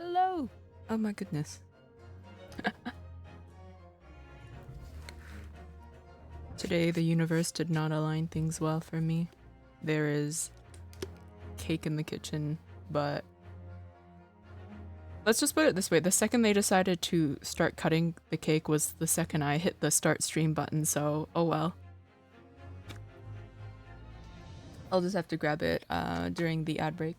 Hello! Oh my goodness. Today the universe did not align things well for me. There is cake in the kitchen, but let's just put it this way. The second they decided to start cutting the cake was the second I hit the start stream button, so oh well. I'll just have to grab it during the ad break.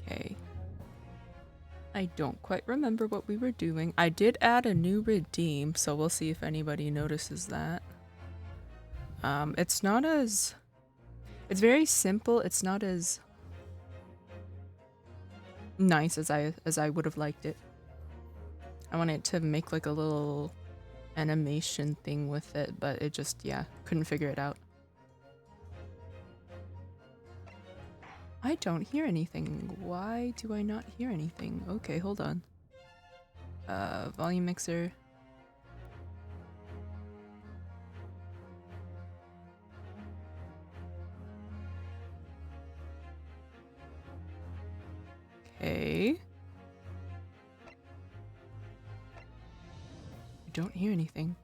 Okay. I don't quite remember what we were doing. I did add a new redeem, so we'll see if anybody notices that. It's not as... It's very simple. It's not as nice as I would have liked it. I wanted to make like a little animation thing with it, but it just, yeah, couldn't figure it out. I don't hear anything. Why do I not hear anything? Okay, hold on. Volume mixer. Okay. I don't hear anything.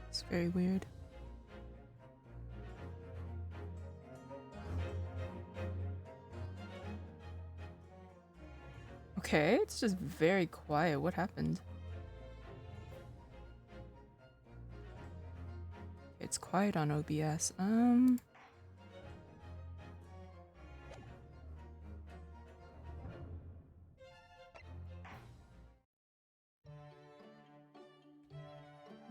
It's very weird. Okay, it's just very quiet. What happened? It's quiet on OBS.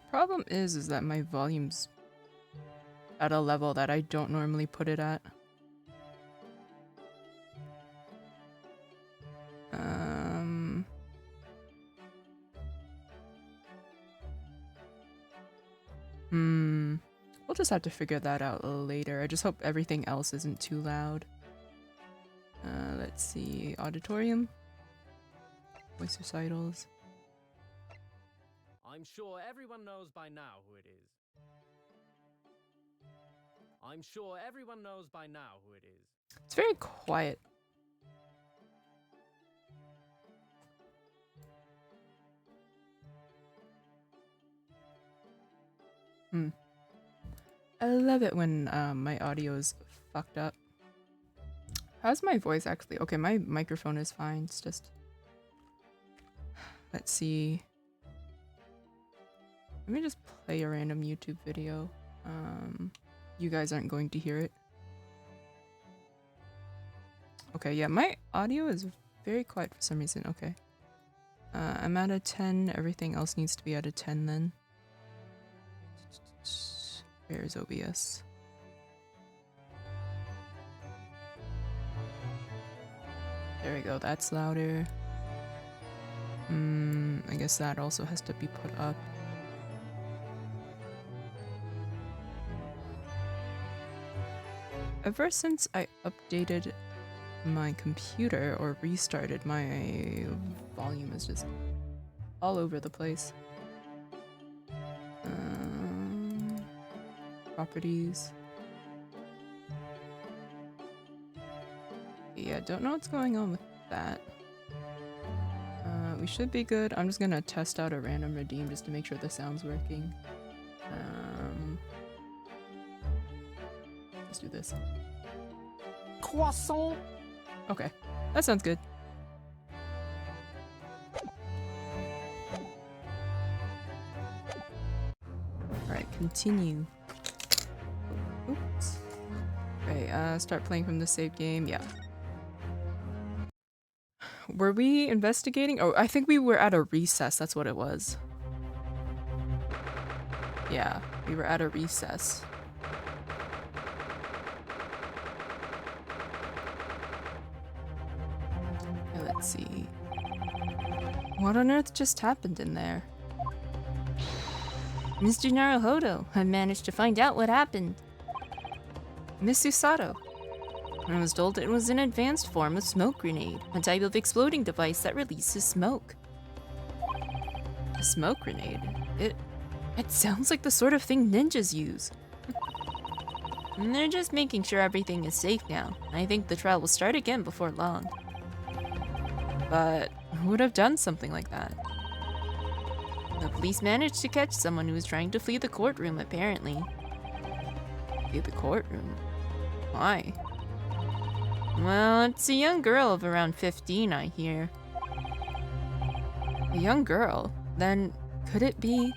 Problem is that my volume's at a level that I don't normally put it at. We'll just have to figure that out later. I just hope everything else isn't too loud. Let's see. Auditorium. Voice recitals. I'm sure everyone knows by now who it is. I'm sure everyone knows by now who it is. It's very quiet. I love it when my audio is fucked up. How's my voice actually? Okay, my microphone is fine. It's just... Let's see. Let me just play a random YouTube video. You guys aren't going to hear it. Okay, yeah, my audio is very quiet for some reason. Okay. I'm at a 10. Everything else needs to be at a 10 then. Where's OBS? There we go, that's louder. I guess that also has to be put up. Ever since I updated my computer or restarted, my volume is just all over the place. Properties. Yeah, don't know what's going on with that. We should be good. I'm just gonna test out a random redeem just to make sure the sound's working. Let's do this. Croissant. Okay, that sounds good. Alright, continue. Oops. Okay, start playing from the save game. Yeah. Were we investigating? Oh, I think we were at a recess. That's what it was. Yeah, we were at a recess. Okay, let's see. What on earth just happened in there? Mr. Naruhodo, I managed to find out what happened. Miss Usato. I was told it was an advanced form of smoke grenade, a type of exploding device that releases smoke. A smoke grenade? It sounds like the sort of thing ninjas use. And they're just making sure everything is safe now. I think the trial will start again before long. But who would have done something like that? The police managed to catch someone who was trying to flee the courtroom, apparently. Flee the courtroom? Why? Well, it's a young girl of around 15, I hear. A young girl? Then could it be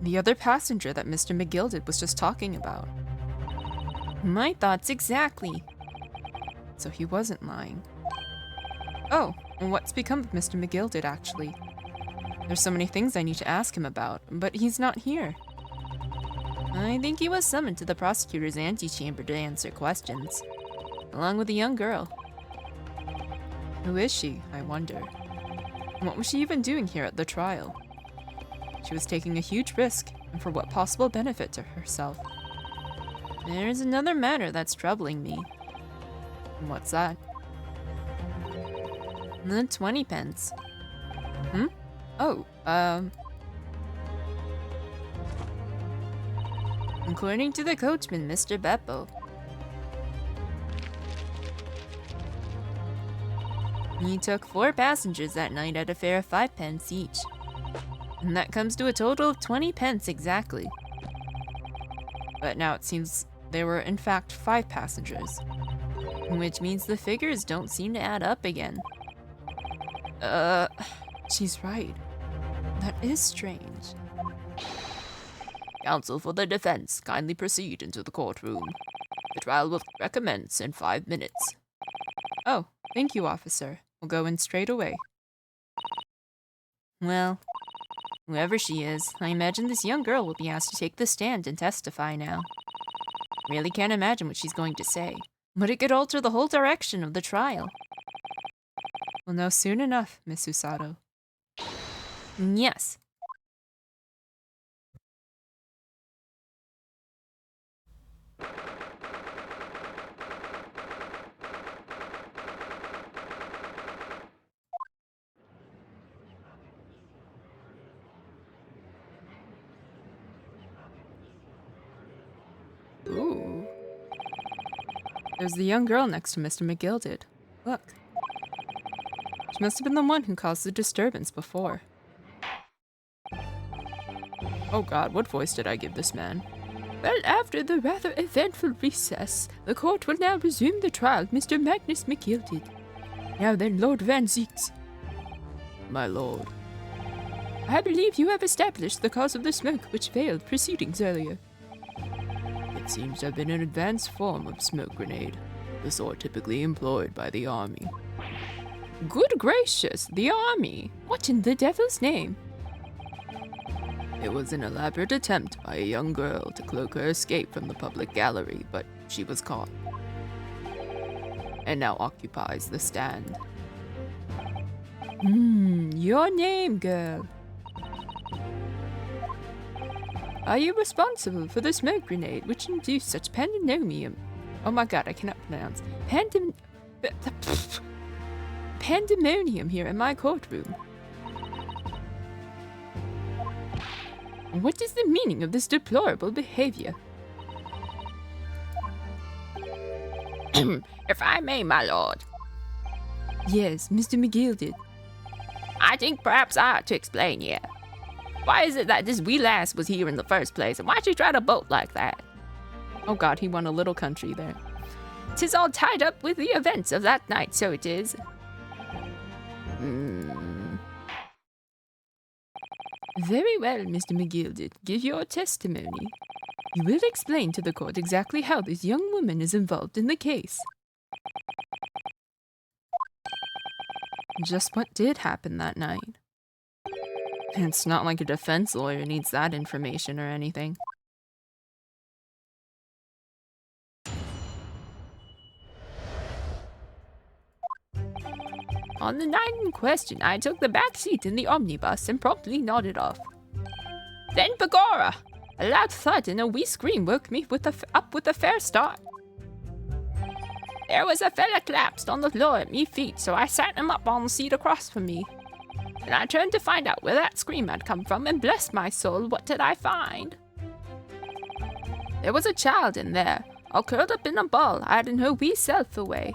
the other passenger that Mr. McGilded was just talking about? My thoughts exactly. So he wasn't lying. Oh, and what's become of Mr. McGilded, actually? There's so many things I need to ask him about, but he's not here. I think he was summoned to the prosecutor's antechamber to answer questions, along with a young girl. Who is she, I wonder? What was she even doing here at the trial? She was taking a huge risk, and for what possible benefit to herself? There's another matter that's troubling me. And what's that? The 20 pence. Oh, according to the coachman, Mr. Beppo, he took 4 passengers that night at a fare of 5 pence each. And that comes to a total of 20 pence exactly. But now it seems there were in fact 5 passengers, which means the figures don't seem to add up again. She's right. That is strange. Counsel for the defense, kindly proceed into the courtroom. The trial will recommence in 5 minutes. Oh, thank you, officer. We'll go in straight away. Well, whoever she is, I imagine this young girl will be asked to take the stand and testify now. Really can't imagine what she's going to say, but it could alter the whole direction of the trial. We'll know soon enough, Miss Usato. Yes. Ooh. There's the young girl next to Mr. McGilded. Look. She must have been the one who caused the disturbance before. Oh god, what voice did I give this man? Well, after the rather eventful recess, the court will now resume the trial of Mr. Magnus McGilded. Now then, Lord Van Zieks. My lord. I believe you have established the cause of the smoke which failed proceedings earlier. It seems to have been an advanced form of smoke grenade, the sort typically employed by the army. Good gracious, the army! What in the devil's name? It was an elaborate attempt by a young girl to cloak her escape from the public gallery, but she was caught. And now occupies the stand. Your name, girl. Are you responsible for the smoke grenade which induced such pandemonium? Oh my god, I cannot pronounce. Pandemonium here in my courtroom. What is the meaning of this deplorable behavior? If I may, my lord. Yes, Mr. McGilded. I think perhaps I ought to explain here. Why is it that this wee lass was here in the first place, and why'd she try to bolt like that? Oh god, he won a little country there. 'Tis all tied up with the events of that night, so it is. Very well, Mr. McGilded. Give your testimony. You will explain to the court exactly how this young woman is involved in the case. Just what did happen that night? It's not like a defense lawyer needs that information or anything. On the night in question, I took the back seat in the omnibus and promptly nodded off. Then, begorra! A loud thud and a wee scream woke me up with a fair start. There was a fella collapsed on the floor at me feet, so I sat him up on the seat across from me. And I turned to find out where that scream had come from, and bless my soul, what did I find? There was a child in there, all curled up in a ball, hiding her wee self away.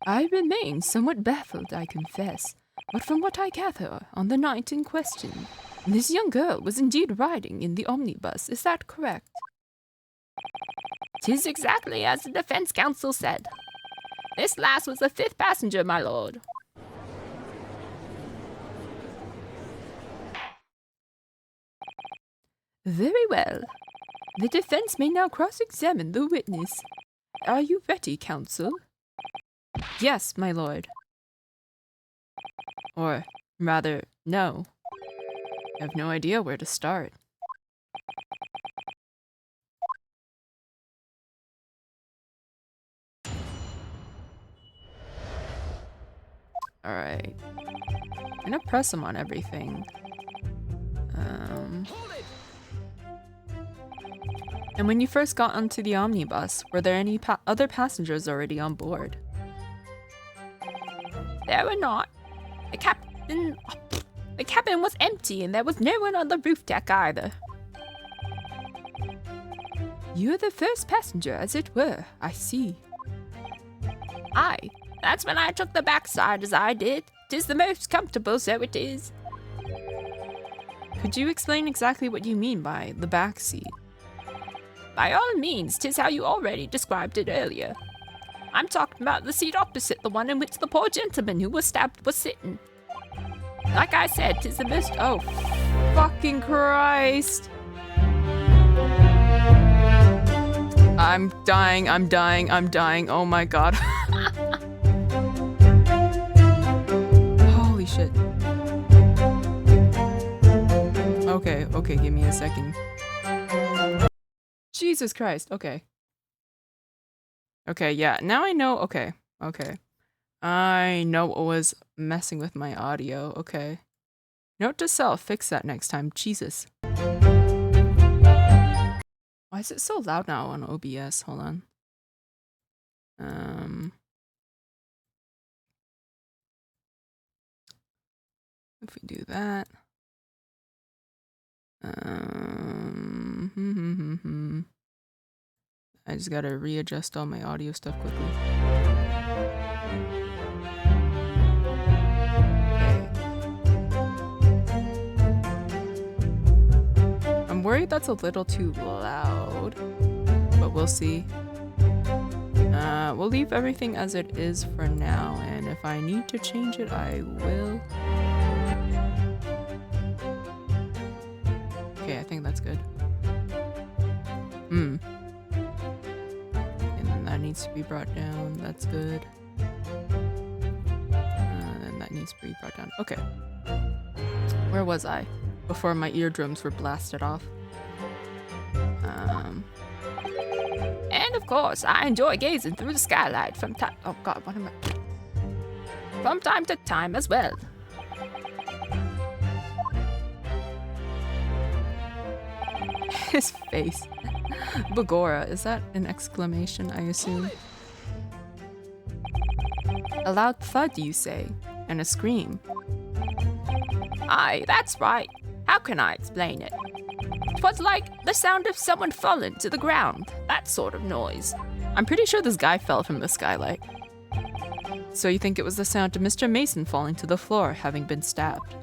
I remain somewhat baffled, I confess, but from what I gather, on the night in question, this young girl was indeed riding in the omnibus, is that correct? 'Tis exactly as the defense counsel said. This lass was the 5th passenger, my lord. Very well. The defense may now cross-examine the witness. Are you ready, counsel? Yes, my lord. Or, rather, no. I have no idea where to start. Alright. I'm gonna press him on everything. And when you first got onto the omnibus, were there any other passengers already on board? There were not. The cabin was empty and there was no one on the roof deck either. You're the first passenger, as it were, I see. Aye, that's when I took the backside as I did. 'Tis the most comfortable, so it is. Could you explain exactly what you mean by the back seat? By all means, 'tis how you already described it earlier. I'm talking about the seat opposite the one in which the poor gentleman who was stabbed was sitting. Like I said, 'tis the most— Oh, fucking Christ. I'm dying, oh my god. Holy shit. Okay, give me a second. Jesus Christ, okay. Okay, yeah, now I know, okay. I know what was messing with my audio, okay. Note to self, fix that next time, Jesus. Why is it so loud now on OBS? Hold on. If we do that. I just gotta readjust all my audio stuff quickly. Okay. I'm worried that's a little too loud, but we'll see. We'll leave everything as it is for now, and if I need to change it, I will. Okay, I think that's good. And then that needs to be brought down. That's good. And that needs to be brought down. Okay. Where was I? Before my eardrums were blasted off. And of course, I enjoy gazing through the skylight from time— oh god, what am I— from time to time as well. His face. Bagora, is that an exclamation, I assume? A loud thud, you say, and a scream. Aye, that's right. How can I explain it? 'Twas like the sound of someone falling to the ground, that sort of noise. I'm pretty sure this guy fell from the skylight. So you think it was the sound of Mr. Mason falling to the floor, having been stabbed?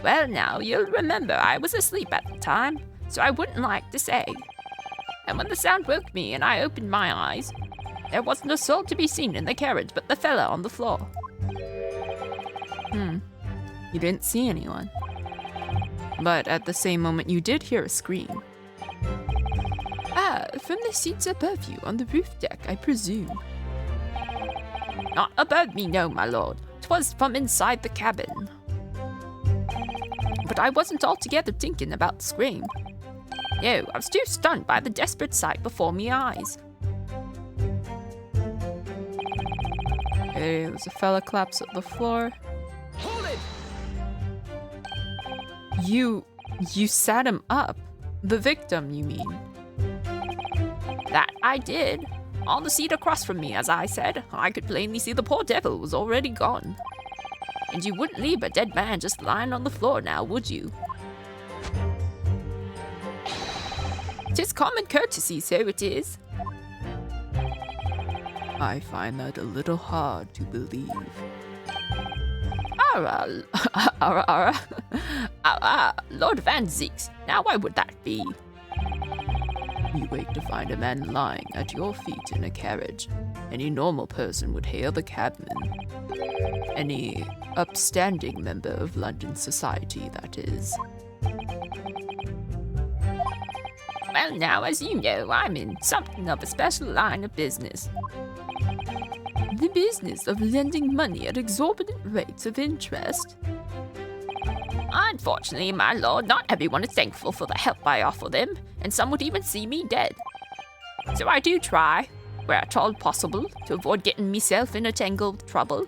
Well now, you'll remember I was asleep at the time, so I wouldn't like to say. And when the sound woke me and I opened my eyes, there wasn't a soul to be seen in the carriage but the fella on the floor. You didn't see anyone. But at the same moment you did hear a scream. Ah, from the seats above you on the roof deck, I presume. Not above me, no, my lord. 'Twas from inside the cabin. But I wasn't altogether thinking about the scream. No, I was too stunned by the desperate sight before me eyes. Okay, there's a fella collapsed at the floor. Hold it! You sat him up. The victim, you mean? That I did. On the seat across from me, as I said, I could plainly see the poor devil was already gone. And you wouldn't leave a dead man just lying on the floor now, would you? 'Tis common courtesy, so it is. I find that a little hard to believe. Lord Van Zeeks, now why would that be? You wake to find a man lying at your feet in a carriage. Any normal person would hail the cabman. Any upstanding member of London society, that is. Well now, as you know, I'm in something of a special line of business. The business of lending money at exorbitant rates of interest. Unfortunately, my lord, not everyone is thankful for the help I offer them, and some would even see me dead. So I do try, where at all possible, to avoid getting myself in a tangle of trouble.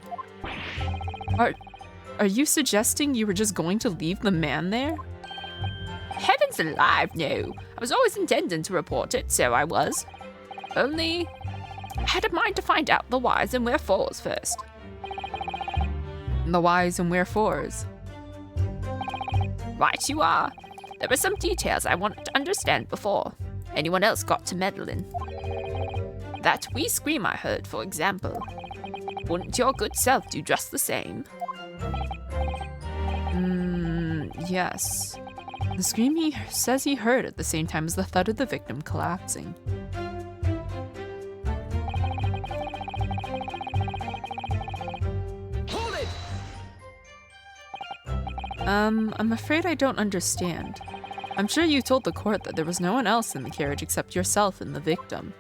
Are you suggesting you were just going to leave the man there? Heavens alive, no. I was always intending to report it, so I was. Only, I had a mind to find out the whys and wherefores first. The whys and wherefores? Right you are. There were some details I wanted to understand before anyone else got to meddling. That wee scream I heard, for example. Wouldn't your good self do just the same? Yes. The scream he says he heard at the same time as the thud of the victim collapsing. Hold it! I'm afraid I don't understand. I'm sure you told the court that there was no one else in the carriage except yourself and the victim.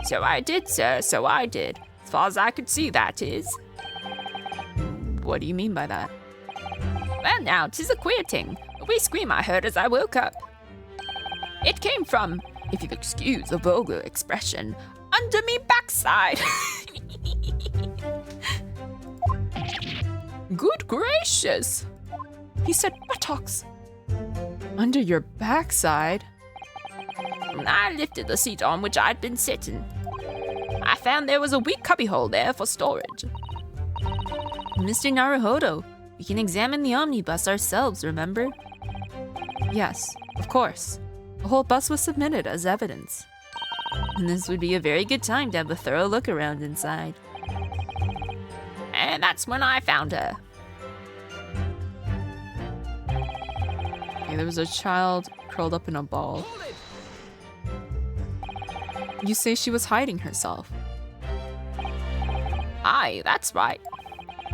So I did, sir, so I did. As far as I could see, that is. What do you mean by that? Well now, 'tis a queer thing. A wee scream I heard as I woke up. It came from, if you'll excuse the vulgar expression, under me backside. Good gracious! He said buttocks. Under your backside? I lifted the seat on which I'd been sitting. I found there was a wee cubbyhole there for storage. Mr. Naruhodo, we can examine the omnibus ourselves, remember? Yes, of course. The whole bus was submitted as evidence. And this would be a very good time to have a thorough look around inside. And that's when I found her. Okay, there was a child curled up in a ball. Hold it! You say she was hiding herself. Aye, that's right.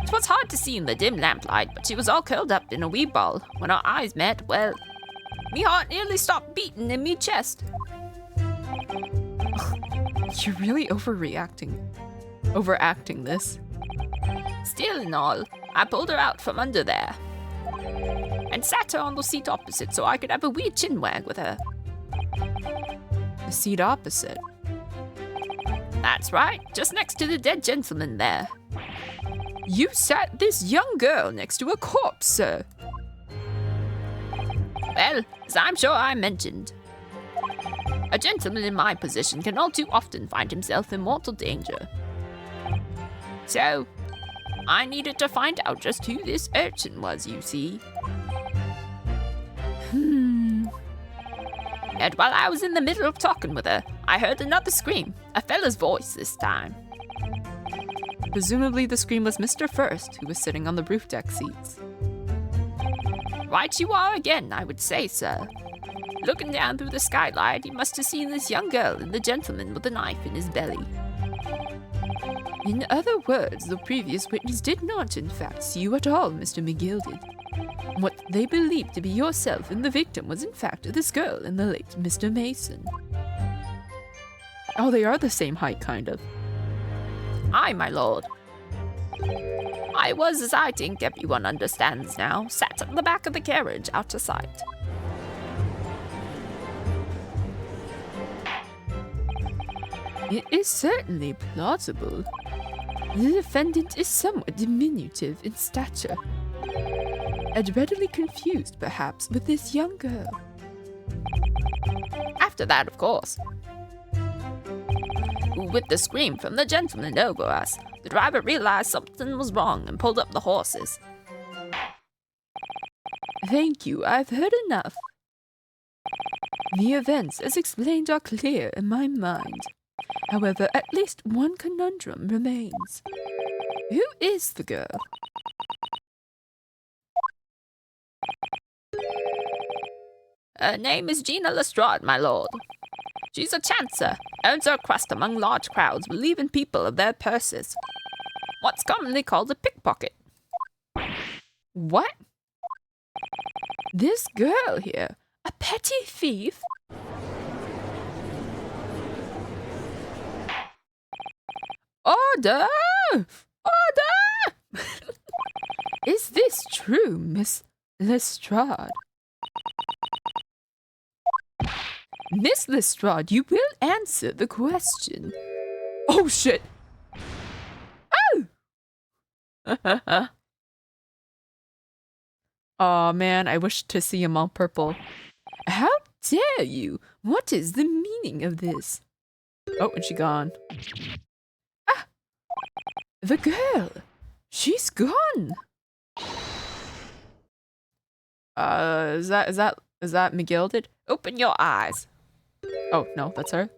'Twas hard to see in the dim lamplight, but she was all curled up in a wee ball. When our eyes met, well, me heart nearly stopped beating in me chest. You're really overacting this. Still and all, I pulled her out from under there and sat her on the seat opposite so I could have a wee chinwag with her. The seat opposite. That's right, just next to the dead gentleman there. You sat this young girl next to a corpse, sir. Well, as I'm sure I mentioned, a gentleman in my position can all too often find himself in mortal danger. So, I needed to find out just who this urchin was, you see. And while I was in the middle of talking with her, I heard another scream, a fella's voice this time. Presumably the scream was Mr. First, who was sitting on the roof deck seats. Right you are again, I would say, sir. Looking down through the skylight, he must have seen this young girl and the gentleman with the knife in his belly. In other words, the previous witness did not, in fact, see you at all, Mr. McGilded. What they believed to be yourself and the victim was, in fact, this girl and the late Mr. Mason. Oh, they are the same height, kind of. Aye, my lord. I was, as I think everyone understands now, sat at the back of the carriage, out of sight. It is certainly plausible. The defendant is somewhat diminutive in stature. and readily confused, perhaps, with this young girl. After that, of course. With the scream from the gentleman over us, the driver realized something was wrong and pulled up the horses. Thank you, I've heard enough. The events, as explained, are clear in my mind. However, at least one conundrum remains. Who is the girl? Her name is Gina Lestrade, my lord. She's a chancer, earns her crust among large crowds, relieving people of their purses. What's commonly called a pickpocket. What? This girl here, a petty thief? Order! Order! Is this true, Miss Lestrade? Miss Lestrade, you will answer the question. Oh, shit! Oh! Aw, man, I wish to see him all purple. How dare you? What is the meaning of this? Oh, and she gone. Ah! The girl! She's gone! Is that McGilded? Open your eyes. Oh, no, that's her.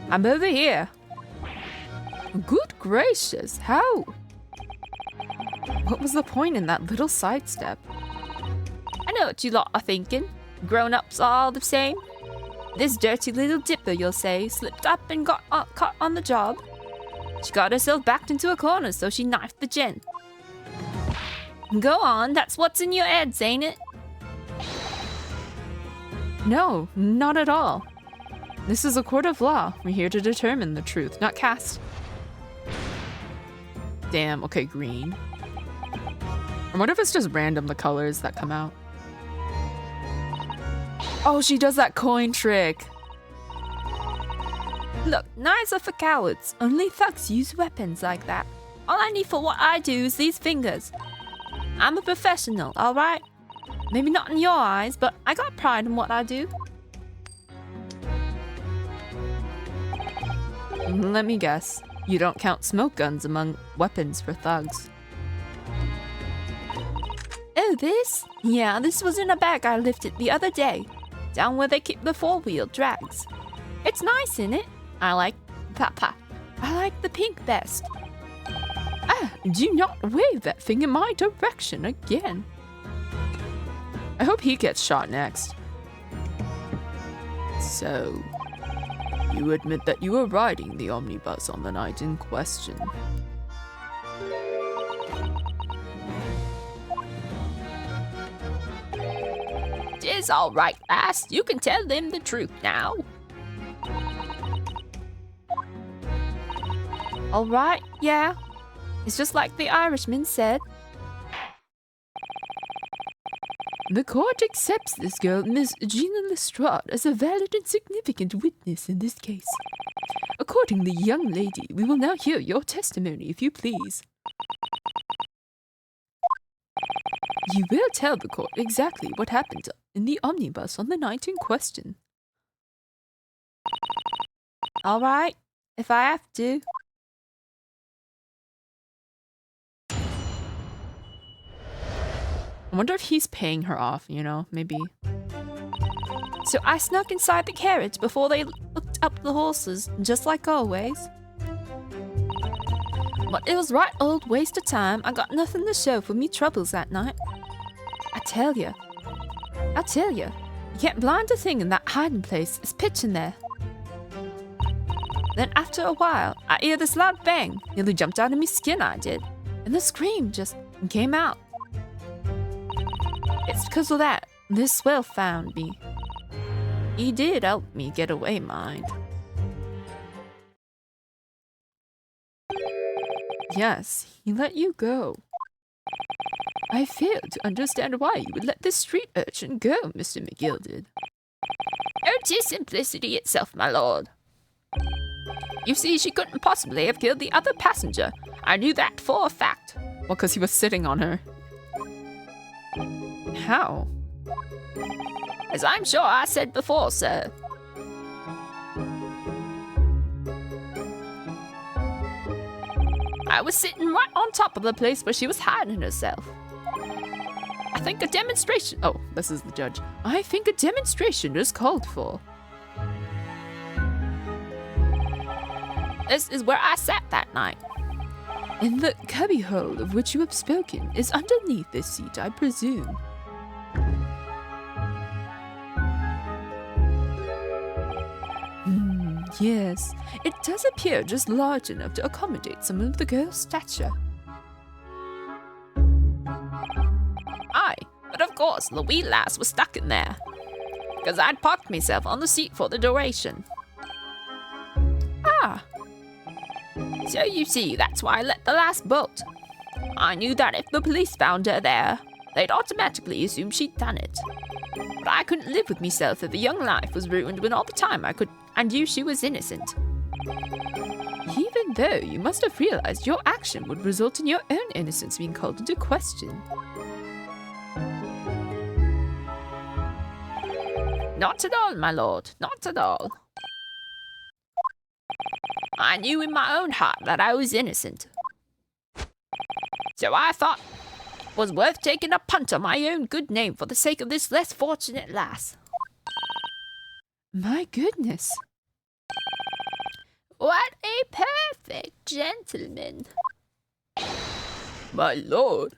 I'm over here. Good gracious, how? What was the point in that little sidestep? I know what you lot are thinking. Grown-ups are all the same. This dirty little dipper, you'll say, slipped up and got caught on the job. She got herself backed into a corner, so she knifed the gent. Go on, that's what's in your heads, ain't it? No, not at all. This is a court of law. We're here to determine the truth, not cast. Damn, okay, green. I wonder if it's just random, the colors that come out. Oh, she does that coin trick. Look, knives are for cowards. Only thugs use weapons like that. All I need for what I do is these fingers. I'm a professional, alright? Maybe not in your eyes, but I got pride in what I do. Let me guess. You don't count smoke guns among weapons for thugs. Oh, this? Yeah, this was in a bag I lifted the other day. Down where they keep the four-wheel drags. It's nice, innit? I like the pink best. Ah, do not wave that thing in my direction again. I hope he gets shot next. So, you admit that you were riding the omnibus on the night in question. It's all right, lass. You can tell them the truth now. All right, yeah. It's just like the Irishman said. The court accepts this girl, Miss Gina Lestrade, as a valid and significant witness in this case. Accordingly, young lady, we will now hear your testimony, if you please. You will tell the court exactly what happened in the omnibus on the night in question. All right, if I have to. I wonder if he's paying her off, you know, maybe. So I snuck inside the carriage before they looked up the horses, just like always. But it was right old waste of time. I got nothing to show for me troubles that night. I'll tell you, you can't blind a thing in that hiding place. It's pitch in there. Then after a while, I hear this loud bang. Nearly jumped out of me skin, I did. And the scream just came out. It's because of that. This swell found me. He did help me get away, mind. Yes, he let you go. I fail to understand why you would let this street urchin go, Mr. McGilded. Oh, 'tis simplicity itself, my lord. You see, she couldn't possibly have killed the other passenger. I knew that for a fact. Well, because he was sitting on her. How? As I'm sure I said before, sir. I was sitting right on top of the place where she was hiding herself. I think a demonstration. Oh, this is the judge. I think a demonstration is called for. This is where I sat that night. And the cubbyhole of which you have spoken is underneath this seat, I presume. Yes, it does appear just large enough to accommodate some of the girl's stature. Aye, but of course the wee lass was stuck in there. Because I'd parked myself on the seat for the duration. Ah. So you see, that's why I let the lass bolt. I knew that if the police found her there, they'd automatically assume she'd done it. But I couldn't live with myself if the young life was ruined when all the time I knew she was innocent. Even though you must have realized your action would result in your own innocence being called into question. Not at all, my lord, not at all. I knew in my own heart that I was innocent. So I thought it was worth taking a punt on my own good name for the sake of this less fortunate lass. My goodness. What a perfect gentleman. My lord,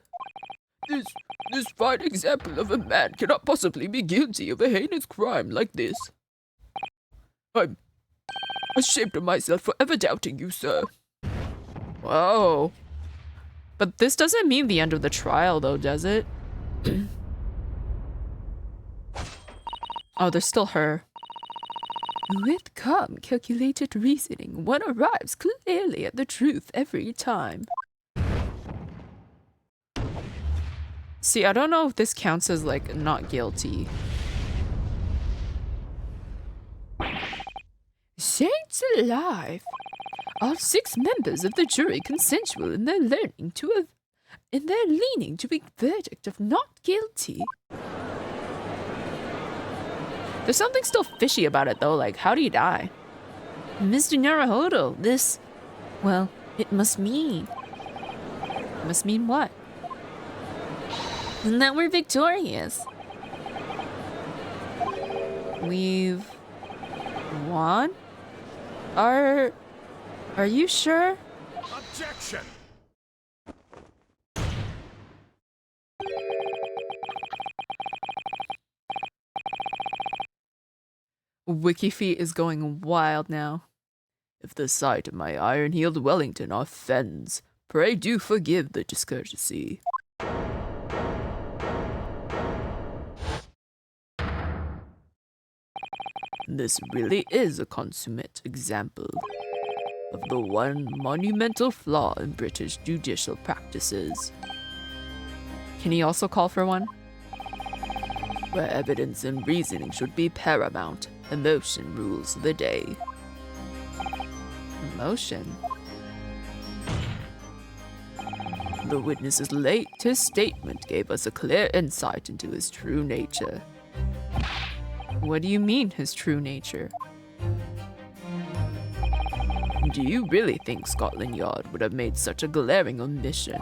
this fine example of a man cannot possibly be guilty of a heinous crime like this. I'm ashamed of myself for ever doubting you, sir. Whoa. But this doesn't mean the end of the trial, though, does it? Oh, there's still her. With calm, calculated reasoning, one arrives clearly at the truth every time. See, I don't know if this counts as, like, not guilty. Saints alive! All 6 members of the jury consensual in their leaning to a verdict of not guilty. There's something still fishy about it, though. Like, how do you die? Mr. Naruhodo, this... Well, it must mean... Must mean what? And that we're victorious. We've... won? Are you sure? Objection! Wikifeet is going wild now. If the sight of my iron-heeled Wellington offends, pray do forgive the discourtesy. This really is a consummate example of the one monumental flaw in British judicial practices. Can he also call for one? Where evidence and reasoning should be paramount, emotion rules the day. Emotion? The witness's latest statement gave us a clear insight into his true nature. What do you mean, his true nature? Do you really think Scotland Yard would have made such a glaring omission?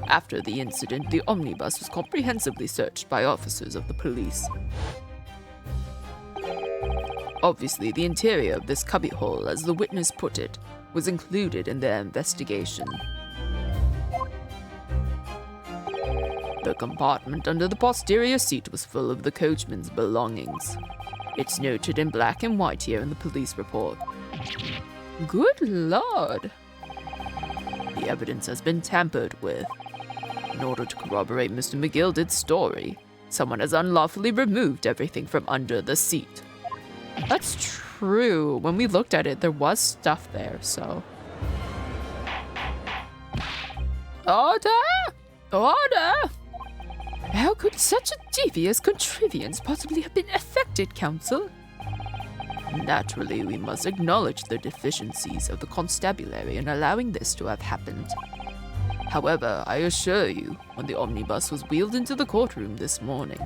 After the incident, the omnibus was comprehensively searched by officers of the police. Obviously, the interior of this cubbyhole, as the witness put it, was included in their investigation. The compartment under the posterior seat was full of the coachman's belongings. It's noted in black and white here in the police report. Good Lord! The evidence has been tampered with. In order to corroborate Mr. McGilded's story, someone has unlawfully removed everything from under the seat. That's true. When we looked at it, there was stuff there, so... Order! Order! How could such a devious contrivance possibly have been effected, counsel? Naturally, we must acknowledge the deficiencies of the constabulary in allowing this to have happened. However, I assure you, when the omnibus was wheeled into the courtroom this morning,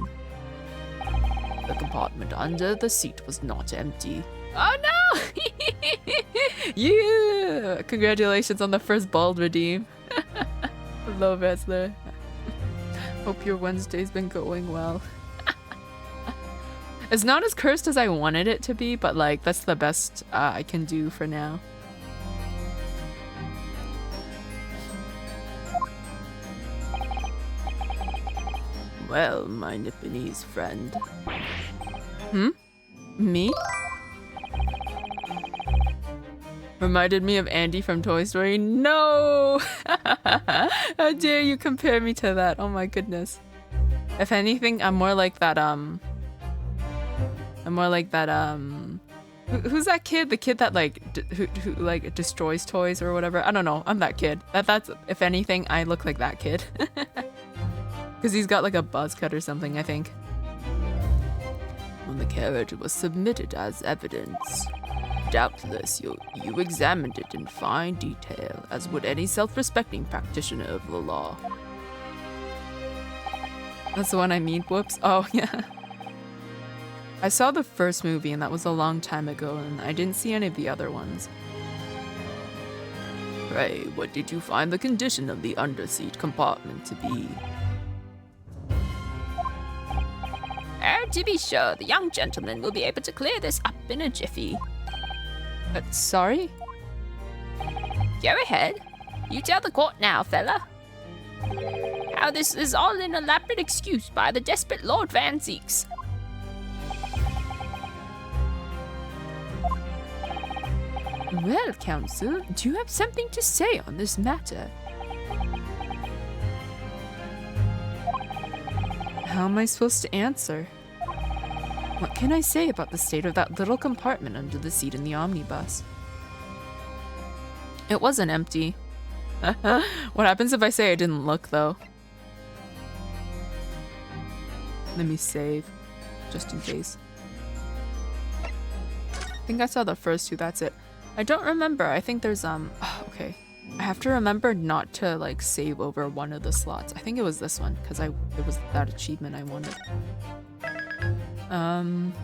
the compartment under the seat was not empty. Oh no! Yeah! Congratulations on the first bald redeem. Hello, Wrestler. Hope your Wednesday's been going well. It's not as cursed as I wanted it to be, but like, that's the best I can do for now. Well, my Nipponese friend. Me? Reminded me of Andy from Toy Story. No! How dare you compare me to that? Oh my goodness. If anything, I'm more like that, who's that kid? The kid that like who like destroys toys or whatever. I don't know. I'm that kid. That's if anything, I look like that kid. Because he's got like a buzz cut or something, I think. When the carriage was submitted as evidence, doubtless you examined it in fine detail, as would any self-respecting practitioner of the law. That's the one I mean. Whoops. Oh yeah. I saw the first movie and that was a long time ago, and I didn't see any of the other ones. Pray, what did you find the condition of the underseat compartment to be? To be sure, the young gentleman will be able to clear this up in a jiffy. Sorry? Go ahead. You tell the court now, fella. How this is all an elaborate excuse by the desperate Lord Van Zeeks. Well, counsel, do you have something to say on this matter? How am I supposed to answer? What can I say about the state of that little compartment under the seat in the omnibus? It wasn't empty. What happens if I say I didn't look, though? Let me save, just in case. I think I saw the first two, that's it. I don't remember. I think there's, okay. I have to remember not to, like, save over one of the slots. I think it was this one, because it was that achievement I wanted.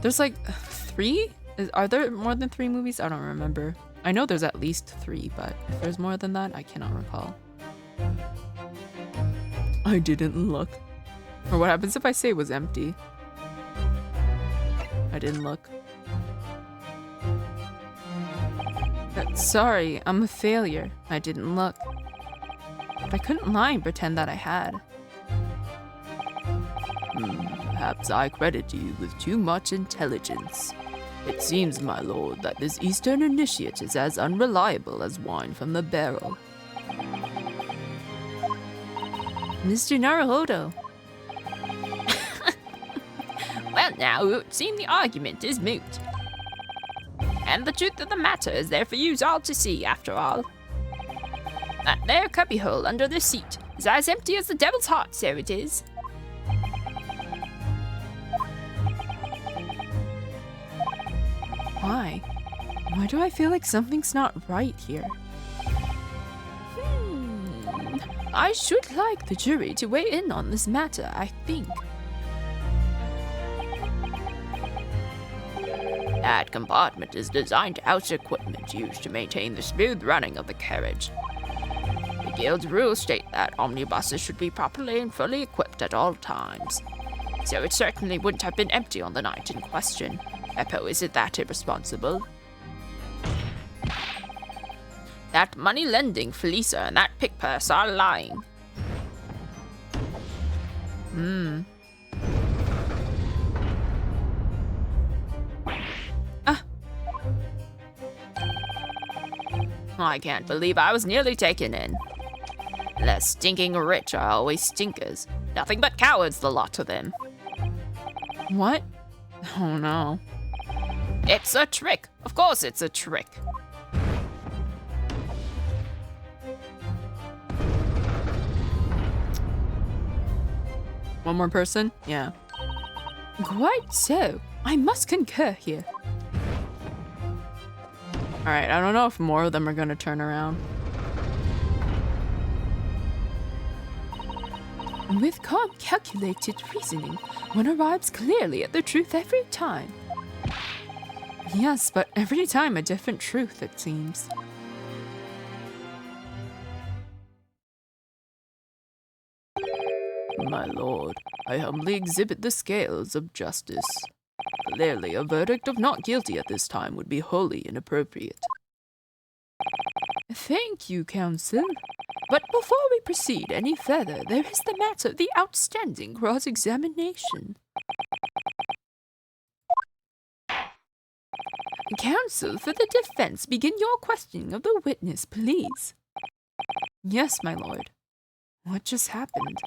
There's, like, 3? Are there more than 3 movies? I don't remember. I know there's at least 3, but if there's more than that, I cannot recall. I didn't look. Or what happens if I say it was empty? I didn't look. Sorry, I'm a failure. I didn't look. But I couldn't lie and pretend that I had. Perhaps I credit you with too much intelligence. It seems, my lord, that this Eastern initiate is as unreliable as wine from the barrel. Mr. Naruhodo. Well now, it would seem the argument is moot. And the truth of the matter is there for yous all to see, after all. That there cubbyhole under the seat is as empty as the devil's heart, so it is. Why? Why do I feel like something's not right here? I should like the jury to weigh in on this matter, I think. That compartment is designed to house equipment used to maintain the smooth running of the carriage. The guild's rules state that omnibuses should be properly and fully equipped at all times. So it certainly wouldn't have been empty on the night in question. Eppo, is it that irresponsible? That money-lending Felisa and that pick purse are lying. I can't believe I was nearly taken in. The stinking rich are always stinkers. Nothing but cowards, the lot of them. What? Oh no. It's a trick. Of course it's a trick. One more person? Yeah. Quite so. I must concur here. Alright, I don't know if more of them are gonna turn around. and with calm, calculated reasoning, one arrives clearly at the truth every time. Yes, but every time a different truth, it seems. My lord, I humbly exhibit the scales of justice. Clearly, a verdict of not guilty at this time would be wholly inappropriate. Thank you, Counsel. But before we proceed any further, there is the matter of the outstanding cross-examination. Counsel, for the defense, begin your questioning of the witness, please. Yes, my lord. What just happened?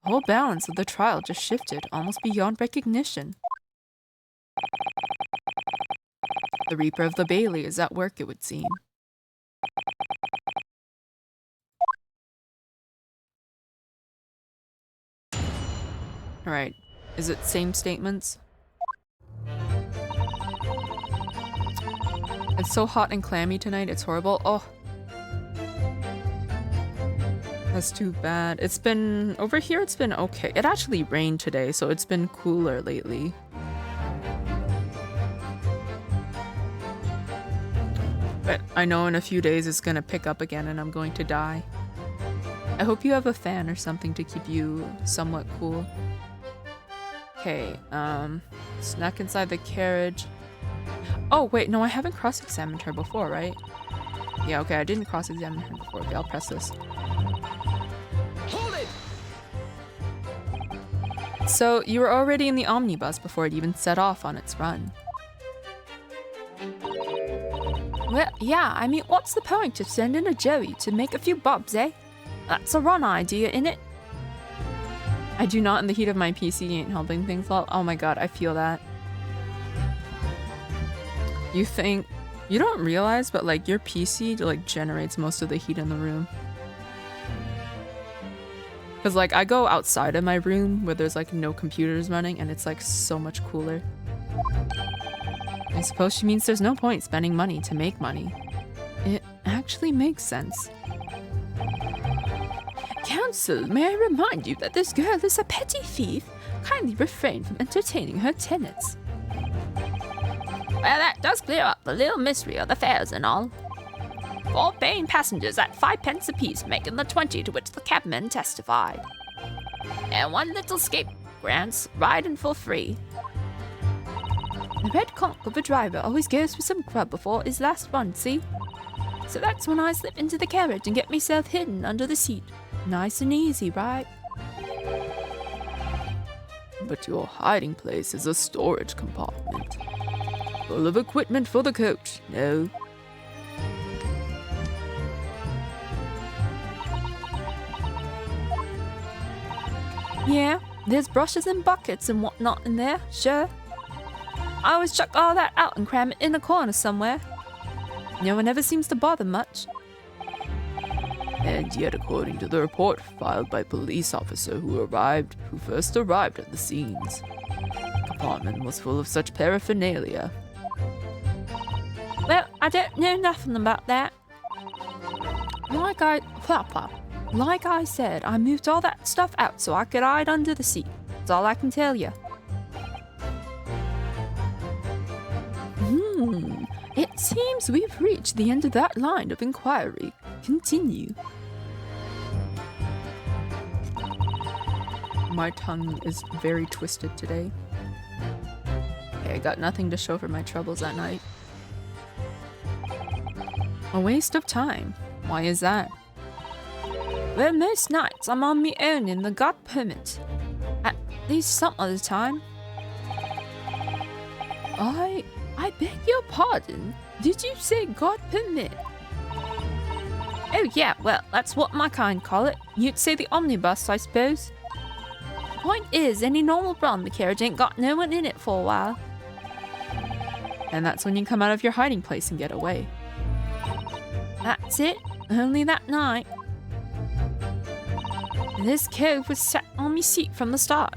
The whole balance of the trial just shifted, almost beyond recognition. The Reaper of the Bailey is at work, it would seem. Alright, is it same statements? It's so hot and clammy tonight, it's horrible. Oh. That's too bad. It's been, over here it's been okay. It actually rained today, so it's been cooler lately. But I know in a few days it's gonna pick up again and I'm going to die. I hope you have a fan or something to keep you somewhat cool. Okay, snuck inside the carriage. Oh, wait, no, I haven't cross-examined her before, right? Yeah, okay, I didn't cross-examine her before. Okay, I'll press this. Hold it! So, you were already in the omnibus before it even set off on its run. Well, yeah, I mean, what's the point of sending a Joey to make a few bobs, eh? That's a run idea, innit? I do not in the heat of my PC ain't helping things out. Oh my god, I feel that. You think... You don't realize, but like your PC like generates most of the heat in the room. Cause like I go outside of my room where there's like no computers running and it's like so much cooler. I suppose she means there's no point spending money to make money. It actually makes sense. Counsel, may I remind you that this girl is a petty thief? Kindly refrain from entertaining her tenants. Well, that does clear up the little mystery of the fares and all. 4 paying passengers at 5 pence apiece, making the 20 to which the cabman testified. And 1 little scapegrace riding for free. The red conch of a driver always goes for some grub before his last run, see? So that's when I slip into the carriage and get myself hidden under the seat. Nice and easy, right? But your hiding place is a storage compartment. Full of equipment for the coach, no? Yeah, there's brushes and buckets and whatnot in there, sure. I always chuck all that out and cram it in a corner somewhere. No one ever seems to bother much. And yet, according to the report filed by police officer who first arrived at the scenes, the compartment was full of such paraphernalia. Well, I don't know nothing about that. Like I said, I moved all that stuff out so I could hide under the seat. That's all I can tell you. It seems we've reached the end of that line of inquiry. Continue. My tongue is very twisted today. Okay, I got nothing to show for my troubles at night. A waste of time. Why is that? Well, most nights I'm on me own in the God permit. At least some of the time. I beg your pardon. Did you say God permit? Oh yeah, well, that's what my kind call it. You'd say the omnibus, I suppose. The point is, any normal run, the carriage ain't got no one in it for a while. And that's when you come out of your hiding place and get away. That's it. Only that night. This cove was sat on me seat from the start.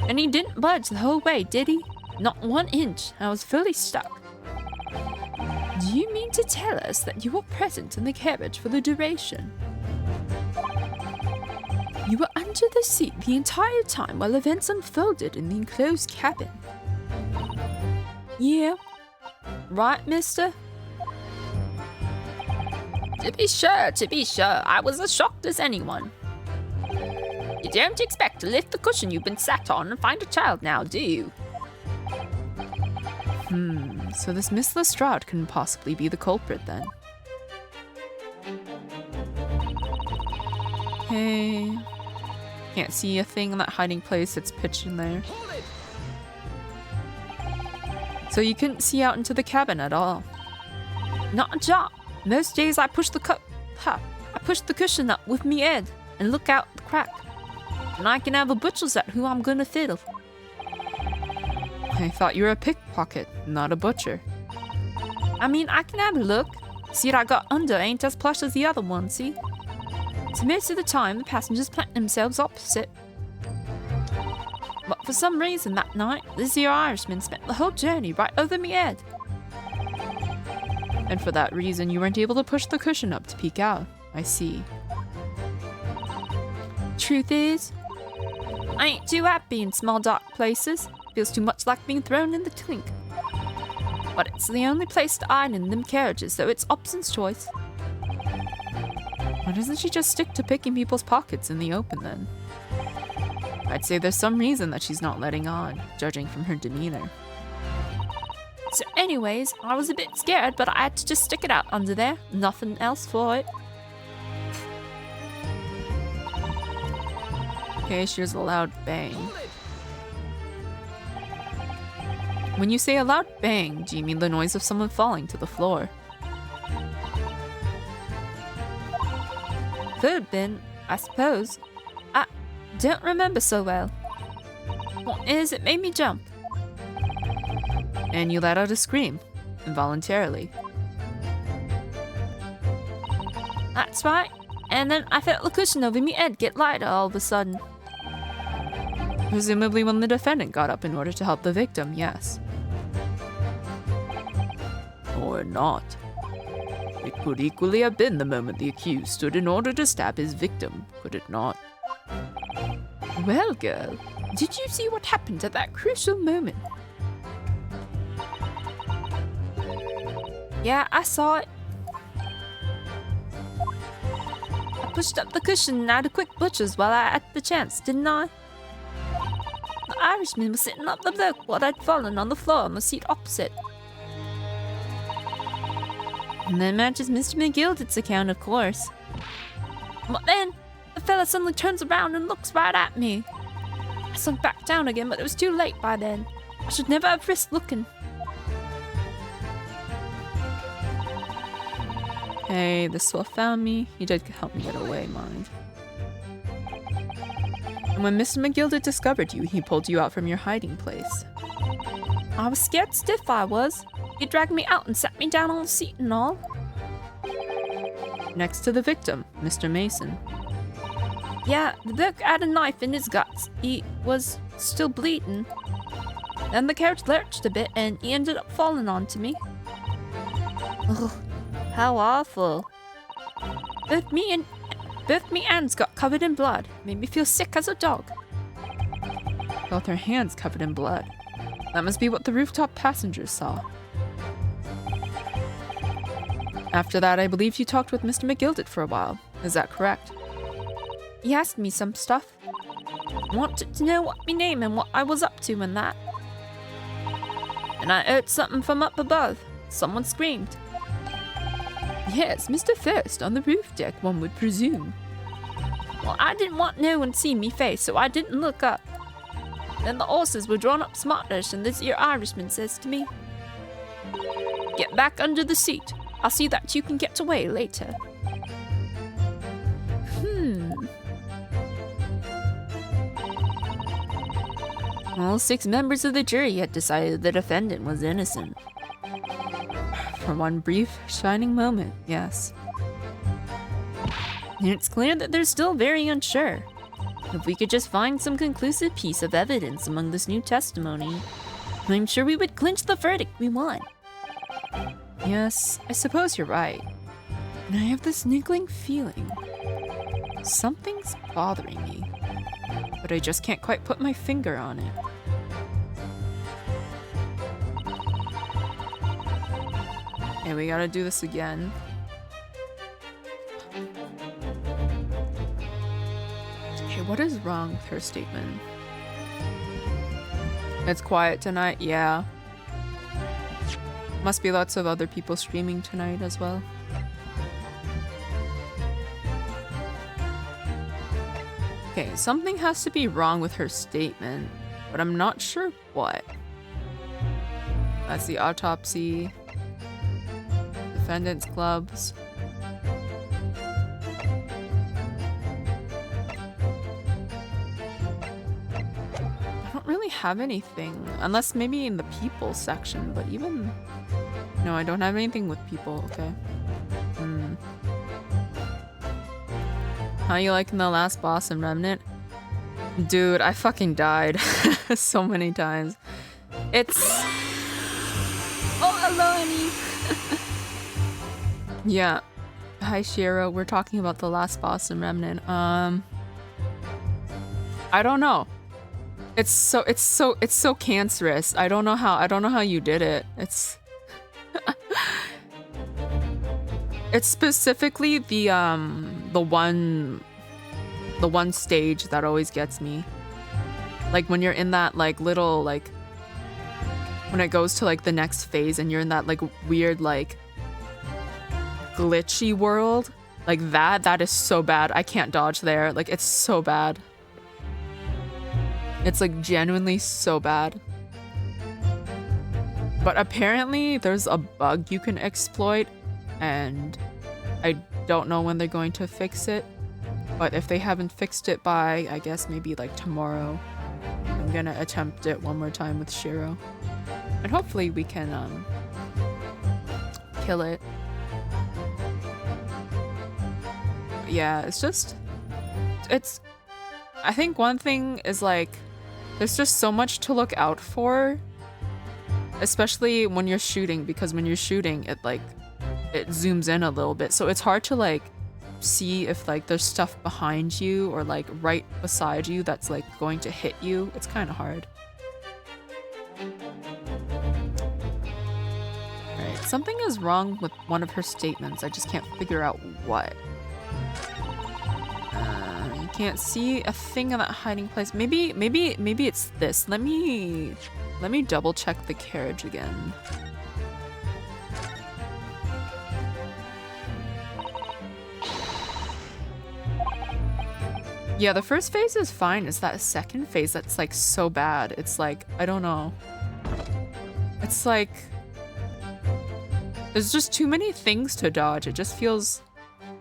And he didn't budge the whole way, did he? Not 1 inch. I was fully stuck. Do you mean to tell us that you were present in the carriage for the duration? You were under the seat the entire time while events unfolded in the enclosed cabin. Yeah. Right, mister? To be sure, I was as shocked as anyone. You don't expect to lift the cushion you've been sat on and find a child now, do you? So this Miss Lestrade couldn't possibly be the culprit then. Hey. Can't see a thing in that hiding place that's pitched in there. So you couldn't see out into the cabin at all? Not a jot. Most days I push the cushion up with me head and look out the crack. And I can have a butcher's at who I'm gonna fiddle. I thought you were a pickpocket, not a butcher. I mean, I can have a look. Seat I got under ain't as plush as the other one, see? So most of the time, the passengers plant themselves opposite. But for some reason that night, this here Irishman spent the whole journey right over me head. And for that reason, you weren't able to push the cushion up to peek out. I see. Truth is, I ain't too happy in small dark places. Feels too much like being thrown in the clink. But it's the only place to hide in them carriages, so it's option's choice. Why doesn't she just stick to picking people's pockets in the open then? I'd say there's some reason that she's not letting on, judging from her demeanor. So anyways, I was a bit scared, but I had to just stick it out under there. Nothing else for it. Okay, she hears a loud bang. When you say a loud bang, do you mean the noise of someone falling to the floor? Could have been, I suppose. I don't remember so well. What is, it made me jump. And you let out a scream, involuntarily. That's right. And then I felt the cushion over me head get lighter all of a sudden. Presumably when the defendant got up in order to help the victim, yes. Or not. It could equally have been the moment the accused stood in order to stab his victim, could it not? Well, girl, did you see what happened at that crucial moment? Yeah, I saw it. I pushed up the cushion and had a quick butcher's while I had the chance, didn't I? The Irishman was sitting up the bloke while I'd fallen on the floor on the seat opposite. And that matches Mr. McGilder's account, of course. But then, the fella suddenly turns around and looks right at me. I sunk back down again, but it was too late by then. I should never have risked looking. Hey, the Swift found me. He did help me get away, mind. And when Mr. McGilder discovered you, he pulled you out from your hiding place. I was scared stiff, I was. He dragged me out and sat me down on the seat and all. Next to the victim, Mr. Mason. Yeah, the bloke had a knife in his guts. He was still bleeding. Then the carriage lurched a bit and he ended up falling onto me. Ugh, how awful. Both me hands got covered in blood. Made me feel sick as a dog. Both her hands covered in blood. That must be what the rooftop passengers saw. After that, I believe you talked with Mr. McGilder for a while. Is that correct? He asked me some stuff. Wanted to know what my name and what I was up to and that. And I heard something from up above. Someone screamed. Yes, Mr. First, on the roof deck, one would presume. Well, I didn't want no one to see me face, so I didn't look up. Then the horses were drawn up smartish, and this here Irishman says to me, "Get back under the seat. I'll see that you can get away later." All 6 members of the jury had decided the defendant was innocent. For one brief, shining moment, yes. And it's clear that they're still very unsure. If we could just find some conclusive piece of evidence among this new testimony, I'm sure we would clinch the verdict we want. Yes, I suppose you're right. And I have this niggling feeling. Something's bothering me. but I just can't quite put my finger on it. Okay, we gotta do this again. Okay, what is wrong with her statement? It's quiet tonight, yeah. Must be lots of other people streaming tonight as well. Okay, something has to be wrong with her statement, but I'm not sure what. That's the autopsy. Defendants clubs. I don't really have anything, unless maybe in the people section, but even... No, I don't have anything with people, okay. How you liking the last boss in Remnant? Dude, I fucking died so many times. It's... Oh, hello, Annie! Yeah. Hi, Shiro. We're talking about the last boss in Remnant. I don't know. It's so cancerous. I don't know how you did it. It's it's specifically the one stage that always gets me. Like when you're in that like little like when it goes to like the next phase and you're in that like weird like glitchy world. Like that is so bad. I can't dodge there. Like it's so bad. It's like genuinely so bad. But apparently there's a bug you can exploit and I don't know when they're going to fix it. But if they haven't fixed it by, I guess maybe like tomorrow, I'm gonna attempt it one more time with Shiro. And hopefully we can kill it. Yeah, it's just, I think one thing is like, there's just so much to look out for, especially when you're shooting, because when you're shooting, it zooms in a little bit. So it's hard to like see if like there's stuff behind you or like right beside you that's like going to hit you. It's kind of hard. Alright, something is wrong with one of her statements. I just can't figure out what. You can't see a thing in that hiding place. Maybe it's this. Let me double check the carriage again. Yeah, the first phase is fine. It's that second phase that's like so bad. It's like, I don't know. It's like, there's just too many things to dodge. It just feels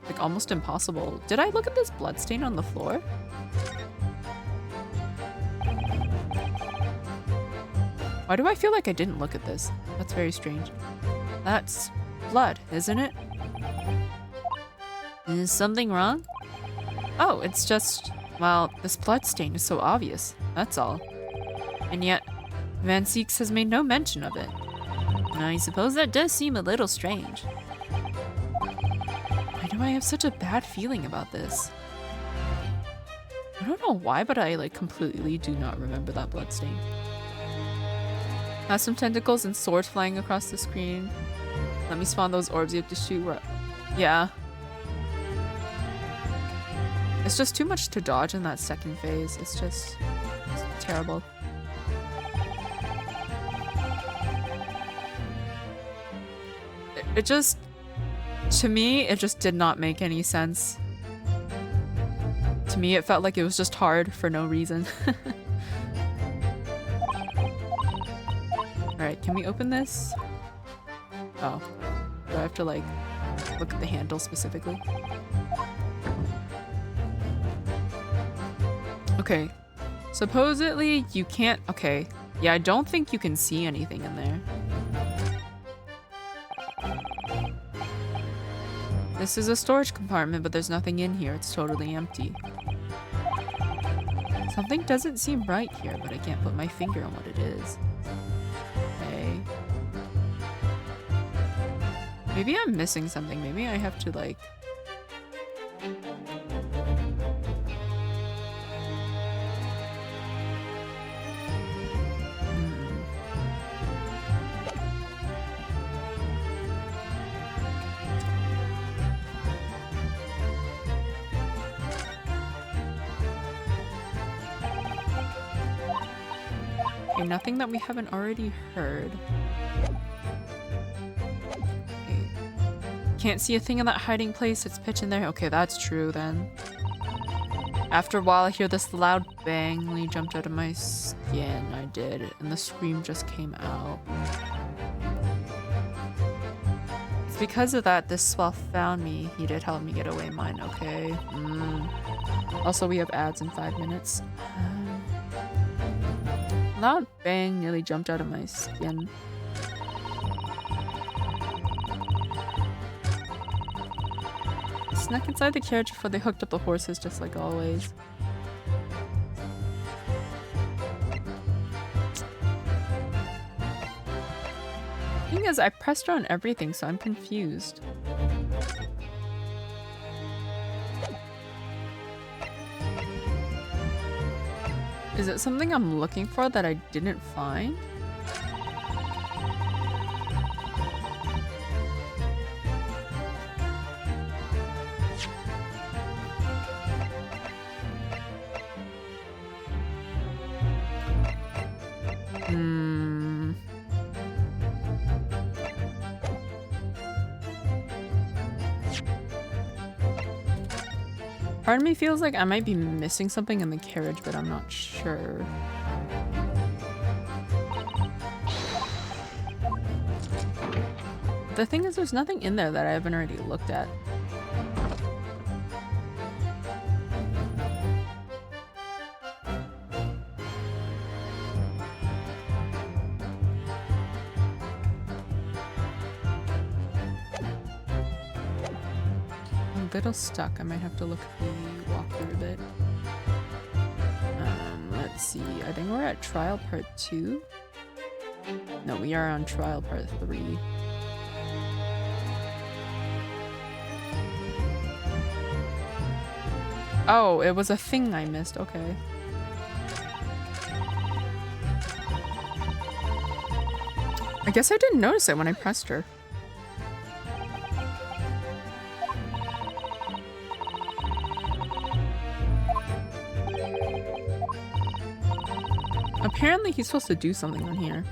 like almost impossible. Did I look at this bloodstain on the floor? Why do I feel like I didn't look at this? That's very strange. That's blood, isn't it? Is something wrong? Oh, it's just, well, this bloodstain is so obvious. That's all. And yet, Van Seeks has made no mention of it. I suppose that does seem a little strange. Why do I have such a bad feeling about this? I don't know why, but I like completely do not remember that bloodstain. Has some tentacles and swords flying across the screen. Let me spawn those orbs you have to shoot. Yeah. It's just too much to dodge in that second phase. It's terrible. It just, to me, it just did not make any sense. To me, it felt like it was just hard for no reason. Alright, can we open this? Oh. Do I have to, like, look at the handle specifically? Okay. Supposedly, you can't... Okay. Yeah, I don't think you can see anything in there. This is a storage compartment, but there's nothing in here. It's totally empty. Something doesn't seem right here, but I can't put my finger on what it is. Okay. Maybe I'm missing something. Maybe I have to, like... Okay, nothing that we haven't already heard. Okay. Can't see a thing in that hiding place. It's pitch in there. Okay, that's true then. After a while, I hear this loud bang when he jumped out of my skin. I did, and the scream just came out. It's because of that this swell found me. He did help me get away mine, okay. Also, we have ads in 5 minutes. Loud bang nearly jumped out of my skin. Snuck inside the carriage before they hooked up the horses, just like always. Thing is, I pressed on everything, so I'm confused. Is it something I'm looking for that I didn't find? Part of me feels like I might be missing something in the carriage, but I'm not sure. The thing is, there's nothing in there that I haven't already looked at. Little stuck. I might have to look at the walkthrough a bit. Let's see. I think we're at trial part 2. No, we are on trial part 3. Oh, it was a thing I missed. Okay. I guess I didn't notice it when I pressed her. Apparently he's supposed to do something on here.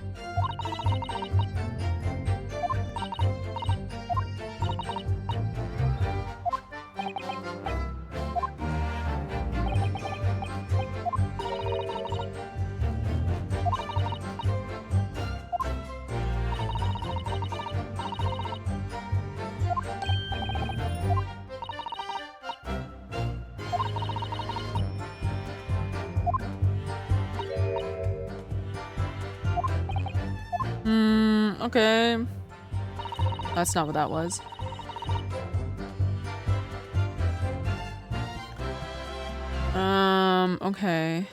Okay. That's not what that was. Okay.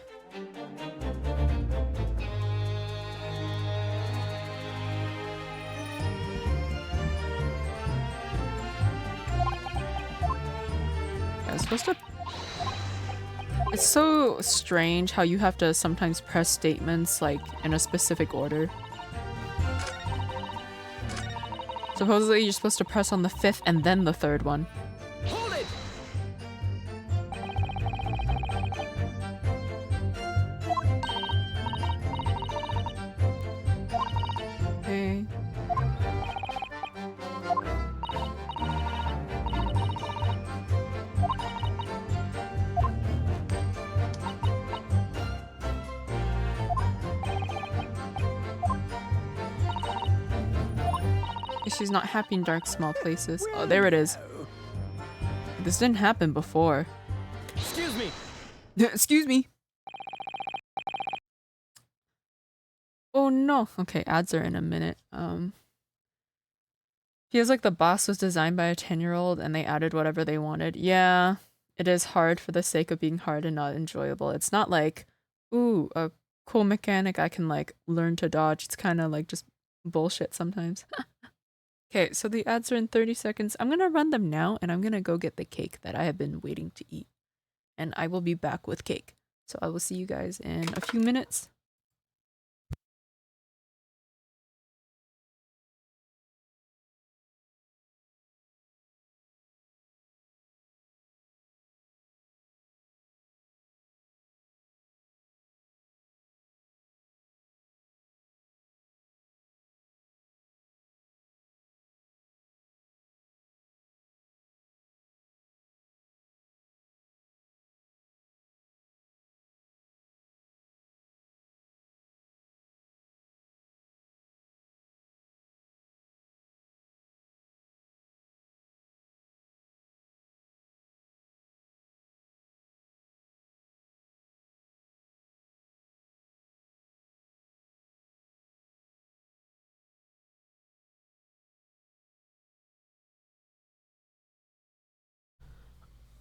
I was supposed to... It's so strange how you have to sometimes press statements, like, in a specific order. Supposedly you're supposed to press on the 5th and then the 3rd one. Hold it! Okay. She's not happy in dark, small places. Oh, there it is. This didn't happen before. Excuse me! Excuse me. Oh no. Okay, ads are in a minute. Feels like the boss was designed by a 10-year-old and they added whatever they wanted. Yeah, it is hard for the sake of being hard and not enjoyable. It's not like, ooh, a cool mechanic I can like learn to dodge. It's kind of like just bullshit sometimes. Okay, so the ads are in 30 seconds. I'm gonna run them now and I'm gonna go get the cake that I have been waiting to eat. And I will be back with cake. So I will see you guys in a few minutes.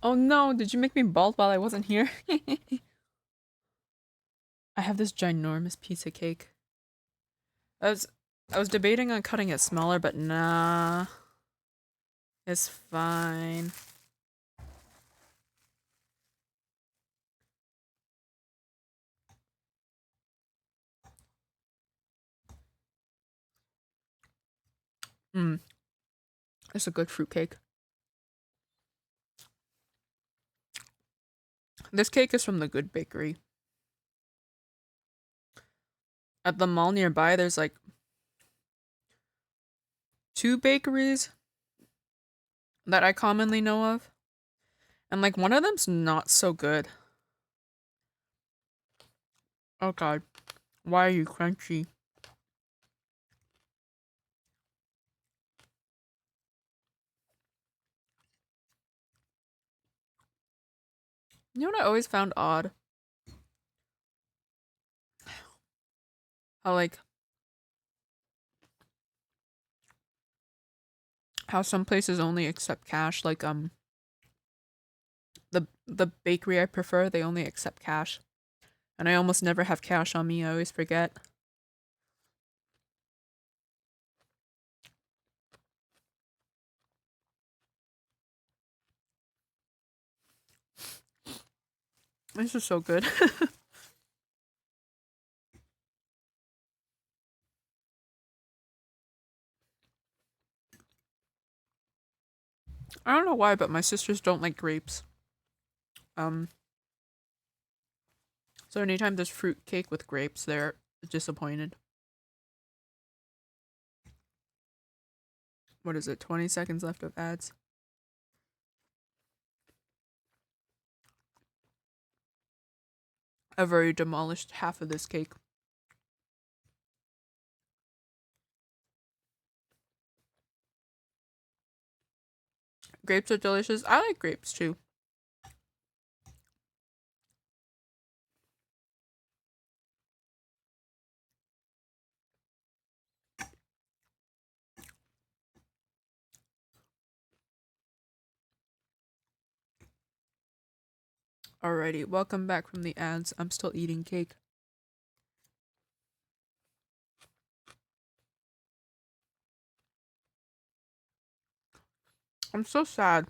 Oh no, did you make me bald while I wasn't here? I have this ginormous piece of cake. I was debating on cutting it smaller, but nah. It's fine. It's a good fruitcake. This cake is from the Good Bakery. At the mall nearby, there's like 2 bakeries that I commonly know of. And like one of them's not so good. Oh god. Why are you crunchy? You know what I always found odd? How like how some places only accept cash, like the bakery I prefer, they only accept cash. And I almost never have cash on me, I always forget. This is so good. I don't know why, but my sisters don't like grapes. So anytime there's fruit cake with grapes, they're disappointed. What is it? 20 seconds left of ads. I've already demolished half of this cake. Grapes are delicious. I like grapes too. Alrighty, welcome back from the ads. I'm still eating cake. I'm so sad.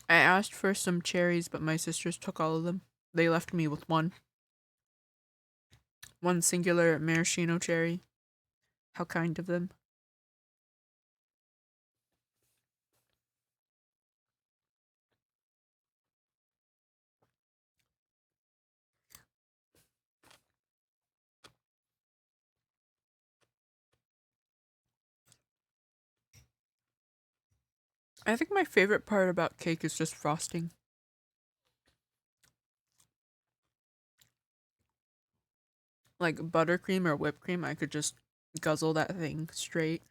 I asked for some cherries, but my sisters took all of them. They left me with one. One singular maraschino cherry. How kind of them. I think my favorite part about cake is just frosting. Like buttercream or whipped cream, I could just guzzle that thing straight.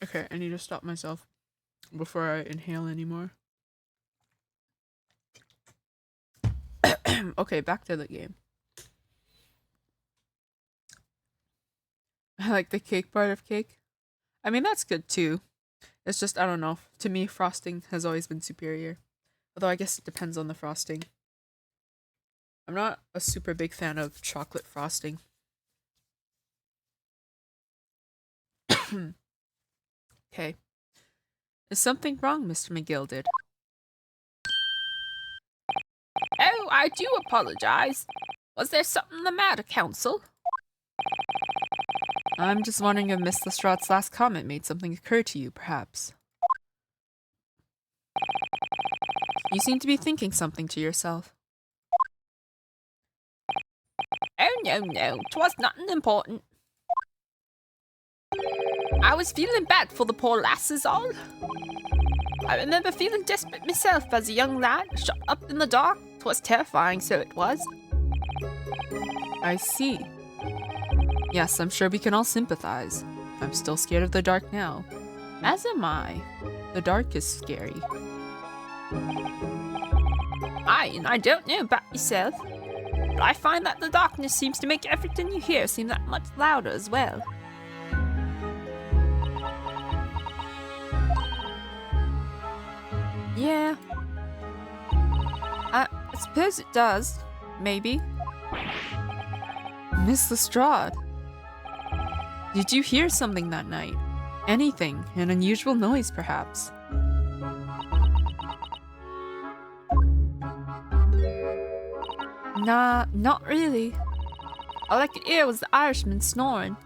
Okay, I need to stop myself before I inhale anymore. Okay, back to the game. I like the cake part of cake. I mean, that's good too. It's just, I don't know. To me, frosting has always been superior. Although I guess it depends on the frosting. I'm not a super big fan of chocolate frosting. Okay. Is something wrong, Mr. McGilded? Oh, I do apologize. Was there something the matter, Council? I'm just wondering if Miss Lestrade's last comment made something occur to you, perhaps. You seem to be thinking something to yourself. Oh, no, 'twas nothing important. I was feeling bad for the poor lasses all. I remember feeling desperate myself as a young lad, shut up in the dark. 'Twas terrifying, so it was. I see. Yes, I'm sure we can all sympathize. I'm still scared of the dark now. As am I. The dark is scary. I don't know about yourself, but I find that the darkness seems to make everything you hear seem that much louder as well. Yeah. I suppose it does. Maybe. Miss Lestrade, did you hear something that night? Anything? An unusual noise, perhaps? Nah, not really. All I could hear was the Irishman snoring.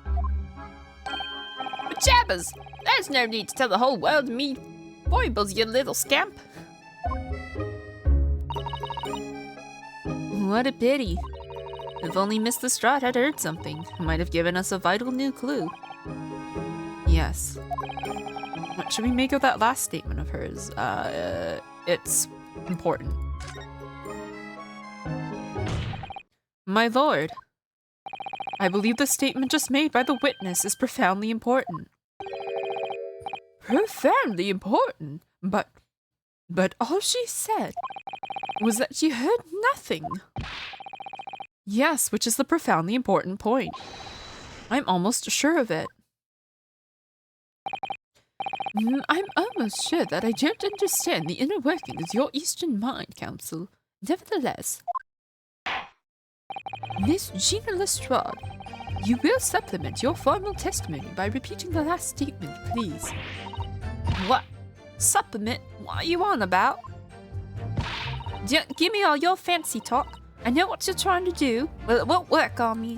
But jabbers! There's no need to tell the whole world me foibles, you little scamp. What a pity. If only Miss Lestrade had heard something, it might have given us a vital new clue. Yes. What should we make of that last statement of hers? It's important. My lord, I believe the statement just made by the witness is profoundly important. Profoundly important? But all she said was that she heard nothing. Yes, which is the profoundly important point. I'm almost sure of it. I'm almost sure that I don't understand the inner workings of your Eastern mind, Counsel. Nevertheless, Miss Gina Lestrade, you will supplement your formal testimony by repeating the last statement, please. What? Supplement? What are you on about? Don't give me all your fancy talk. I know what you're trying to do. Well, it won't work on me.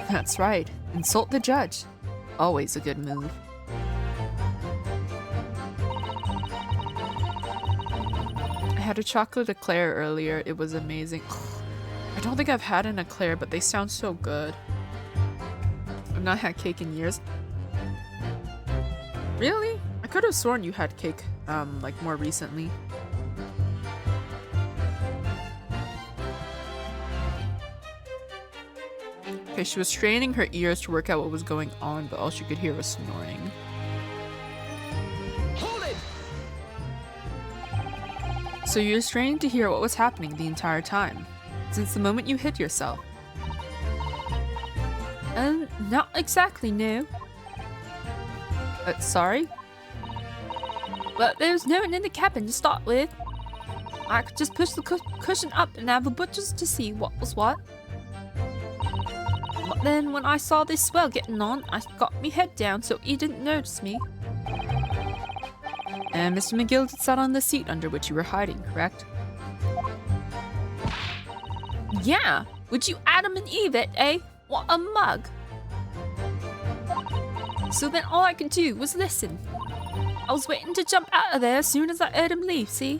That's right. Insult the judge. Always a good move. I had a chocolate eclair earlier. It was amazing. I don't think I've had an eclair, but they sound so good. I've not had cake in years. Really? I could have sworn you had cake, like more recently. Okay, she was straining her ears to work out what was going on, but all she could hear was snoring. Hold it! So you were straining to hear what was happening the entire time, since the moment you hid yourself. Not exactly, no. Sorry? But there was no one in the cabin to start with. I could just push the cushion up and have the butchers to see what was what. But then when I saw this swell getting on, I got me head down so he didn't notice me. And Mr. McGill sat on the seat under which you were hiding, correct? Yeah, would you Adam and Eve it, eh? What a mug. So then all I could do was listen. I was waiting to jump out of there as soon as I heard him leave, see?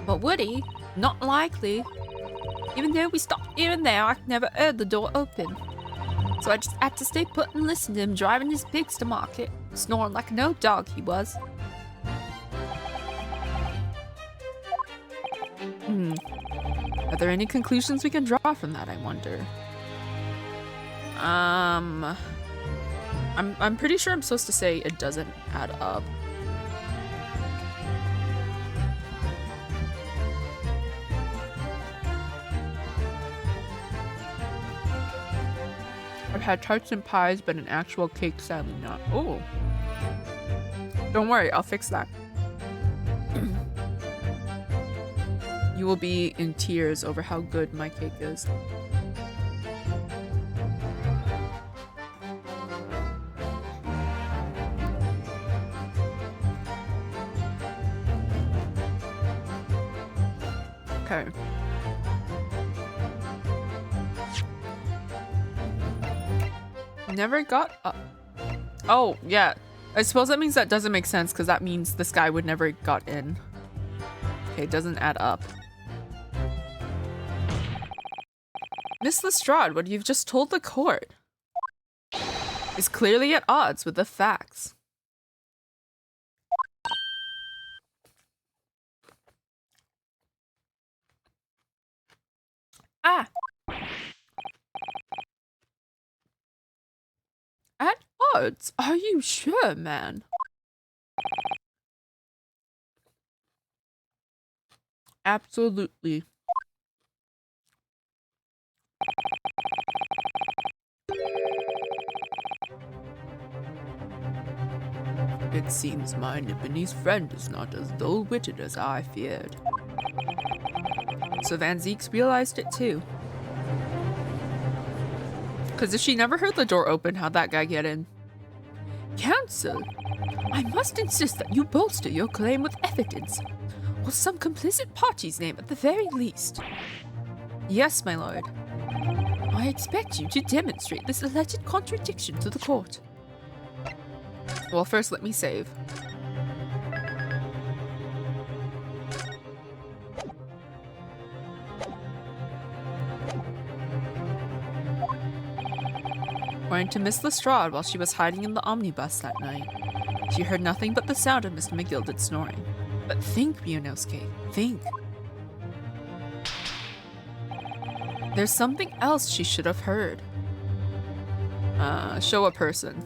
But would he? Not likely. Even though we stopped here and there, I never heard the door open. So I just had to stay put and listen to him driving his pigs to market, snoring like an old dog he was. Are there any conclusions we can draw from that, I wonder? I'm pretty sure I'm supposed to say it doesn't add up. I've had tarts and pies, but an actual cake, sadly not. Oh. Don't worry, I'll fix that. You will be in tears over how good my cake is. Okay. Never got up. Oh, yeah. I suppose that means that doesn't make sense because that means this guy would never got in. Okay, it doesn't add up. Miss Lestrade, what you've just told the court is clearly at odds with the facts. Ah! At odds? Are you sure, man? Absolutely. It seems my Nipponese friend is not as dull-witted as I feared. So Van Zeeks realized it too. Because if she never heard the door open, how'd that guy get in? Counsel, I must insist that you bolster your claim with evidence, or some complicit party's name at the very least. Yes, my lord. I expect you to demonstrate this alleged contradiction to the court. Well, first let me save. According to Miss Lestrade, while she was hiding in the omnibus that night, she heard nothing but the sound of Mr. McGilded snoring. But think, Ryunosuke, think. There's something else she should have heard. Show a person.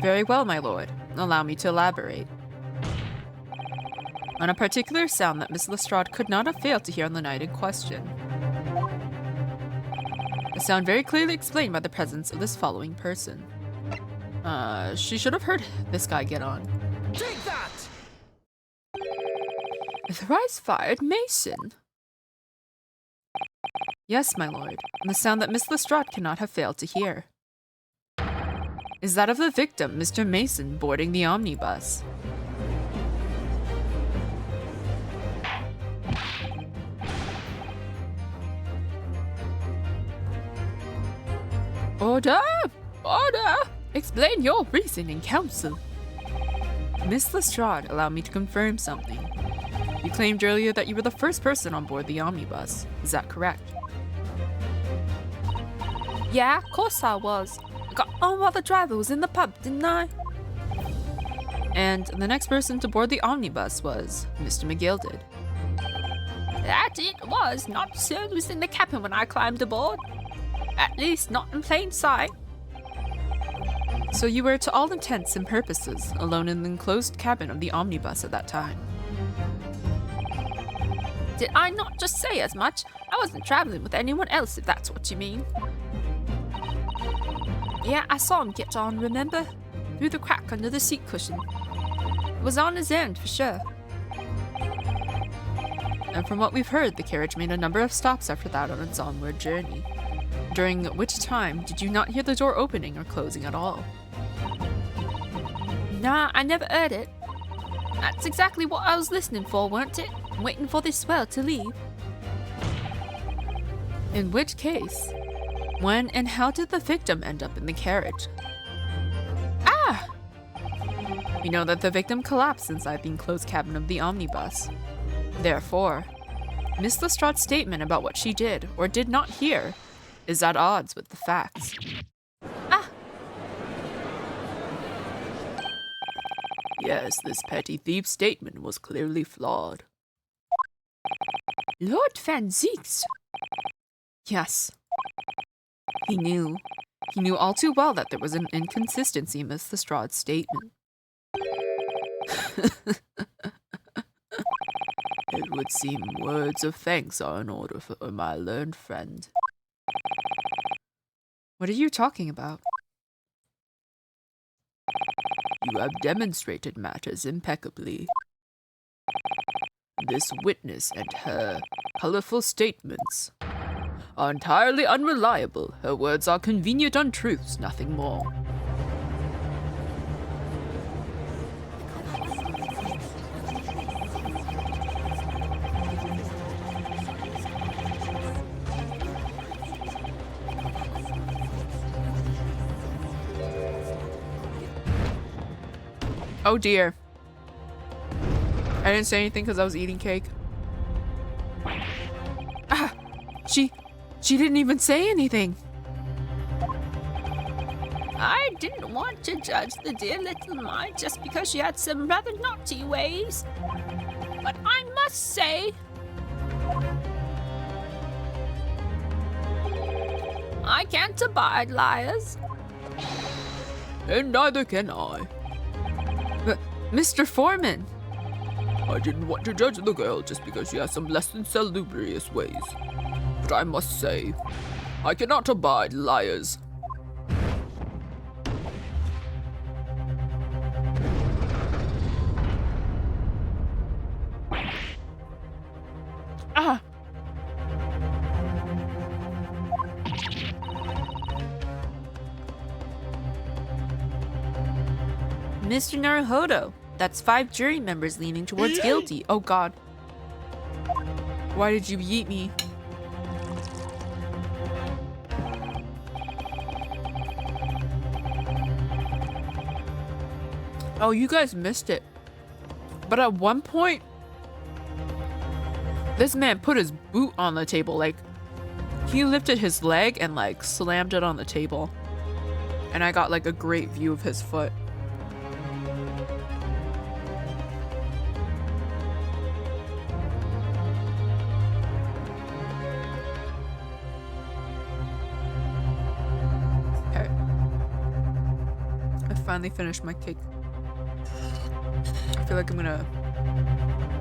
Very well, my lord. Allow me to elaborate. On a particular sound that Miss Lestrade could not have failed to hear on the night in question. A sound very clearly explained by the presence of this following person. She should have heard this guy get on. Take that! Thrice-fired Mason. Yes, my lord. The sound that Miss Lestrade cannot have failed to hear is that of the victim, Mr. Mason, boarding the omnibus. Order! Order! Explain your reasoning, counsel. Miss Lestrade, allow me to confirm something. You claimed earlier that you were the first person on board the omnibus. Is that correct? Yeah, of course I was. I got on while the driver was in the pub, didn't I? And the next person to board the omnibus was Mr. McGilded. That it was. Not so was in the cabin when I climbed aboard. At least not in plain sight. So you were, to all intents and purposes, alone in the enclosed cabin of the omnibus at that time. Did I not just say as much? I wasn't traveling with anyone else, if that's what you mean. Yeah, I saw him get on, remember? Through the crack under the seat cushion. It was on his end, for sure. And from what we've heard, the carriage made a number of stops after that on its onward journey. During which time did you not hear the door opening or closing at all? Nah, I never heard it. That's exactly what I was listening for, weren't it? Waiting for this swell to leave. In which case, when and how did the victim end up in the carriage? Ah! We know that the victim collapsed inside the enclosed cabin of the omnibus. Therefore, Miss Lestrade's statement about what she did or did not hear is at odds with the facts. Ah! Yes, this petty thief's statement was clearly flawed. Lord Van Zeeks! Yes. He knew all too well that there was an inconsistency in Miss Lestrade's statement. It would seem words of thanks are in order for my learned friend. What are you talking about? You have demonstrated matters impeccably. This witness and her colorful statements are entirely unreliable. Her words are convenient untruths, nothing more. Oh dear. I didn't say anything because I was eating cake. Ah! She didn't even say anything. I didn't want to judge the dear little mite just because she had some rather naughty ways. But I must say, I can't abide liars. And neither can I. But, Mr. Foreman! I didn't want to judge the girl just because she has some less than salubrious ways. But I must say, I cannot abide liars. Ah! Mr. Naruhodo, that's 5 jury members leaning towards guilty. Oh god. Why did you yeet me? Oh, you guys missed it. But at one point, this man put his boot on the table. Like, he lifted his leg and like slammed it on the table. And I got like a great view of his foot. Okay. I finally finished my cake. I feel like I'm gonna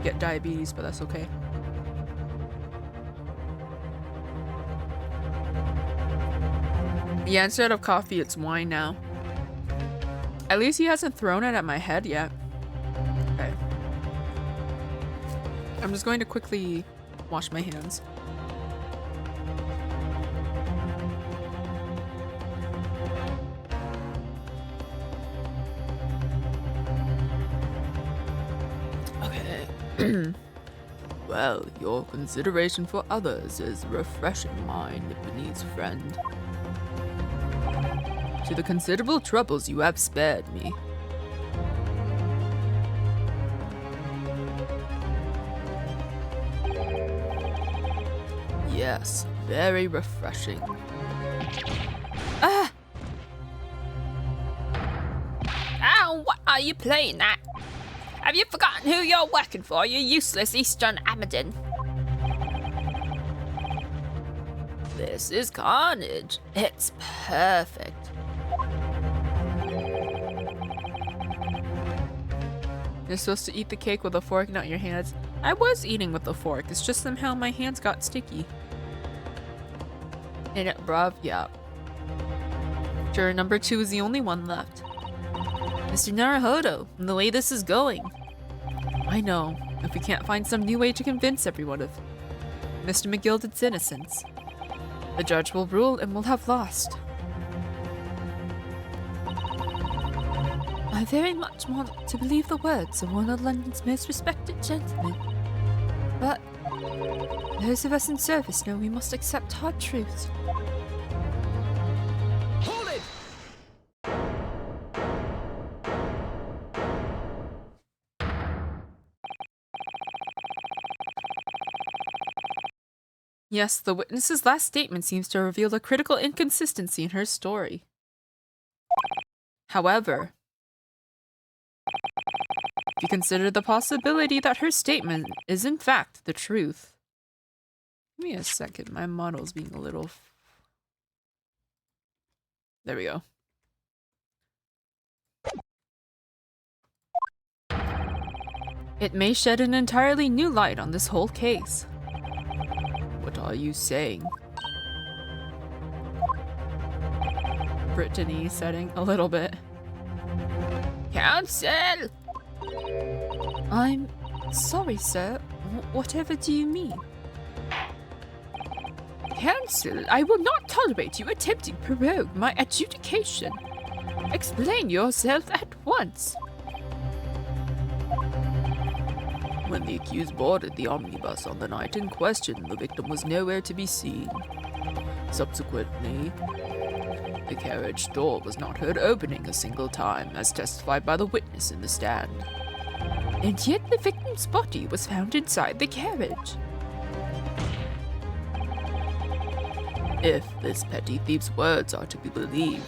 get diabetes, but that's okay. Yeah, instead of coffee, it's wine now. At least he hasn't thrown it at my head yet. Okay. I'm just going to quickly wash my hands. Okay. Well, your consideration for others is refreshing mine, Japanese friend. To the considerable troubles you have spared me. Yes, very refreshing. Ah! Ow, what are you playing at? Have you forgotten who you're working for, you useless Eastern Amadin? This is Carnage. It's perfect. You're supposed to eat the cake with a fork, not your hands. I was eating with a fork, it's just somehow my hands got sticky. And bruv, yeah. Juror number 2 is the only one left. Mr. Naruhodo, the way this is going. I know, if we can't find some new way to convince everyone of Mr. McGilded's innocence, the judge will rule and we'll have lost. I very much want to believe the words of one of London's most respected gentlemen. But those of us in service know we must accept hard truths. Hold it! Yes, the witness's last statement seems to reveal a critical inconsistency in her story. However, if you consider the possibility that her statement is in fact the truth. Give me a second, my model's being a little... There we go. It may shed an entirely new light on this whole case. What are you saying? Brittany setting a little bit. Counsel! I'm sorry, sir. Whatever do you mean? Counsel, I will not tolerate you attempting to prorogue my adjudication. Explain yourself at once. When the accused boarded the omnibus on the night in question, the victim was nowhere to be seen. Subsequently, the carriage door was not heard opening a single time, as testified by the witness in the stand. And yet the victim's body was found inside the carriage. If this petty thief's words are to be believed,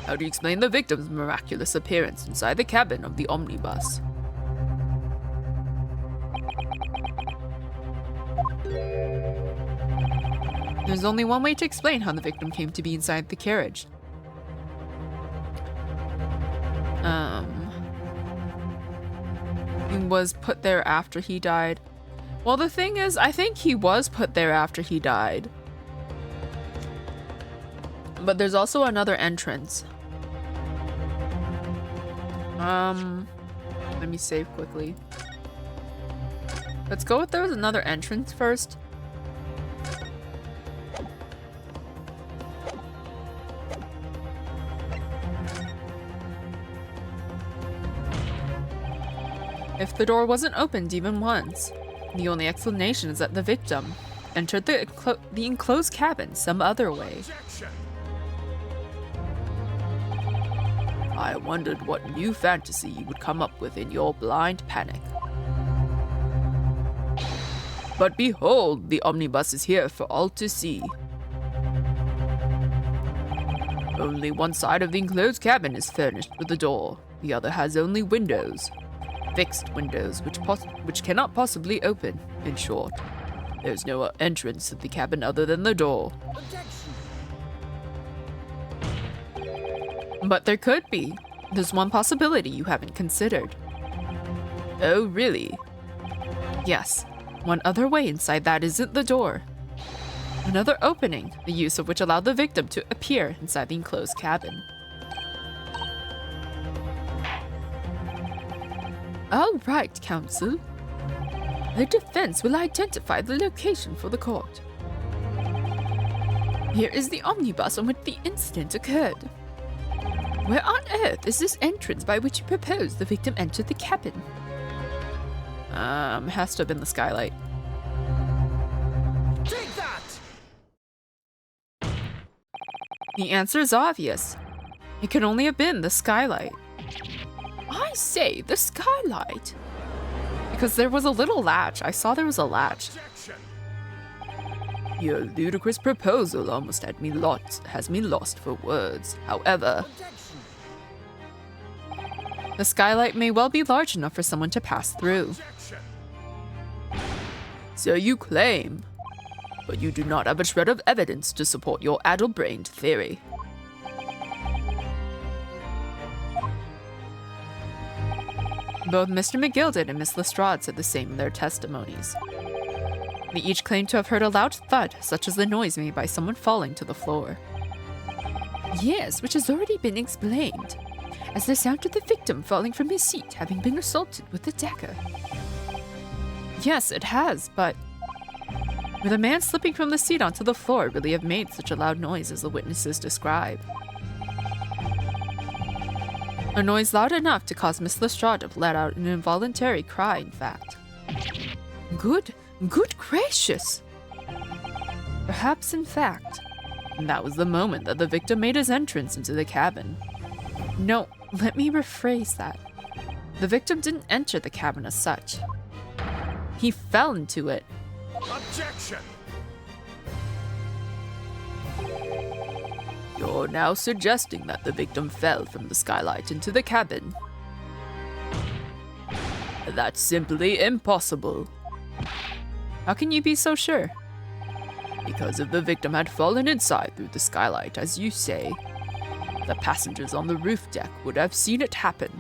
how do you explain the victim's miraculous appearance inside the cabin of the omnibus? There's only one way to explain how the victim came to be inside the carriage. He was put there after he died. Well, the thing is, I think he was put there after he died. But there's also another entrance. Let me save quickly. Let's go with there was another entrance first. If the door wasn't opened even once, the only explanation is that the victim entered the enclosed cabin some other way. I wondered what new fantasy you would come up with in your blind panic. But behold, the omnibus is here for all to see. Only one side of the enclosed cabin is furnished with a door. The other has only windows. Fixed windows which cannot possibly open. In short, there's no entrance to the cabin other than the door. But there could be. There's one possibility you haven't considered. Oh, really? Yes. One other way inside that isn't the door. Another opening, the use of which allowed the victim to appear inside the enclosed cabin. All right, counsel. The defense will identify the location for the court. Here is the omnibus on which the incident occurred. Where on earth is this entrance by which you propose the victim entered the cabin? Has to have been the skylight. Take that! The answer is obvious. It could only have been the skylight. I say, the skylight. Because there was a little latch. I saw there was a latch. Your ludicrous proposal almost has me lost for words. However, the skylight may well be large enough for someone to pass through. So you claim, but you do not have a shred of evidence to support your addle-brained theory. Both Mr. McGilded and Miss Lestrade said the same in their testimonies. They each claimed to have heard a loud thud, such as the noise made by someone falling to the floor. Yes, which has already been explained, as the sound of the victim falling from his seat having been assaulted with a dagger. Yes, it has, but would a man slipping from the seat onto the floor really have made such a loud noise as the witnesses describe? A noise loud enough to cause Miss Lestrade to let out an involuntary cry, in fact. Good gracious! Perhaps, in fact, that was the moment that the victim made his entrance into the cabin. No, let me rephrase that. The victim didn't enter the cabin as such. He fell into it. Objection! You're now suggesting that the victim fell from the skylight into the cabin. That's simply impossible. How can you be so sure? Because if the victim had fallen inside through the skylight, as you say, the passengers on the roof deck would have seen it happen.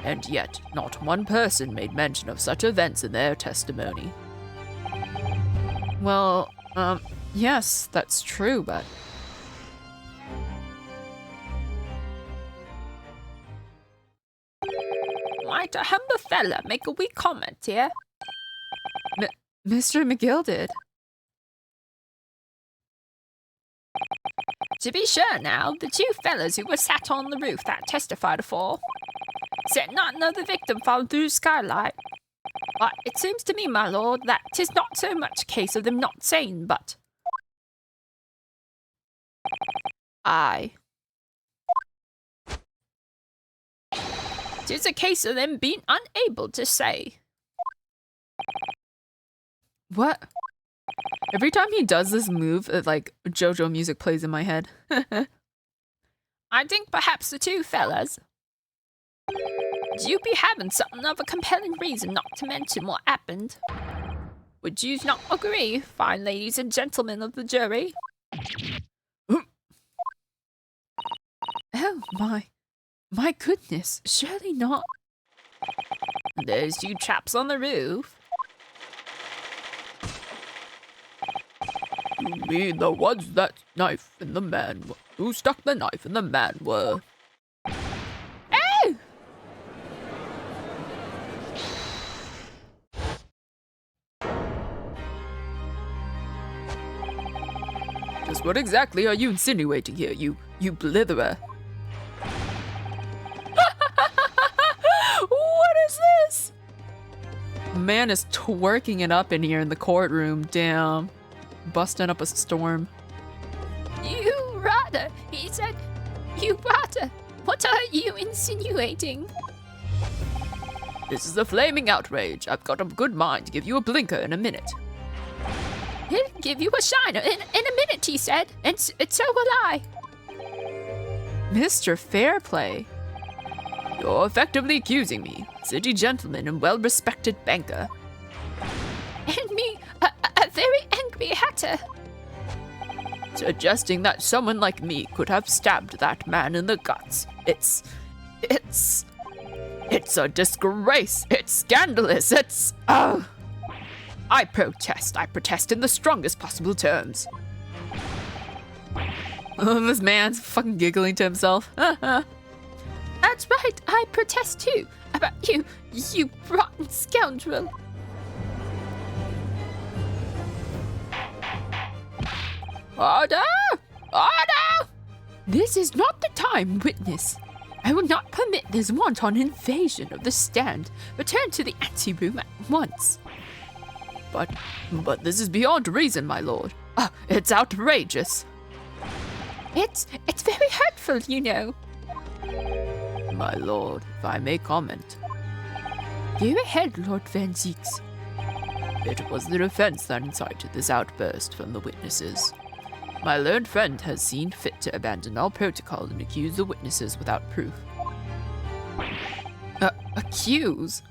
And yet, not one person made mention of such events in their testimony. Well, yes, that's true, but... Might a humble fella make a wee comment here? Mr. McGilded. To be sure now, the two fellas who were sat on the roof that testified afore said not know the victim fall through the skylight. But it seems to me, my lord, that 'tis not so much a case of them not saying, but... Aye. 'Tis a case of them being unable to say. What? Every time he does this move, like, JoJo music plays in my head. I think perhaps the two fellas... You be having something of a compelling reason not to mention what happened. Would you not agree, fine ladies and gentlemen of the jury? Oh, my goodness, surely not. Those two chaps on the roof. You mean the ones that knife in the man who stuck the knife in the man were? Oh! Just what exactly are you insinuating here, you blitherer? What is this? Man is twerking it up in here in the courtroom. Damn. Busting up a storm. You rata! He said, you rata! What are you insinuating? This is a flaming outrage. I've got a good mind to give you a blinker in a minute. He'll give you a shiner in a minute, he said, and so will I. Mr. Fairplay. You're effectively accusing me, city gentleman and well-respected banker. And me, a very angry hatter. Suggesting that someone like me could have stabbed that man in the guts. It's a disgrace. It's scandalous. I protest in the strongest possible terms. Oh, this man's fucking giggling to himself. That's right, I protest too. About you rotten scoundrel. Order! Order! This is not the time, witness. I will not permit this wanton invasion of the stand. Return to the anteroom at once. But this is beyond reason, my lord. It's outrageous. It's very hurtful, you know. My lord, if I may comment. Go ahead, Lord Van Zieks. It was the defense that incited this outburst from the witnesses. My learned friend has seen fit to abandon all protocol and accuse the witnesses without proof. Accuse?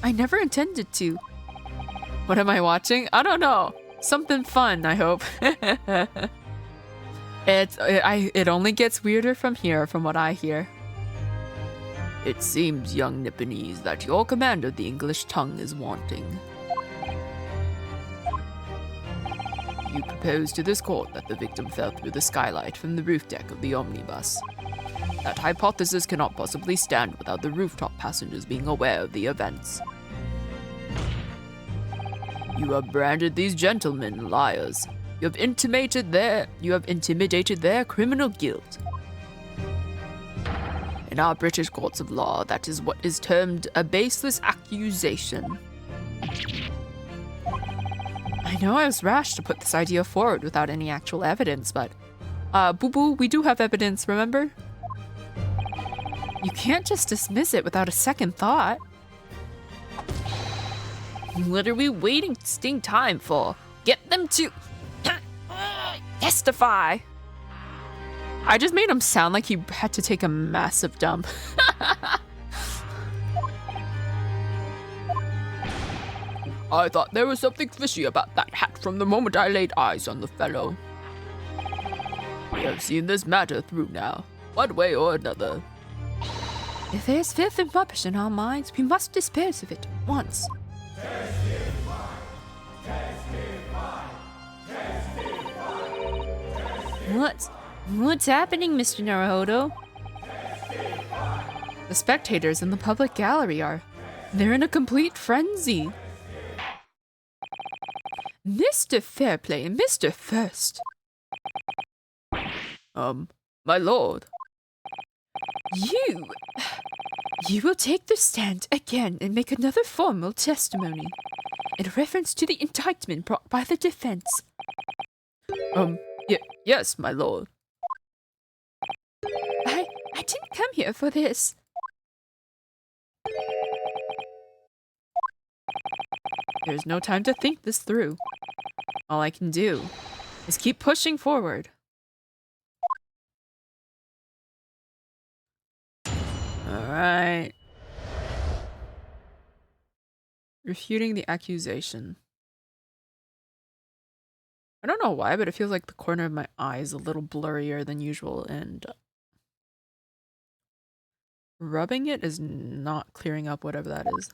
I never intended to. What am I watching? I don't know. Something fun, I hope. It only gets weirder from here, from what I hear. It seems, young Nipponese, that your command of the English tongue is wanting. You propose to this court that the victim fell through the skylight from the roof deck of the omnibus. That hypothesis cannot possibly stand without the rooftop passengers being aware of the events. You have branded these gentlemen liars. You have intimidated their criminal guilt. In our British courts of law, that is what is termed a baseless accusation. I know I was rash to put this idea forward without any actual evidence, but Boo Boo, we do have evidence, remember? You can't just dismiss it without a second thought. What are we wasting time for? Get them to testify. I just made him sound like he had to take a massive dump. I thought there was something fishy about that hat from the moment I laid eyes on the fellow. We have seen this matter through now, one way or another. If there's filth and rubbish in our minds, we must dispose of it at once. What's happening, Mr. Naruhodo? The spectators in the public gallery they're in a complete frenzy. Mr. Fairplay and Mr. First. My lord. You will take the stand again and make another formal testimony in reference to the indictment brought by the defense. Yes, my lord. I didn't come here for this. There's no time to think this through. All I can do is keep pushing forward. Alright. Refuting the accusation. I don't know why, but it feels like the corner of my eye is a little blurrier than usual, and rubbing it is not clearing up whatever that is.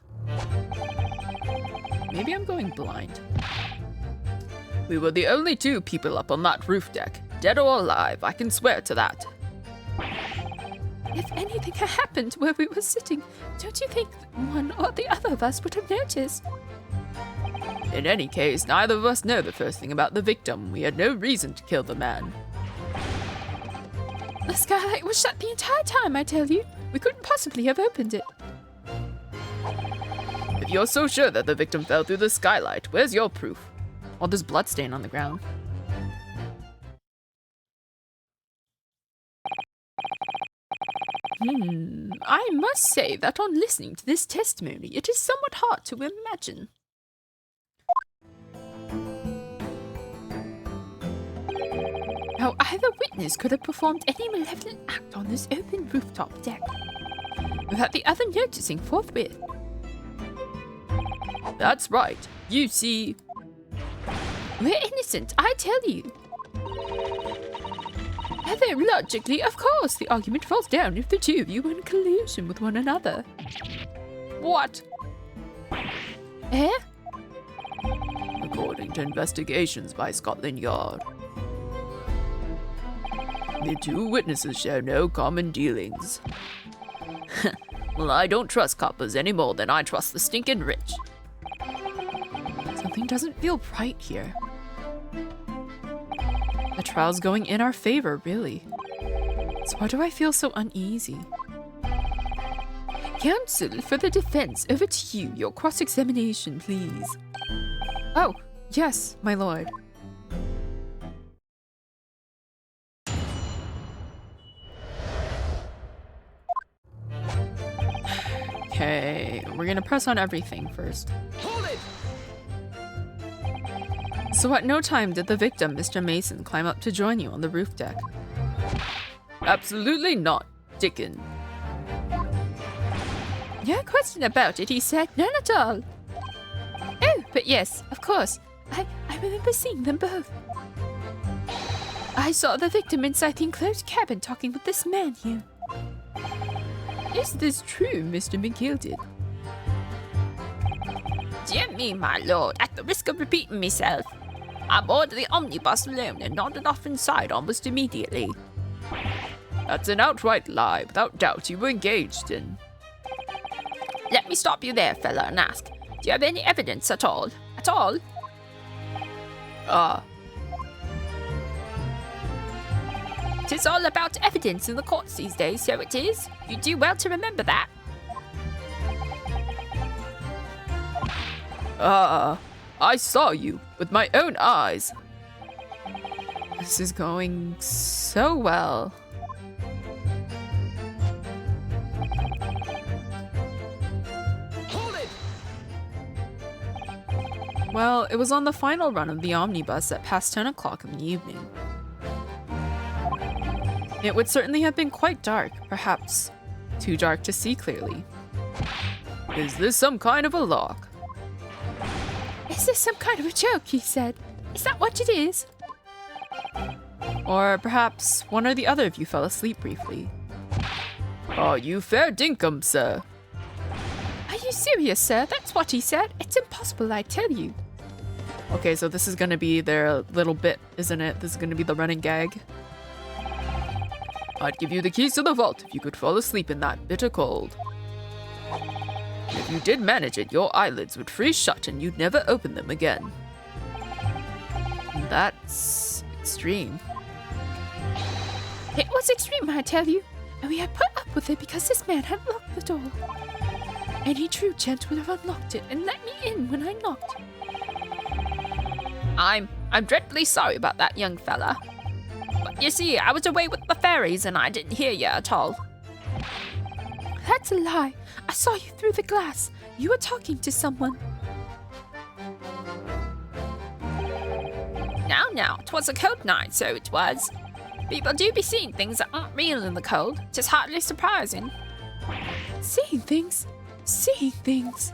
Maybe I'm going blind. We were the only 2 people up on that roof deck, dead or alive, I can swear to that. If anything had happened where we were sitting, don't you think one or the other of us would have noticed? In any case, neither of us know the first thing about the victim. We had no reason to kill the man. The skylight was shut the entire time, I tell you. We couldn't possibly have opened it. If you're so sure that the victim fell through the skylight, where's your proof? Well, there's bloodstain on the ground. I must say that on listening to this testimony, it is somewhat hard to imagine. How either witness could have performed any malevolent act on this open rooftop deck, without the other noticing forthwith. That's right. You see... We're innocent, I tell you. Although logically, of course, the argument falls down if the 2 of you were in collusion with one another. What? Eh? According to investigations by Scotland Yard, the 2 witnesses share no common dealings. Well, I don't trust coppers any more than I trust the stinking rich. Something doesn't feel right here. The trial's going in our favor, really. So why do I feel so uneasy? Counsel for the defense, over to you. Your cross-examination, please. Oh, yes, my lord. Okay, we're gonna press on everything first. Hold it! So at no time did the victim, Mr. Mason, climb up to join you on the roof deck? Absolutely not, Dickon. No question about it, he said. None at all. Oh, but yes, of course. I remember seeing them both. I saw the victim inside the enclosed cabin talking with this man here. Is this true, Mr. McGilded? Dear me, my lord, at the risk of repeating myself, I boarded the omnibus alone and nodded off inside almost immediately. That's an outright lie. Without doubt, you were engaged in. Let me stop you there, fella, and ask, do you have any evidence at all? At all? Tis all about evidence in the courts these days, so it is. You do well to remember that. I saw you with my own eyes. This is going so well. Hold it! Well, it was on the final run of the omnibus at past 10 o'clock in the evening. It would certainly have been quite dark, perhaps too dark to see clearly. Is this some kind of a lock? Is this some kind of a joke, he said. Is that what it is? Or perhaps one or the other of you fell asleep briefly. Oh, you fair dinkum, sir. Are you serious, sir? That's what he said. It's impossible, I tell you. Okay, so this is gonna be their little bit, isn't it? This is gonna be the running gag. I'd give you the keys to the vault if you could fall asleep in that bitter cold. If you did manage it, your eyelids would freeze shut and you'd never open them again. That's extreme. It was extreme, I tell you. And we had put up with it because this man had locked the door. Any true gent would have unlocked it and let me in when I knocked. I'm dreadfully sorry about that, young fella. But you see, I was away with the fairies and I didn't hear you at all. That's a lie. I saw you through the glass. You were talking to someone. Now, 'twas a cold night, so it was. People do be seeing things that aren't real in the cold. 'Tis hardly surprising. Seeing things. Seeing things.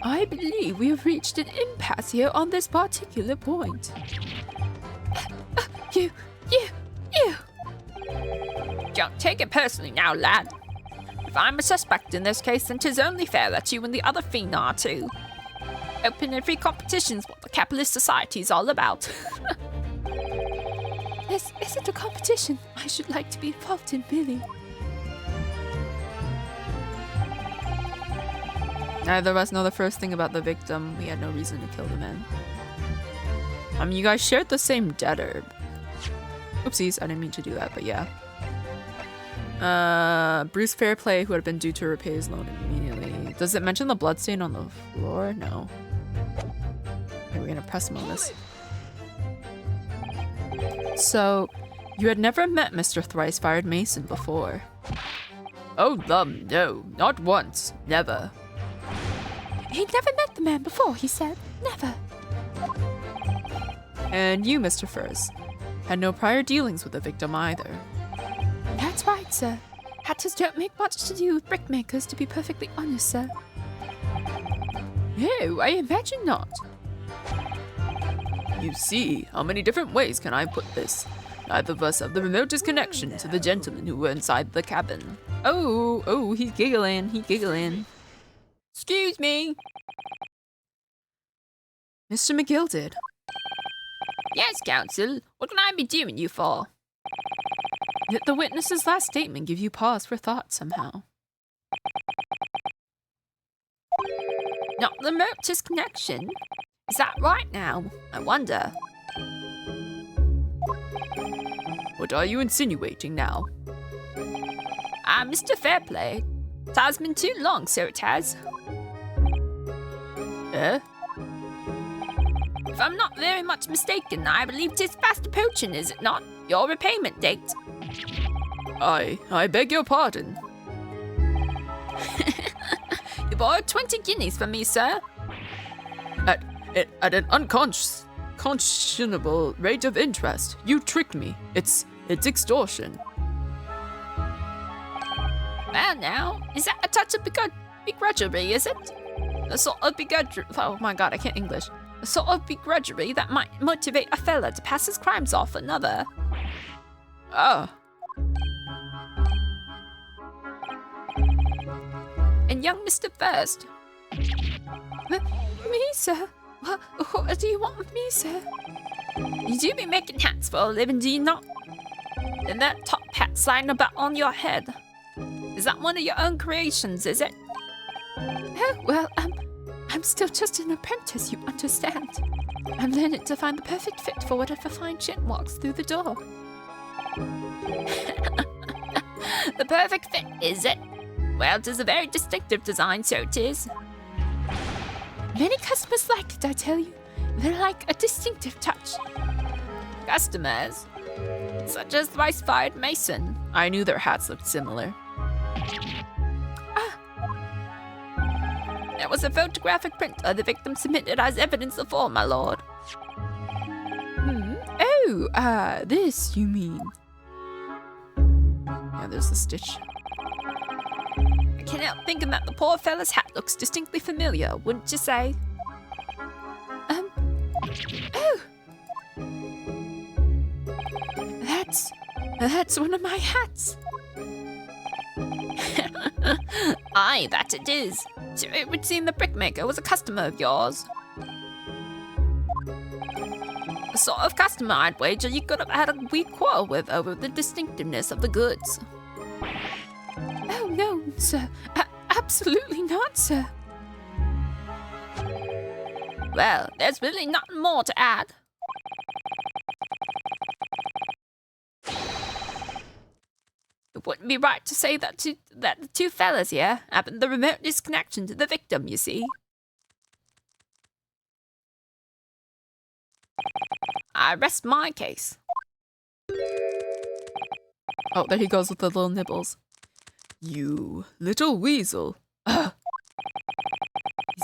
I believe we have reached an impasse here on this particular point. You. Don't take it personally now, lad. If I'm a suspect in this case, then 'tis only fair that you and the other fiend are too. Open and free competition's what the capitalist society's all about. This isn't a competition I should like to be involved in, really. Neither of us know the first thing about the victim. We had no reason to kill the man. You guys shared the same dead herb. Oopsies, I didn't mean to do that, but yeah. Bruce Fairplay, who had been due to repay his loan immediately. Does it mention the bloodstain on the floor? No. Okay, we're gonna press him on this. So, you had never met Mr. Thrice-Fired Mason before? Oh, no, not once, never. He'd never met the man before, he said. Never. And you, Mr. Furs, had no prior dealings with the victim either. That's right, sir. Hatters don't make much to do with brickmakers, to be perfectly honest, sir. No, I imagine not. You see, how many different ways can I put this? Neither of us have the remotest connection to the gentlemen who were inside the cabin. Oh, he's giggling, Excuse me. Mr. McGilded. Yes, counsel. What can I be doing you for? Did the witness's last statement give you pause for thought somehow? Not the remotest connection. Is that right now? I wonder. What are you insinuating now? Mr. Fairplay. It has been too long, so it has. If I'm not very much mistaken, I believe 'tis fast approaching, is it not? Your repayment date. I beg your pardon. You borrowed 20 guineas from me, sir. At an unconscionable rate of interest. You tricked me. It's extortion. Well now, is that a touch of begrudgery, is it? A sort of begrudgery, oh my god, I can't English. A sort of begrudgery that might motivate a fella to pass his crimes off another. And young Mr. First. Me, sir? What do you want with me, sir? You do be making hats for a living, do you not? And that top hat sliding about on your head. Is that one of your own creations, is it? Oh, well, I'm still just an apprentice, you understand. I'm learning to find the perfect fit for whatever fine gent walks through the door. The perfect fit, is it? Well, 'tis a very distinctive design, so it is. Many customers like it, I tell you. They're like a distinctive touch. Customers? Such as Thrice-Fired Mason. I knew their hats looked similar. There was a photographic print of the victim submitted as evidence before, my lord. Oh, this, you mean? Yeah, there's the stitch. I can't help thinking that the poor fella's hat looks distinctly familiar, wouldn't you say? Oh! That's one of my hats. Aye, that it is. So it would seem the brickmaker was a customer of yours. The sort of customer I'd wager you could have had a wee quarrel with over the distinctiveness of the goods. Oh, no, sir. Absolutely not, sir. Well, there's really nothing more to add. It wouldn't be right to say that the two fellas here haven't the remotest connection to the victim, you see. I rest my case. Oh, there he goes with the little nibbles. You little weasel. He's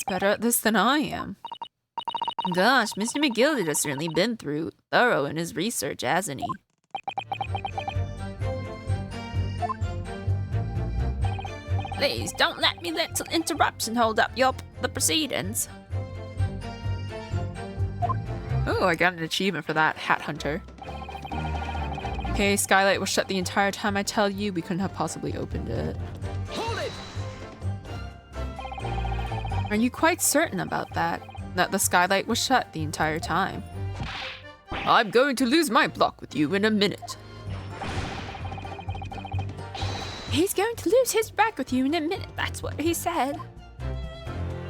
better at this than I am. Gosh, Mr. McGilded has certainly been thorough in his research, hasn't he? Please don't let me let an interruption hold up the proceedings. Oh, I got an achievement for that, Hat Hunter. Okay, skylight was shut the entire time. I tell you, we couldn't have possibly opened it. Hold it! Are you quite certain about that? That the skylight was shut the entire time? I'm going to lose my block with you in a minute. He's going to lose his back with you in a minute. That's what he said.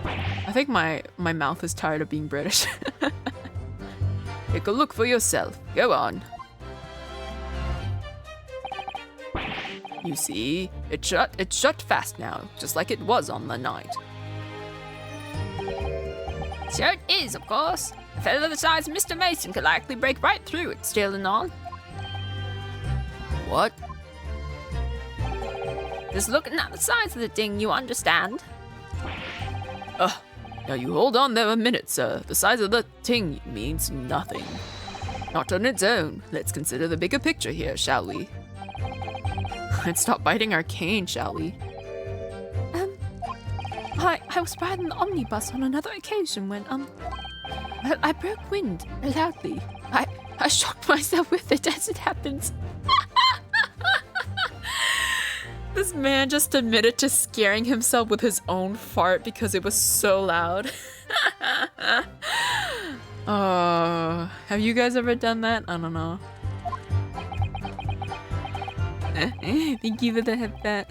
I think my mouth is tired of being British. Take a look for yourself. Go on. You see, it's shut fast now, just like it was on the night. Sure it is, of course. A fellow the size of Mr. Mason could likely break right through it, still and all. What? Just looking at the size of the thing, you understand. Now you hold on there a minute, sir. The size of the thing means nothing. Not on its own. Let's consider the bigger picture here, shall we? And stop biting our cane, shall we? I was riding the omnibus on another occasion when, I broke wind loudly. I shocked myself with it as it happens. This man just admitted to scaring himself with his own fart because it was so loud. Oh, have you guys ever done that? I don't know. Thank you for the headset.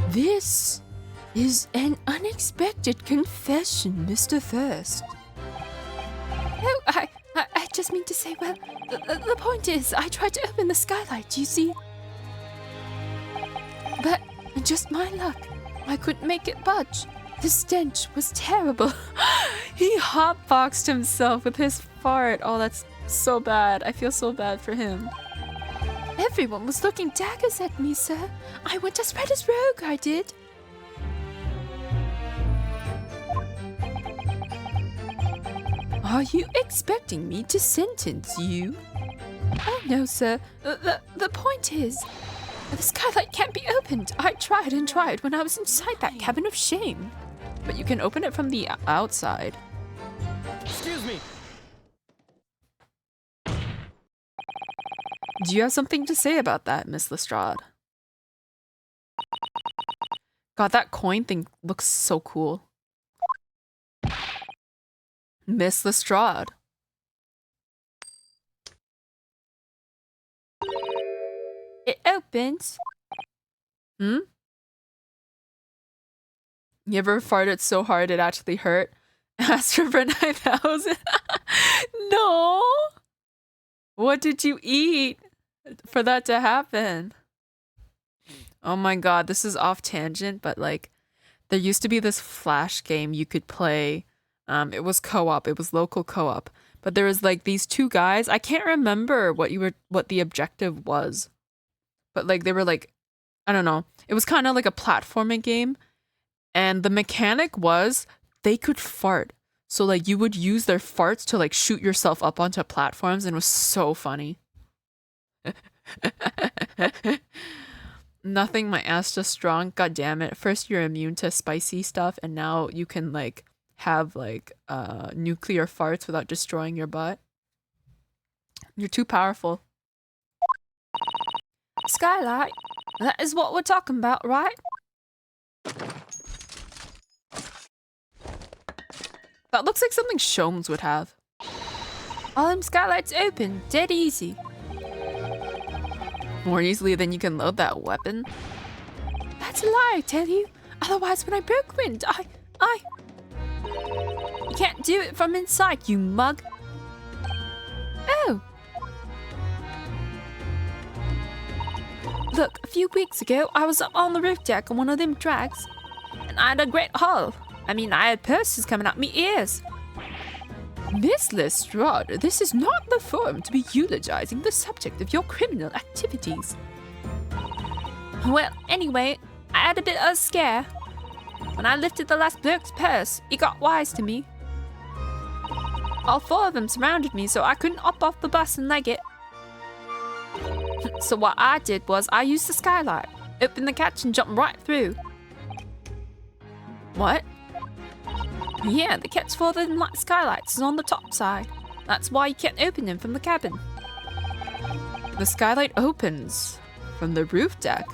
This is an unexpected confession, Mr. First. Oh, I just mean to say, well, the point is, I tried to open the skylight, you see? But just my luck, I couldn't make it budge. The stench was terrible. He hotboxed himself with his fart. Oh, that's so bad. I feel so bad for him. Everyone was looking daggers at me, sir. I went as red as rogue, I did. Are you expecting me to sentence you? Oh, no, sir. The point is, the skylight can't be opened. I tried and tried when I was inside that cabin of shame. But you can open it from the outside. Excuse me. Do you have something to say about that, Miss Lestrade? God, that coin thing looks so cool. Miss Lestrade. It opens. Hmm? You ever farted so hard it actually hurt? Asked her for 9,000. No! What did you eat for that to happen? Oh my god, this is off tangent, but like, there used to be this Flash game you could play. It was co-op, it was local co-op. But there was like these two guys. I can't remember what the objective was. But like they were like, I don't know. It was kind of like a platforming game. And the mechanic was they could fart. So like you would use their farts to like shoot yourself up onto platforms, and it was so funny. Nothing, my ass just strong. God damn it. First you're immune to spicy stuff, and now you can like have like nuclear farts without destroying your butt. You're too powerful. Skylight, that is what we're talking about, right? That looks like something Shomes would have. All them skylights open, dead easy. More easily than you can load that weapon? That's a lie, I tell you. Otherwise, when I broke wind, You can't do it from inside, you mug. Oh. Look, a few weeks ago, I was up on the roof deck on one of them drags, and I had a great haul. I mean, I had purses coming out me ears. Miss Lestrade, this is not the forum to be eulogizing the subject of your criminal activities. Well, anyway, I had a bit of a scare. When I lifted the last bloke's purse, he got wise to me. All four of them surrounded me, so I couldn't hop off the bus and leg it. So what I did was I used the skylight. Open the catch and jump right through. What? Yeah, the catch for the skylights is on the top side. That's why you can't open them from the cabin. The skylight opens from the roof deck.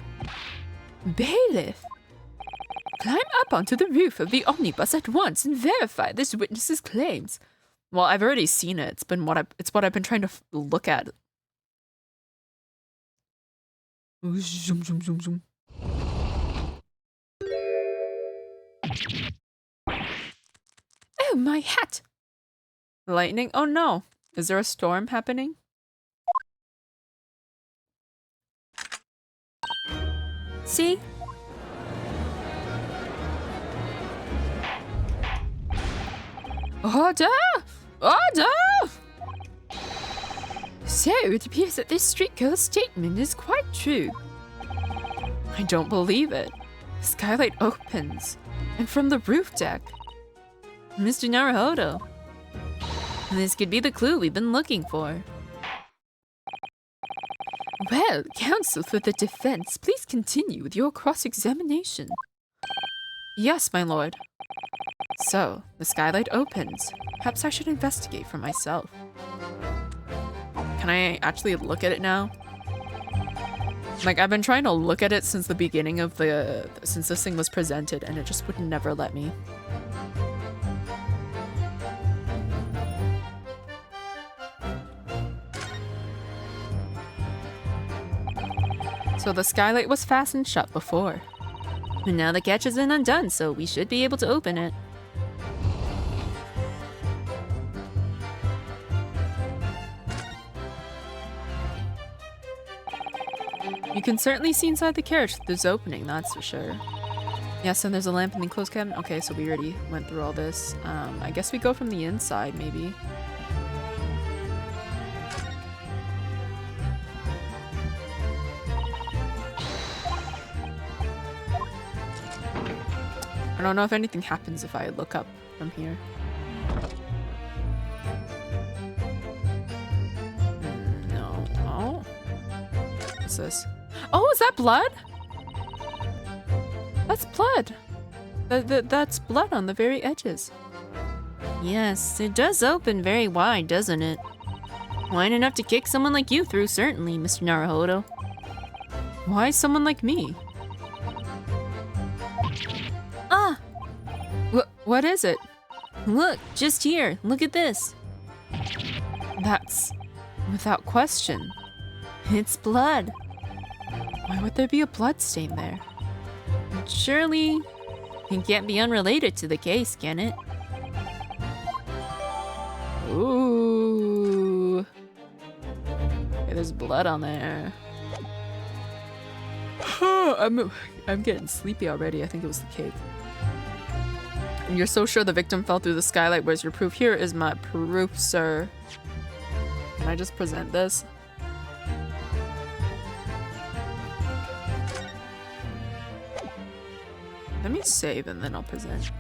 Bailiff! Climb up onto the roof of the omnibus at once and verify this witness's claims. Well, I've already seen it. It's what I've been trying to look at. Zoom, zoom, zoom, zoom. Oh, my hat! Lightning? Oh no. Is there a storm happening? See? Order! Order! So, it appears that this street girl's statement is quite true. I don't believe it. The skylight opens. And from the roof deck. Mr. Naruhodo. This could be the clue we've been looking for. Well, counsel for the defense, please continue with your cross-examination. Yes, my lord. So, the skylight opens. Perhaps I should investigate for myself. Can I actually look at it now? Like, I've been trying to look at it since the beginning of since this thing was presented, and it just would never let me. So the skylight was fastened shut before. And now the catch isn't undone, so we should be able to open it. You can certainly see inside the carriage through this opening, that's for sure. Yes, and there's a lamp in the closed cabin. Okay, so we already went through all this. I guess we go from the inside, maybe. I don't know if anything happens if I look up from here. No. Oh. What's this? Oh, is that blood? That's blood. That's blood on the very edges. Yes, it does open very wide, doesn't it? Wide enough to kick someone like you through, certainly, Mr. Naruhodo. Why someone like me? Ah! What is it? Look, just here. Look at this. That's without question. It's blood. Why would there be a blood stain there? Surely, it can't be unrelated to the case, can it? Ooh. Okay, there's blood on there. I'm getting sleepy already. I think it was the cake. And you're so sure the victim fell through the skylight. Where's your proof? Here is my proof, sir. Can I just present this? Let me save and then I'll present.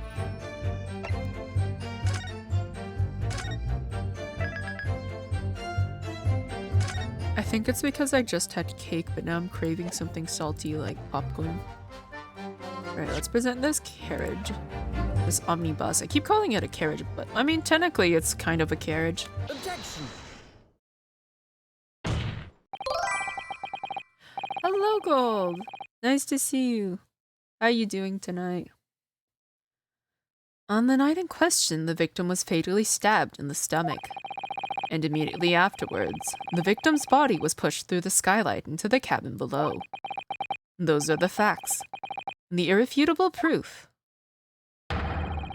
I think it's because I just had cake, but now I'm craving something salty like popcorn. Alright, let's present this carriage. This omnibus. I keep calling it a carriage, but I mean, technically it's kind of a carriage. Objection! Hello, Gold! Nice to see you. How are you doing tonight? On the night in question, the victim was fatally stabbed in the stomach. And immediately afterwards, the victim's body was pushed through the skylight into the cabin below. Those are the facts. The irrefutable proof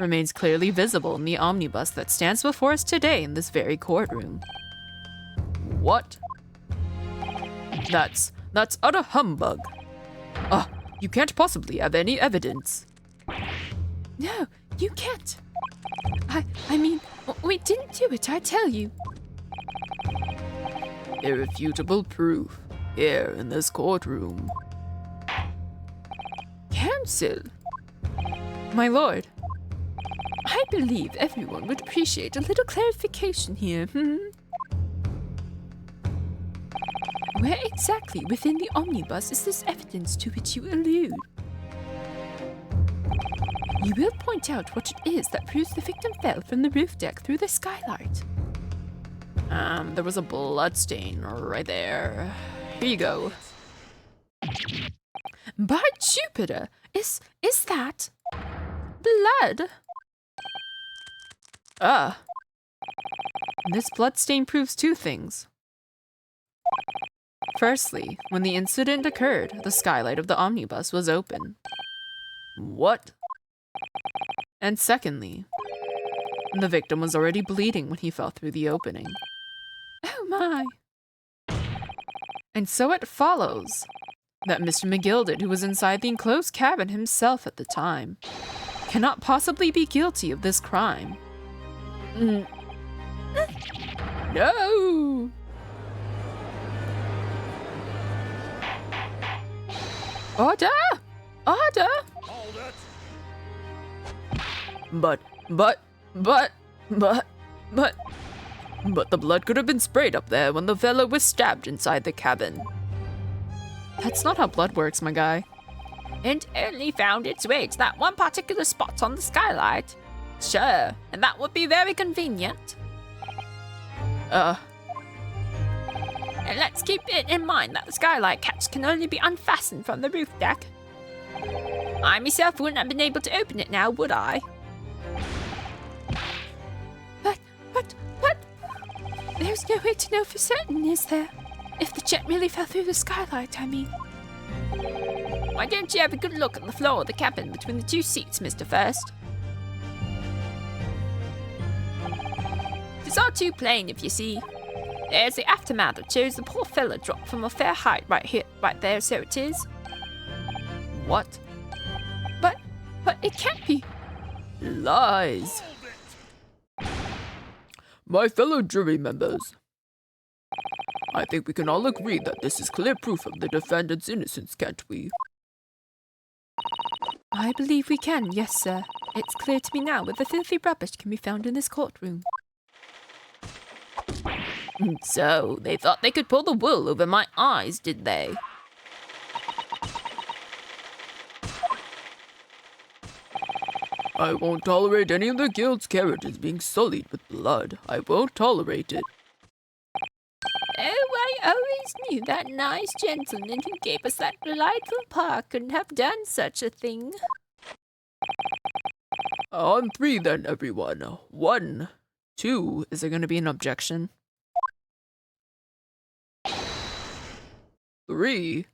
remains clearly visible in the omnibus that stands before us today in this very courtroom. What? That's utter humbug. You can't possibly have any evidence. No, you can't. I mean, we didn't do it, I tell you. Irrefutable proof here in this courtroom. Counsel, My lord. I believe everyone would appreciate a little clarification here, Where exactly within the omnibus is this evidence to which you allude? You will point out what it is that proves the victim fell from the roof deck through the skylight. There was a blood stain right there. Here you go. By Jupiter, is that blood? This blood stain proves two things. Firstly, when the incident occurred, the skylight of the omnibus was open. What? And secondly, the victim was already bleeding when he fell through the opening. Oh my. And so it follows that Mr. McGilded, who was inside the enclosed cabin himself at the time, cannot possibly be guilty of this crime. No! Order! Order! Hold it! But the blood could have been sprayed up there when the fellow was stabbed inside the cabin. That's not how blood works, my guy. And only found its way to that one particular spot on the skylight. Sure, and that would be very convenient. And let's keep it in mind that the skylight catch can only be unfastened from the roof deck. I myself wouldn't have been able to open it now, would I? But... There's no way to know for certain, is there? If the jet really fell through the skylight, I mean. Why don't you have a good look at the floor of the cabin between the two seats, Mr. First? It's all too plain, if you see. There's the aftermath that shows the poor fella dropped from a fair height right there, so it is. What? But it can't be. Lies. My fellow jury members, I think we can all agree that this is clear proof of the defendant's innocence, can't we? I believe we can, yes, sir. It's clear to me now where the filthy rubbish can be found in this courtroom. So, they thought they could pull the wool over my eyes, did they? I won't tolerate any of the guild's carriages being sullied with blood. I won't tolerate it. Oh, I always knew that nice gentleman who gave us that delightful park couldn't have done such a thing. On three then, everyone. 1, 2. Is there going to be an objection? 3.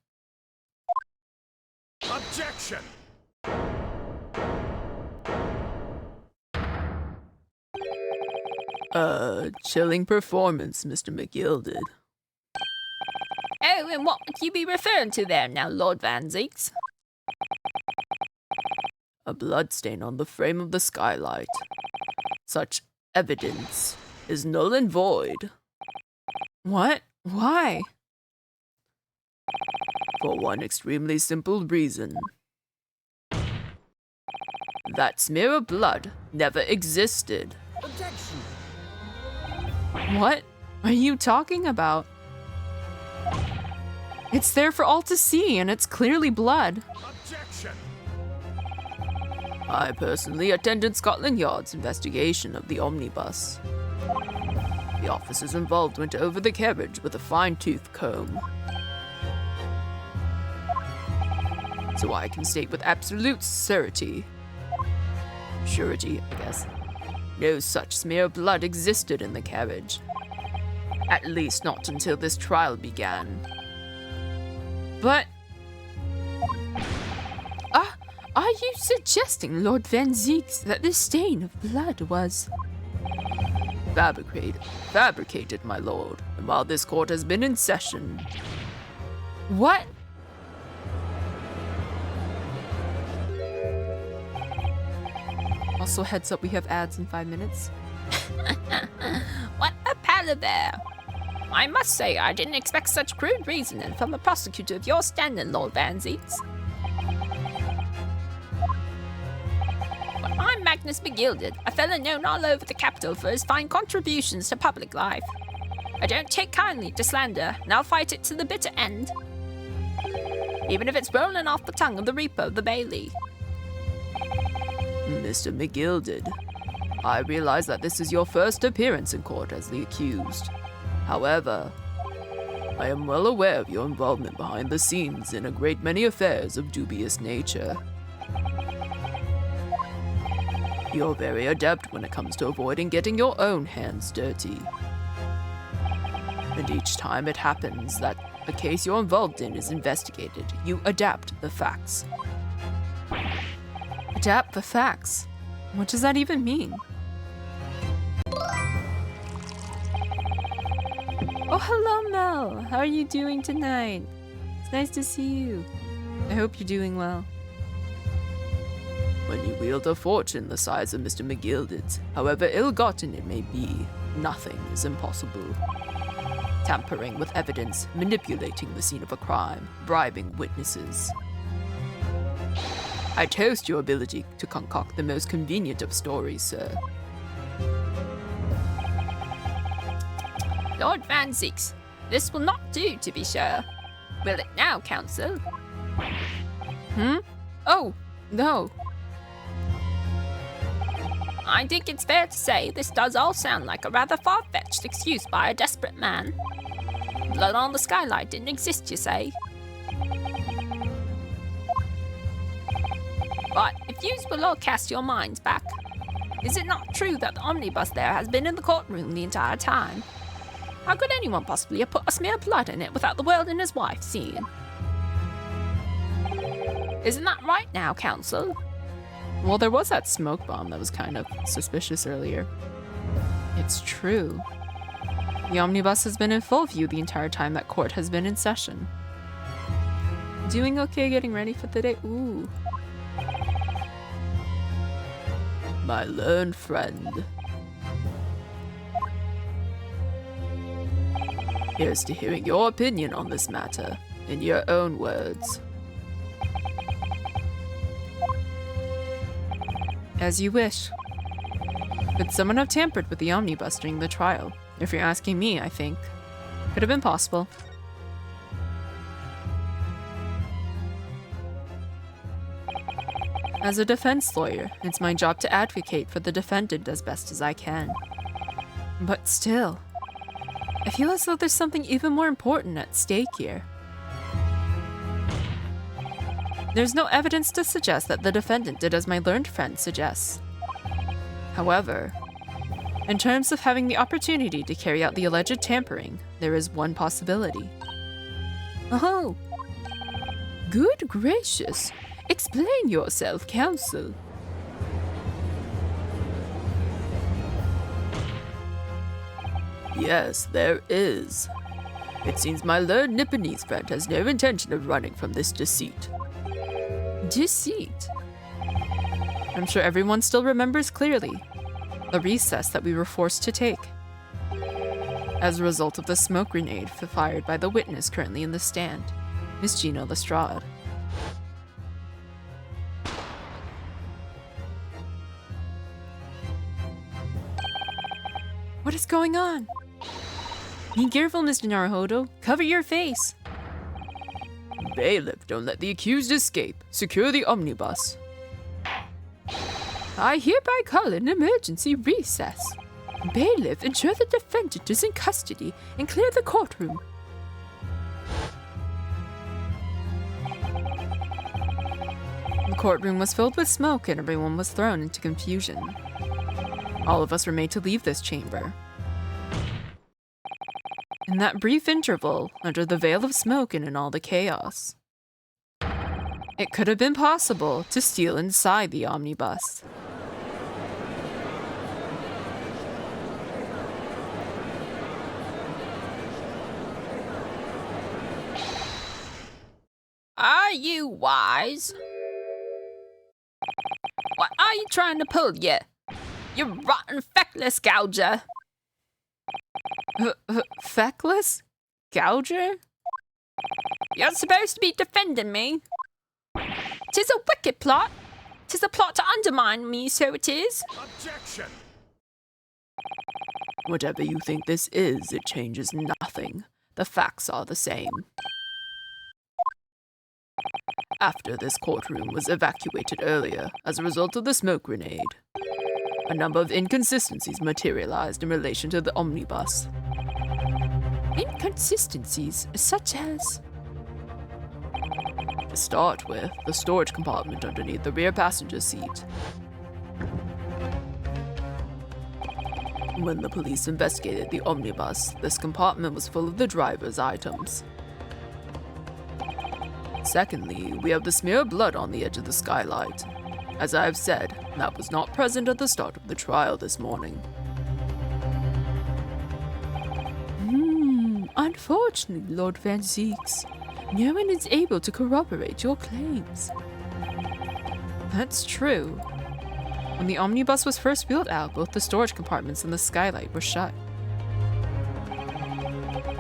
Objection! Chilling performance, Mr. McGilded. Oh, and what would you be referring to there now, Lord Van Zeeks? A bloodstain on the frame of the skylight. Such evidence is null and void. What? Why? For one extremely simple reason. That smear of blood never existed. Objection! What are you talking about? It's there for all to see, and it's clearly blood. Objection! I personally attended Scotland Yard's investigation of the omnibus. The officers involved went over the carriage with a fine-tooth comb. So I can state with absolute surety, I guess, no such smear of blood existed in the carriage. At least not until this trial began. But Are you suggesting, Lord Van Zeeks, that this stain of blood was... Fabricated, my lord, and while this court has been in session. what? Also, heads up, we have ads in 5 minutes. What a palaver! I must say, I didn't expect such crude reasoning from a prosecutor of your standing, Lord Van Zeeks. But I'm Magnus McGilded, a fellow known all over the capital for his fine contributions to public life. I don't take kindly to slander, and I'll fight it to the bitter end. Even if it's rolling off the tongue of the Reaper of the Bailey. Mr. McGilded, I realize that this is your first appearance in court as the accused. However, I am well aware of your involvement behind the scenes in a great many affairs of dubious nature. You're very adept when it comes to avoiding getting your own hands dirty. And each time it happens that a case you're involved in is investigated, you adapt the facts. Adapt the facts? What does that even mean? Oh, hello, Mel. How are you doing tonight? It's nice to see you. I hope you're doing well. When you wield a fortune the size of Mr. McGilded's, however ill-gotten it may be, nothing is impossible. Tampering with evidence, manipulating the scene of a crime, bribing witnesses. I toast your ability to concoct the most convenient of stories, sir. Lord Van Zieks, this will not do, to be sure. Will it now, Counsel? Oh, no. I think it's fair to say this does all sound like a rather far-fetched excuse by a desperate man. Blood on the skylight didn't exist, you say? But if you will all cast your minds back, is it not true that the omnibus there has been in the courtroom the entire time? How could anyone possibly have put a smear of blood in it without the world and his wife seeing? Isn't that right now, Counsel? Well, there was that smoke bomb that was kind of suspicious earlier. It's true. The omnibus has been in full view the entire time that court has been in session. Doing okay getting ready for the day? Ooh. My learned friend. Here's to hearing your opinion on this matter, in your own words. As you wish. Could someone have tampered with the omnibus during the trial? If you're asking me, I think. Could have been possible. As a defense lawyer, it's my job to advocate for the defendant as best as I can. But still, I feel as though there's something even more important at stake here. There's no evidence to suggest that the defendant did as my learned friend suggests. However, in terms of having the opportunity to carry out the alleged tampering, there is one possibility. Oh! Good gracious! Explain yourself, Counsel. Yes, there is. It seems my learned Nipponese friend has no intention of running from this deceit. Deceit? I'm sure everyone still remembers clearly the recess that we were forced to take as a result of the smoke grenade fired by the witness currently in the stand, Miss Gina Lestrade. What is going on? Be careful, Mr. Naruhodo. Cover your face. Bailiff, don't let the accused escape. Secure the omnibus. I hereby call an emergency recess. Bailiff, ensure the defendant is in custody and clear the courtroom. The courtroom was filled with smoke and everyone was thrown into confusion. All of us were made to leave this chamber. In that brief interval, under the veil of smoke and in all the chaos, it could have been possible to steal inside the omnibus. Are you wise? What are you trying to pull, you rotten feckless gouger? Feckless? Gouger? You're supposed to be defending me. 'Tis a wicked plot. 'Tis a plot to undermine me, so it is. Objection! Whatever you think this is, it changes nothing. The facts are the same. After this courtroom was evacuated earlier as a result of the smoke grenade, a number of inconsistencies materialized in relation to the omnibus. Inconsistencies, such as... To start with, the storage compartment underneath the rear passenger seat. When the police investigated the omnibus, this compartment was full of the driver's items. Secondly, we have the smear of blood on the edge of the skylight. As I have said, that was not present at the start of the trial this morning. Unfortunately, Lord Van Zeeks, no one is able to corroborate your claims. That's true. When the omnibus was first wheeled out, both the storage compartments and the skylight were shut.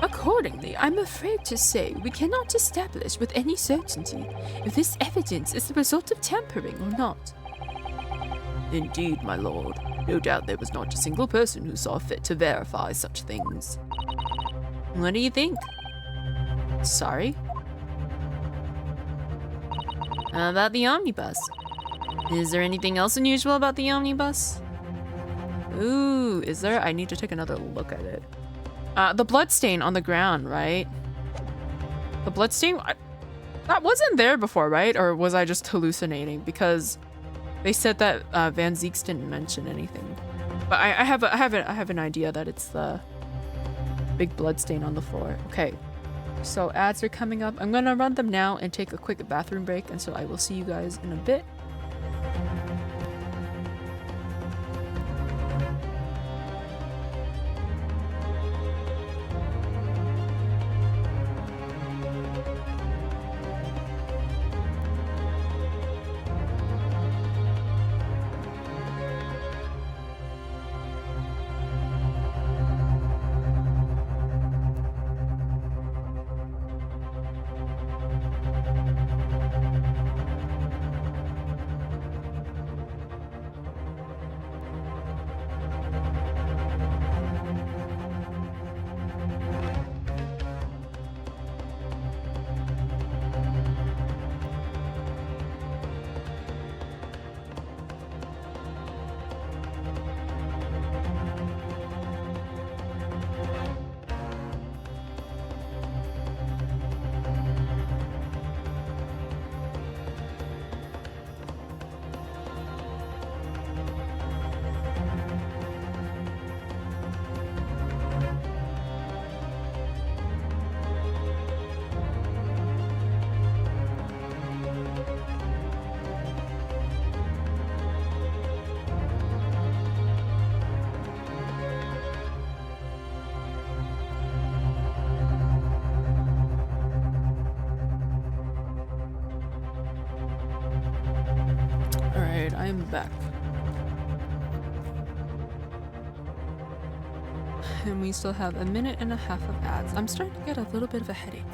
Accordingly, I'm afraid to say we cannot establish with any certainty if this evidence is the result of tampering or not. Indeed, my lord. No doubt there was not a single person who saw fit to verify such things. What do you think? Sorry? How about the omnibus? Is there anything else unusual about the omnibus? Ooh, is there? I need to take another look at it. The bloodstain on the ground, right? The bloodstain? That wasn't there before, right? Or was I just hallucinating? Because they said that Van Zeeks didn't mention anything. But I have an idea that it's the big bloodstain on the floor. Okay, so ads are coming up. I'm gonna run them now and take a quick bathroom break, and so I will see you guys in a bit. I'm back. And we still have a minute and a half of ads. I'm starting to get a little bit of a headache.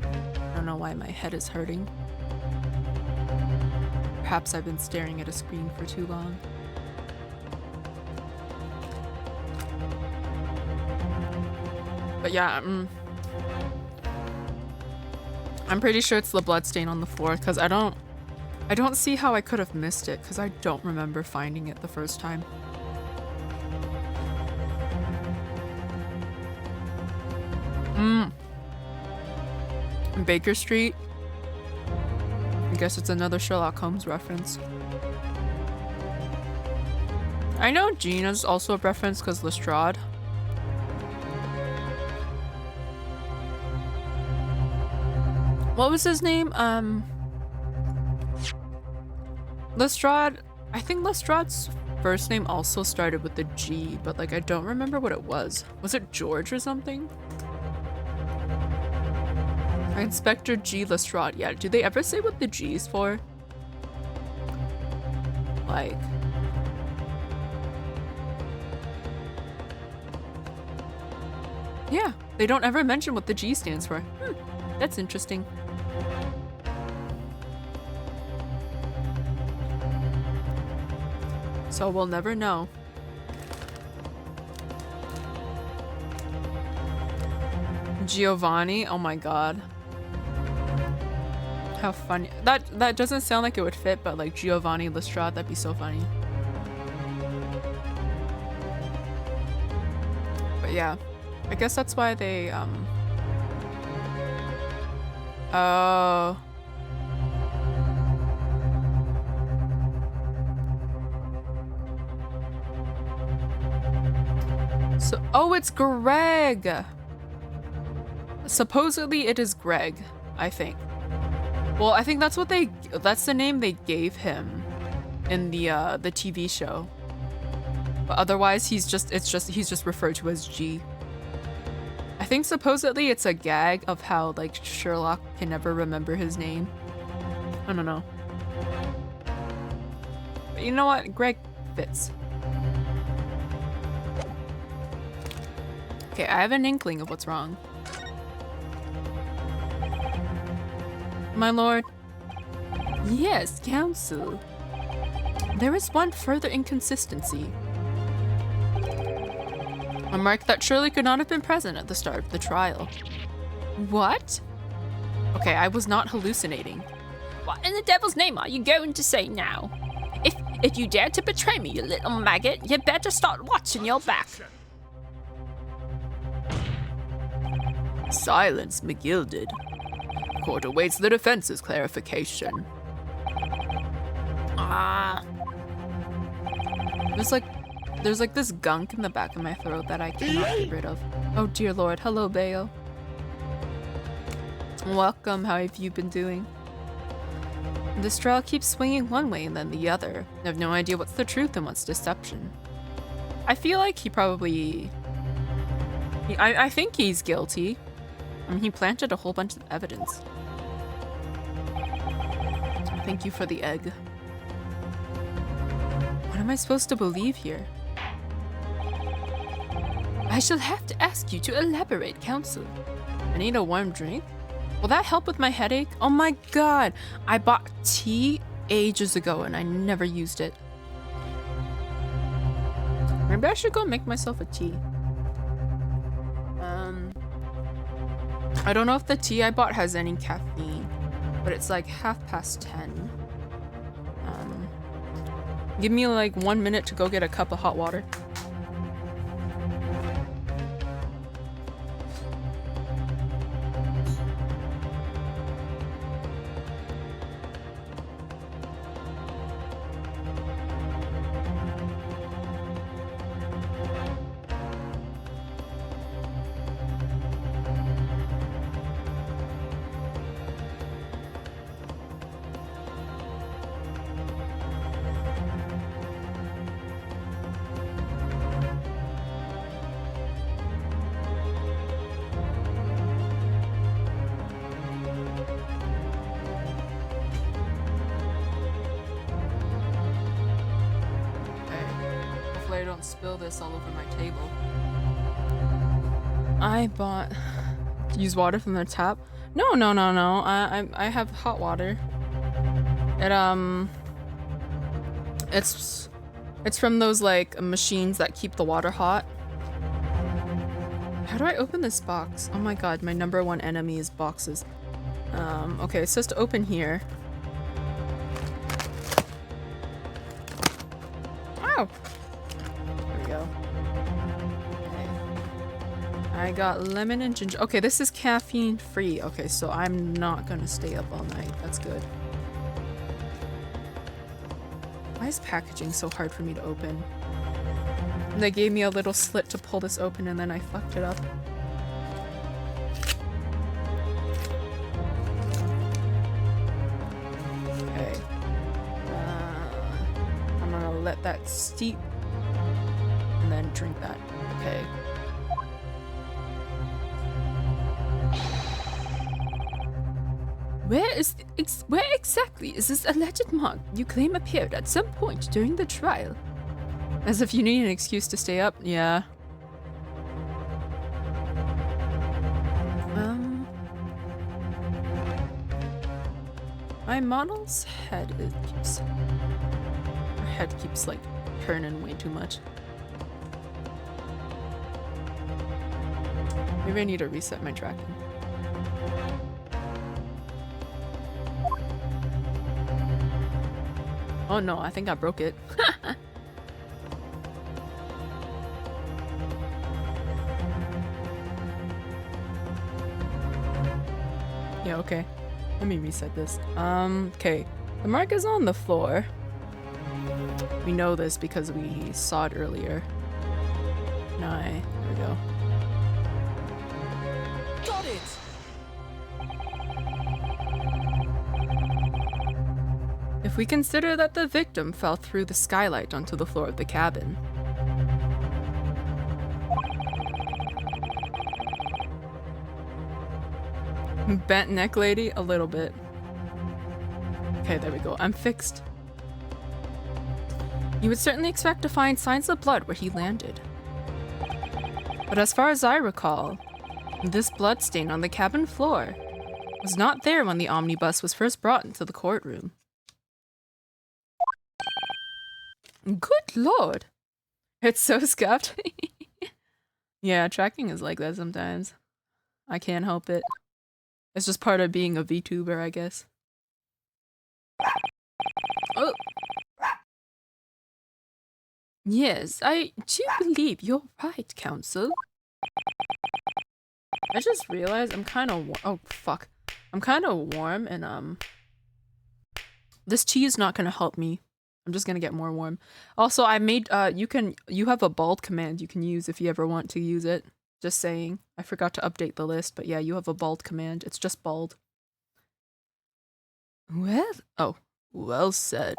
I don't know why my head is hurting. Perhaps I've been staring at a screen for too long. But yeah, I'm pretty sure it's the bloodstain on the floor because I don't see how I could have missed it because I don't remember finding it the first time. Baker Street. I guess it's another Sherlock Holmes reference. I know Gina's also a reference because Lestrade. What was his name? Lestrade. I think Lestrade's first name also started with the G, but like I don't remember what it was. Was it George or something? Inspector G. Lestrade. Yeah, do they ever say what the G is for? Like... yeah, they don't ever mention what the G stands for. That's interesting. So we'll never know. Giovanni? Oh my god. How funny. That doesn't sound like it would fit, but like Giovanni Lestrade, that'd be so funny. But yeah, I guess that's why they, oh. So, oh, it's Greg! Supposedly it is Greg, I think. Well, I think that's the name they gave him in the TV show. But otherwise, he's just referred to as G. I think supposedly it's a gag of how like Sherlock can never remember his name. I don't know. But you know what? Greg fits. Okay, I have an inkling of what's wrong. My lord. Yes, counsel. There is one further inconsistency. A mark that surely could not have been present at the start of the trial. What? Okay, I was not hallucinating. What in the devil's name are you going to say now? If you dare to betray me, you little maggot, you better start watching your back. Silence, McGilded. Court awaits the defense's clarification. There's like this gunk in the back of my throat that I cannot get rid of. Oh dear lord, hello Bale. Welcome, how have you been doing? This trial keeps swinging one way and then the other. I have no idea what's the truth and what's deception. I feel like he probably... I think he's guilty. I mean, he planted a whole bunch of evidence. Thank you for the egg. What am I supposed to believe here? I shall have to ask you to elaborate, counsel. I need a warm drink? Will that help with my headache? Oh my god! I bought tea ages ago and I never used it. Maybe I should go make myself a tea. I don't know if the tea I bought has any caffeine, but it's like 10:30. Give me like 1 minute to go get a cup of hot water. I don't spill this all over my table. I bought... Use water from the tap? No. I have hot water. It's from those like machines that keep the water hot. How do I open this box? Oh my god, my number one enemy is boxes. Okay, it says to open here. Wow! There we go. Okay. I got lemon and ginger. Okay, this is caffeine free. Okay, so I'm not gonna stay up all night. That's good. Why is packaging so hard for me to open? And they gave me a little slit to pull this open and then I fucked it up. Okay. I'm gonna let that steep and then drink that. Okay. Where exactly is this alleged mark you claim appeared at some point during the trial? As if you need an excuse to stay up. Yeah. My model's head keeps like turning way too much. Maybe I need to reset my tracking. Oh no, I think I broke it. Yeah, okay. Let me reset this. Okay. The mark is on the floor. We know this because we saw it earlier. There we go. Got it! If we consider that the victim fell through the skylight onto the floor of the cabin. Bent neck lady? A little bit. Okay, there we go. I'm fixed. You would certainly expect to find signs of blood where he landed. But as far as I recall, this blood stain on the cabin floor was not there when the omnibus was first brought into the courtroom. Good lord! It's so scuffed. Yeah, tracking is like that sometimes. I can't help it. It's just part of being a VTuber, I guess. Oh! Yes, I do believe you're right, Counsel. I just realized I'm kind of oh, fuck. I'm kind of warm and, this tea is not gonna help me. I'm just gonna get more warm. Also, I made, you have a bald command you can use if you ever want to use it. Just saying. I forgot to update the list, but yeah, you have a bald command. It's just bald. Well said.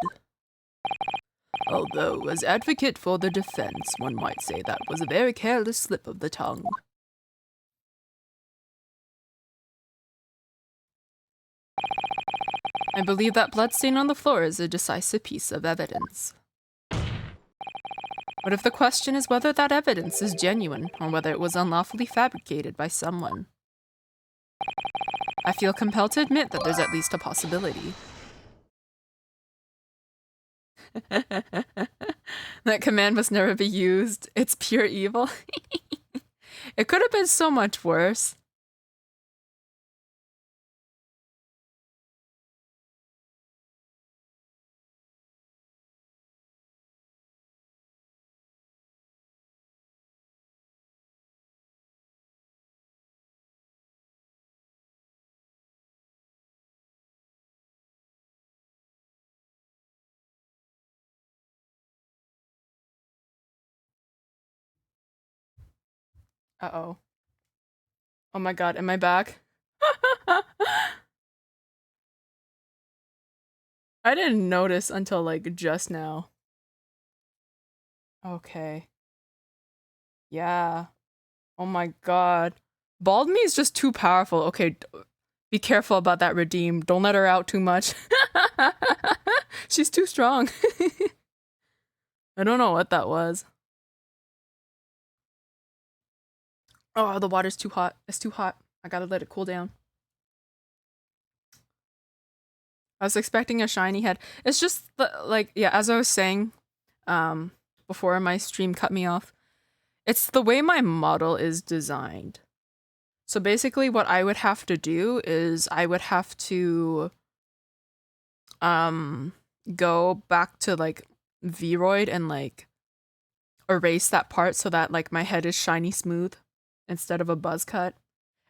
Although, as advocate for the defense, one might say that was a very careless slip of the tongue. I believe that bloodstain on the floor is a decisive piece of evidence. But if the question is whether that evidence is genuine, or whether it was unlawfully fabricated by someone, I feel compelled to admit that there's at least a possibility. That command must never be used. It's pure evil. It could have been so much worse. Uh-oh. Oh my god, am I back? I didn't notice until like just now. Okay. Yeah. Oh my god. Bald me is just too powerful. Okay, be careful about that redeem. Don't let her out too much. She's too strong. I don't know what that was. Oh, the water's too hot. It's too hot. I gotta let it cool down. I was expecting a shiny head. It's just like, yeah, as I was saying, before my stream cut me off, it's the way my model is designed. So basically what I would have to do is I would have to go back to like Vroid and like erase that part so that like my head is shiny smooth instead of a buzz cut.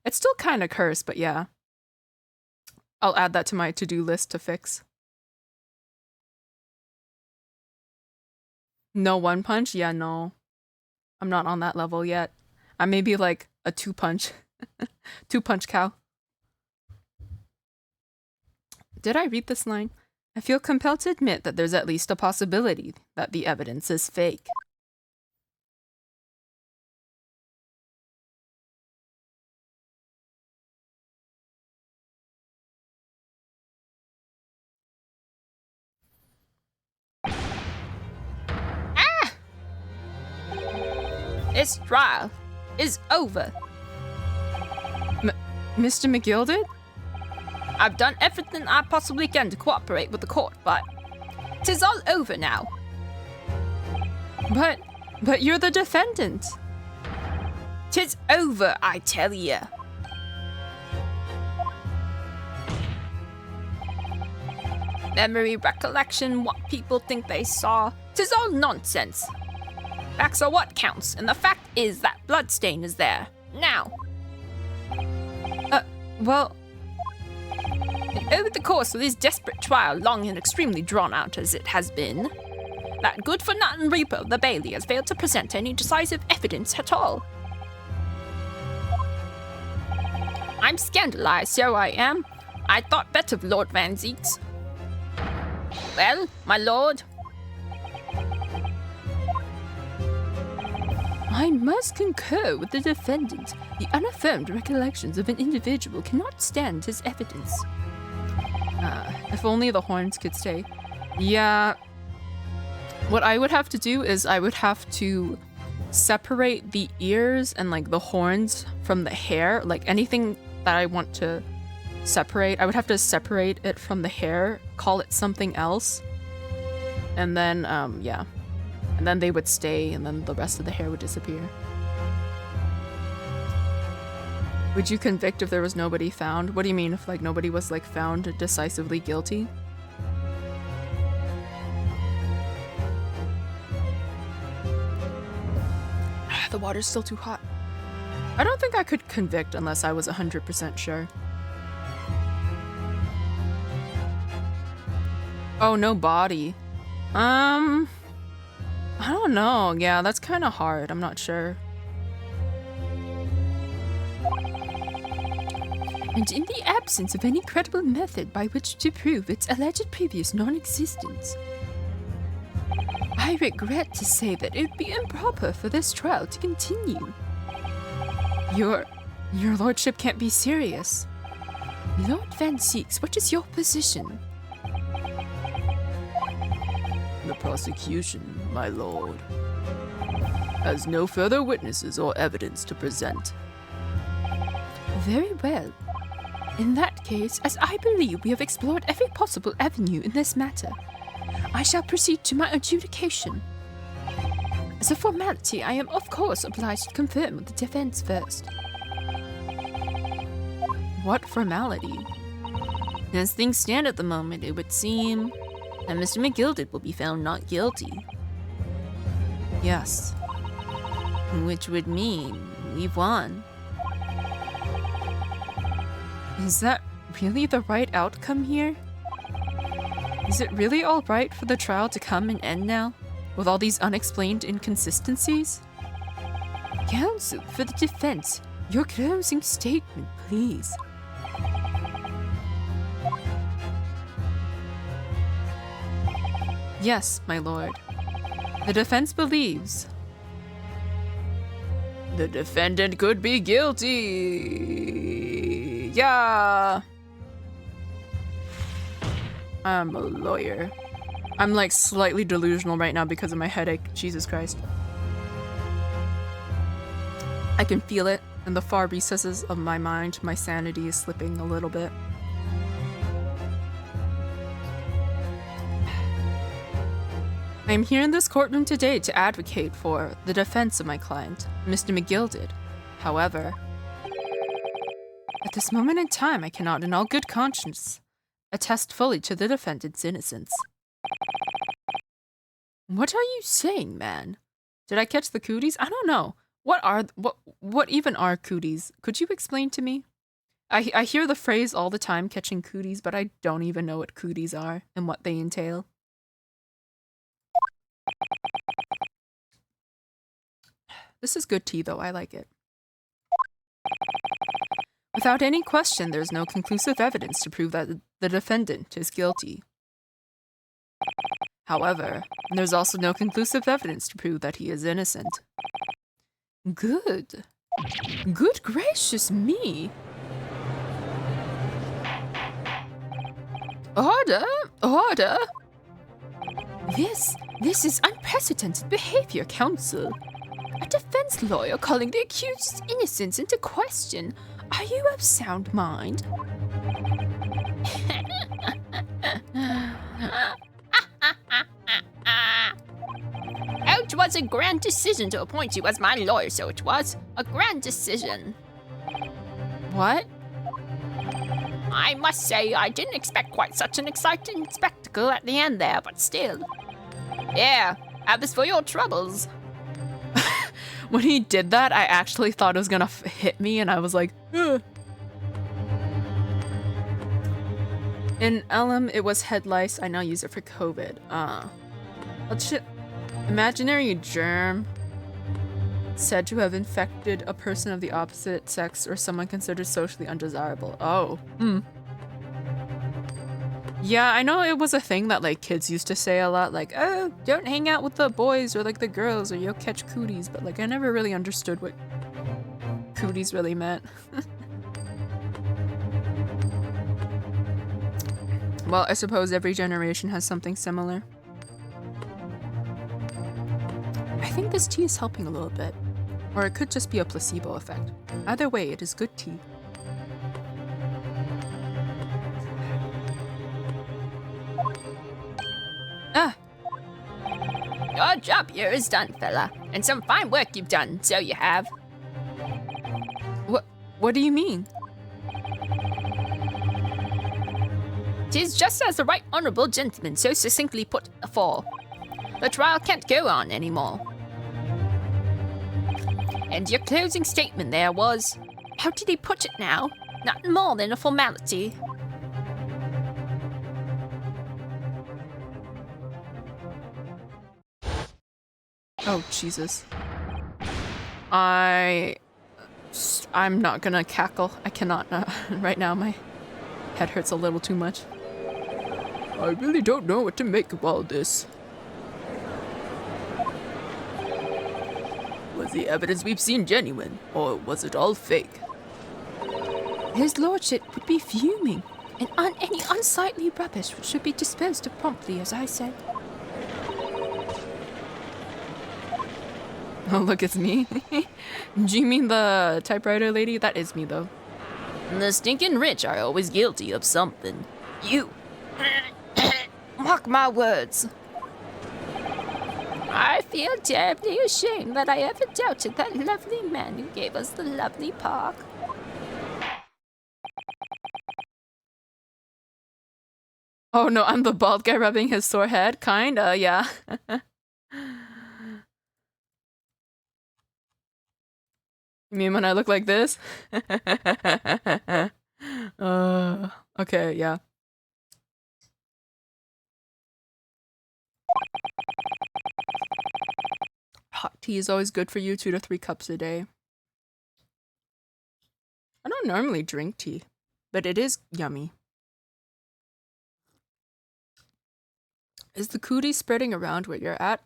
It's still kind of cursed, but yeah. I'll add that to my to-do list to fix. No one punch? Yeah, no. I'm not on that level yet. I may be like a two punch. Two punch cow. Did I read this line? I feel compelled to admit that there's at least a possibility that the evidence is fake. This trial is over. Mr. McGilded? I've done everything I possibly can to cooperate with the court, but 'tis all over now. But you're the defendant. 'Tis over, I tell ye. Memory, recollection, what people think they saw, 'tis all nonsense. Facts are what counts, and the fact is that bloodstain is there. Now. Well, And over the course of this desperate trial, long and extremely drawn out as it has been, that good-for-nothing reaper of the Bailey has failed to present any decisive evidence at all. I'm scandalized, so I am. I thought better of Lord Van Zeeks. Well, my lord, I must concur with the defendant. The unaffirmed recollections of an individual cannot stand as evidence. If only the horns could stay. Yeah. What I would have to do is I would have to separate the ears and like the horns from the hair. Like anything that I want to separate, I would have to separate it from the hair, call it something else. And then, yeah. And then they would stay, and then the rest of the hair would disappear. Would you convict if there was nobody found? What do you mean if, like, nobody was, like, found decisively guilty? The water's still too hot. I don't think I could convict unless I was 100% sure. Oh, no body. I don't know. Yeah, that's kind of hard. I'm not sure. And in the absence of any credible method by which to prove its alleged previous non-existence, I regret to say that it would be improper for this trial to continue. Your lordship can't be serious. Lord Van Zeeks, what is your position? The prosecution, my lord, has no further witnesses or evidence to present. Very well. In that case, as I believe we have explored every possible avenue in this matter, I shall proceed to my adjudication. As a formality, I am of course obliged to confirm with the defense first. What formality? As things stand at the moment, it would seem that Mr. McGilded will be found not guilty. Yes. Which would mean we've won. Is that really the right outcome here? Is it really all right for the trial to come and end now, with all these unexplained inconsistencies? Counsel for the defense, your closing statement, please. Yes, my lord. The defense believes The defendant could be guilty. Yeah. I'm a lawyer. I'm like slightly delusional right now because of my headache. Jesus Christ. I can feel it in the far recesses of my mind. My sanity is slipping a little bit. I am here in this courtroom today to advocate for the defense of my client, Mr. McGilded. However, at this moment in time, I cannot in all good conscience attest fully to the defendant's innocence. What are you saying, man? Did I catch the cooties? I don't know. What even are cooties? Could you explain to me? I hear the phrase all the time, catching cooties, but I don't even know what cooties are and what they entail. This is good tea, though. I like it. Without any question, there's no conclusive evidence to prove that the defendant is guilty. However, there's also no conclusive evidence to prove that he is innocent. Good. Good gracious me. Order! Order! This is unprecedented behavior, counsel. A defense lawyer calling the accused's innocence into question. Are you of sound mind? out was was a grand decision to appoint you as my lawyer, so it was. A grand decision. What? I must say, I didn't expect quite such an exciting spectacle at the end there, but still. Yeah, have this for your troubles. When he did that, I actually thought it was gonna hit me, and I was like, ugh. In LM, it was head lice. I now use it for COVID. What shit? Imaginary germ said to have infected a person of the opposite sex or someone considered socially undesirable. Oh. Yeah, I know it was a thing that like kids used to say a lot, like, oh, don't hang out with the boys or like the girls or you'll catch cooties, but like I never really understood what cooties really meant. Well, I suppose every generation has something similar. I think this tea is helping a little bit. Or it could just be a placebo effect. Either way, it is good tea. Ah! Your job here is done, fella. And some fine work you've done, so you have. What do you mean? 'Tis just as the right honorable gentleman so succinctly put afore. The trial can't go on anymore. And your closing statement there was, how did he put it now? Nothing more than a formality. Oh, Jesus. I'm not gonna cackle. I cannot. Right now, my head hurts a little too much. I really don't know what to make of all this. Was the evidence we've seen genuine, or was it all fake? His lordship would be fuming, and any unsightly rubbish should be disposed of promptly, as I said. Oh, look, it's me. Do you mean the typewriter lady? That is me, though. The stinking rich are always guilty of something. You. Mark my words. I feel terribly ashamed that I ever doubted that lovely man who gave us the lovely park. Oh no, I'm the bald guy rubbing his sore head? Kinda, yeah. You mean when I look like this? Okay, yeah. Hot tea is always good for you, 2 to 3 cups a day. I don't normally drink tea, but it is yummy. Is the cootie spreading around where you're at?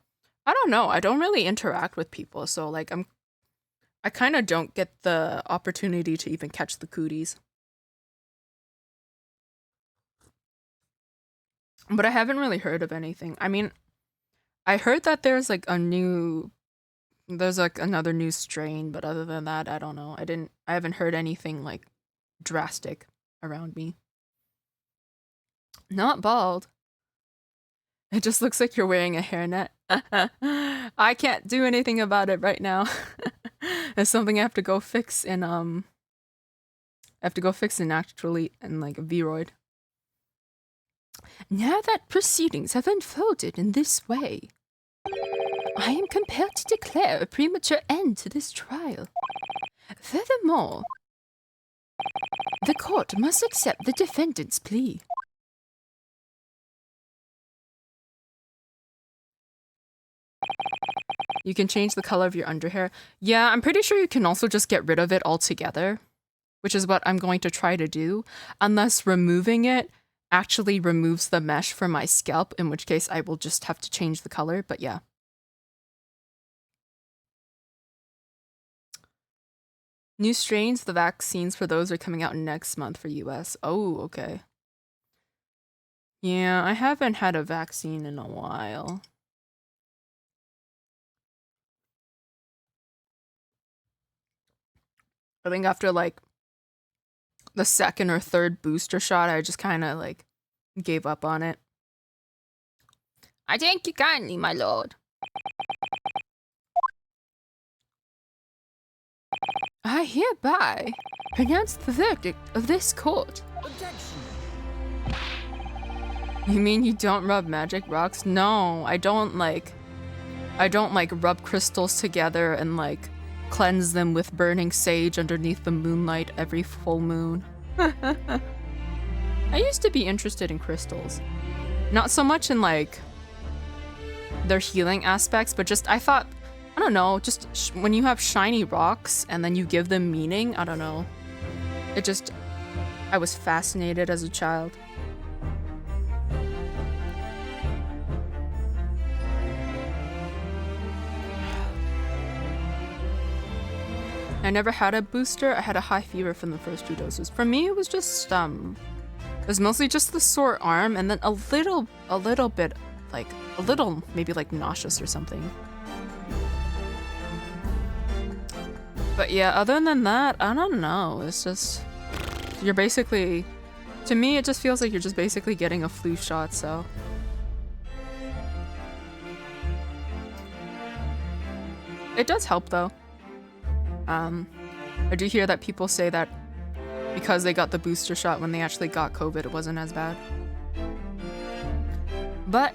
I don't know. I don't really interact with people, so like I kind of don't get the opportunity to even catch the cooties. But I haven't really heard of anything. I mean, I heard that there's like there's like another new strain, but other than that, I don't know. I haven't heard anything like drastic around me. Not bald. It just looks like you're wearing a hairnet. I can't do anything about it right now. It's something I have to go fix in actually in like a Vroid. Now that proceedings have unfolded in this way, I am compelled to declare a premature end to this trial. Furthermore, the court must accept the defendant's plea. You can change the color of your underhair. Yeah, I'm pretty sure you can also just get rid of it altogether, which is what I'm going to try to do, unless removing it actually removes the mesh from my scalp, in which case I will just have to change the color, but yeah. New strains, the vaccines for those are coming out next month for US. Oh, okay. Yeah, I haven't had a vaccine in a while. I think after like the second or third booster shot, I just kind of like gave up on it. I thank you kindly, my lord. I hereby pronounce the verdict of this court. Objection! You mean you don't rub magic rocks? No, I don't like rub crystals together and like cleanse them with burning sage underneath the moonlight every full moon. I used to be interested in crystals. Not so much in like their healing aspects, but just I thought, I don't know, just when you have shiny rocks and then you give them meaning, I don't know. I was fascinated as a child. I never had a booster. I had a high fever from the first 2 doses. For me, it was just it was mostly just the sore arm and then a little bit, like a little maybe like nauseous or something. But yeah, other than that, I don't know. It's just you're basically, to me, it just feels like you're just basically getting a flu shot. So. It does help though. I do hear that people say that because they got the booster shot when they actually got COVID, it wasn't as bad. But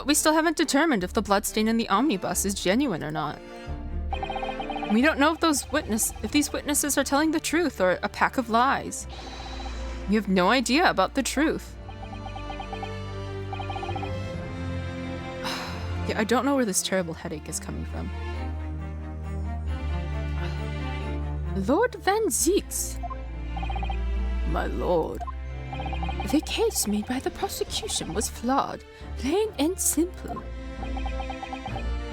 we still haven't determined if the bloodstain in the omnibus is genuine or not. We don't know if these witnesses are telling the truth or a pack of lies. We have no idea about the truth. Yeah, I don't know where this terrible headache is coming from. Lord Van Zieks. My lord. The case made by the prosecution was flawed, plain and simple.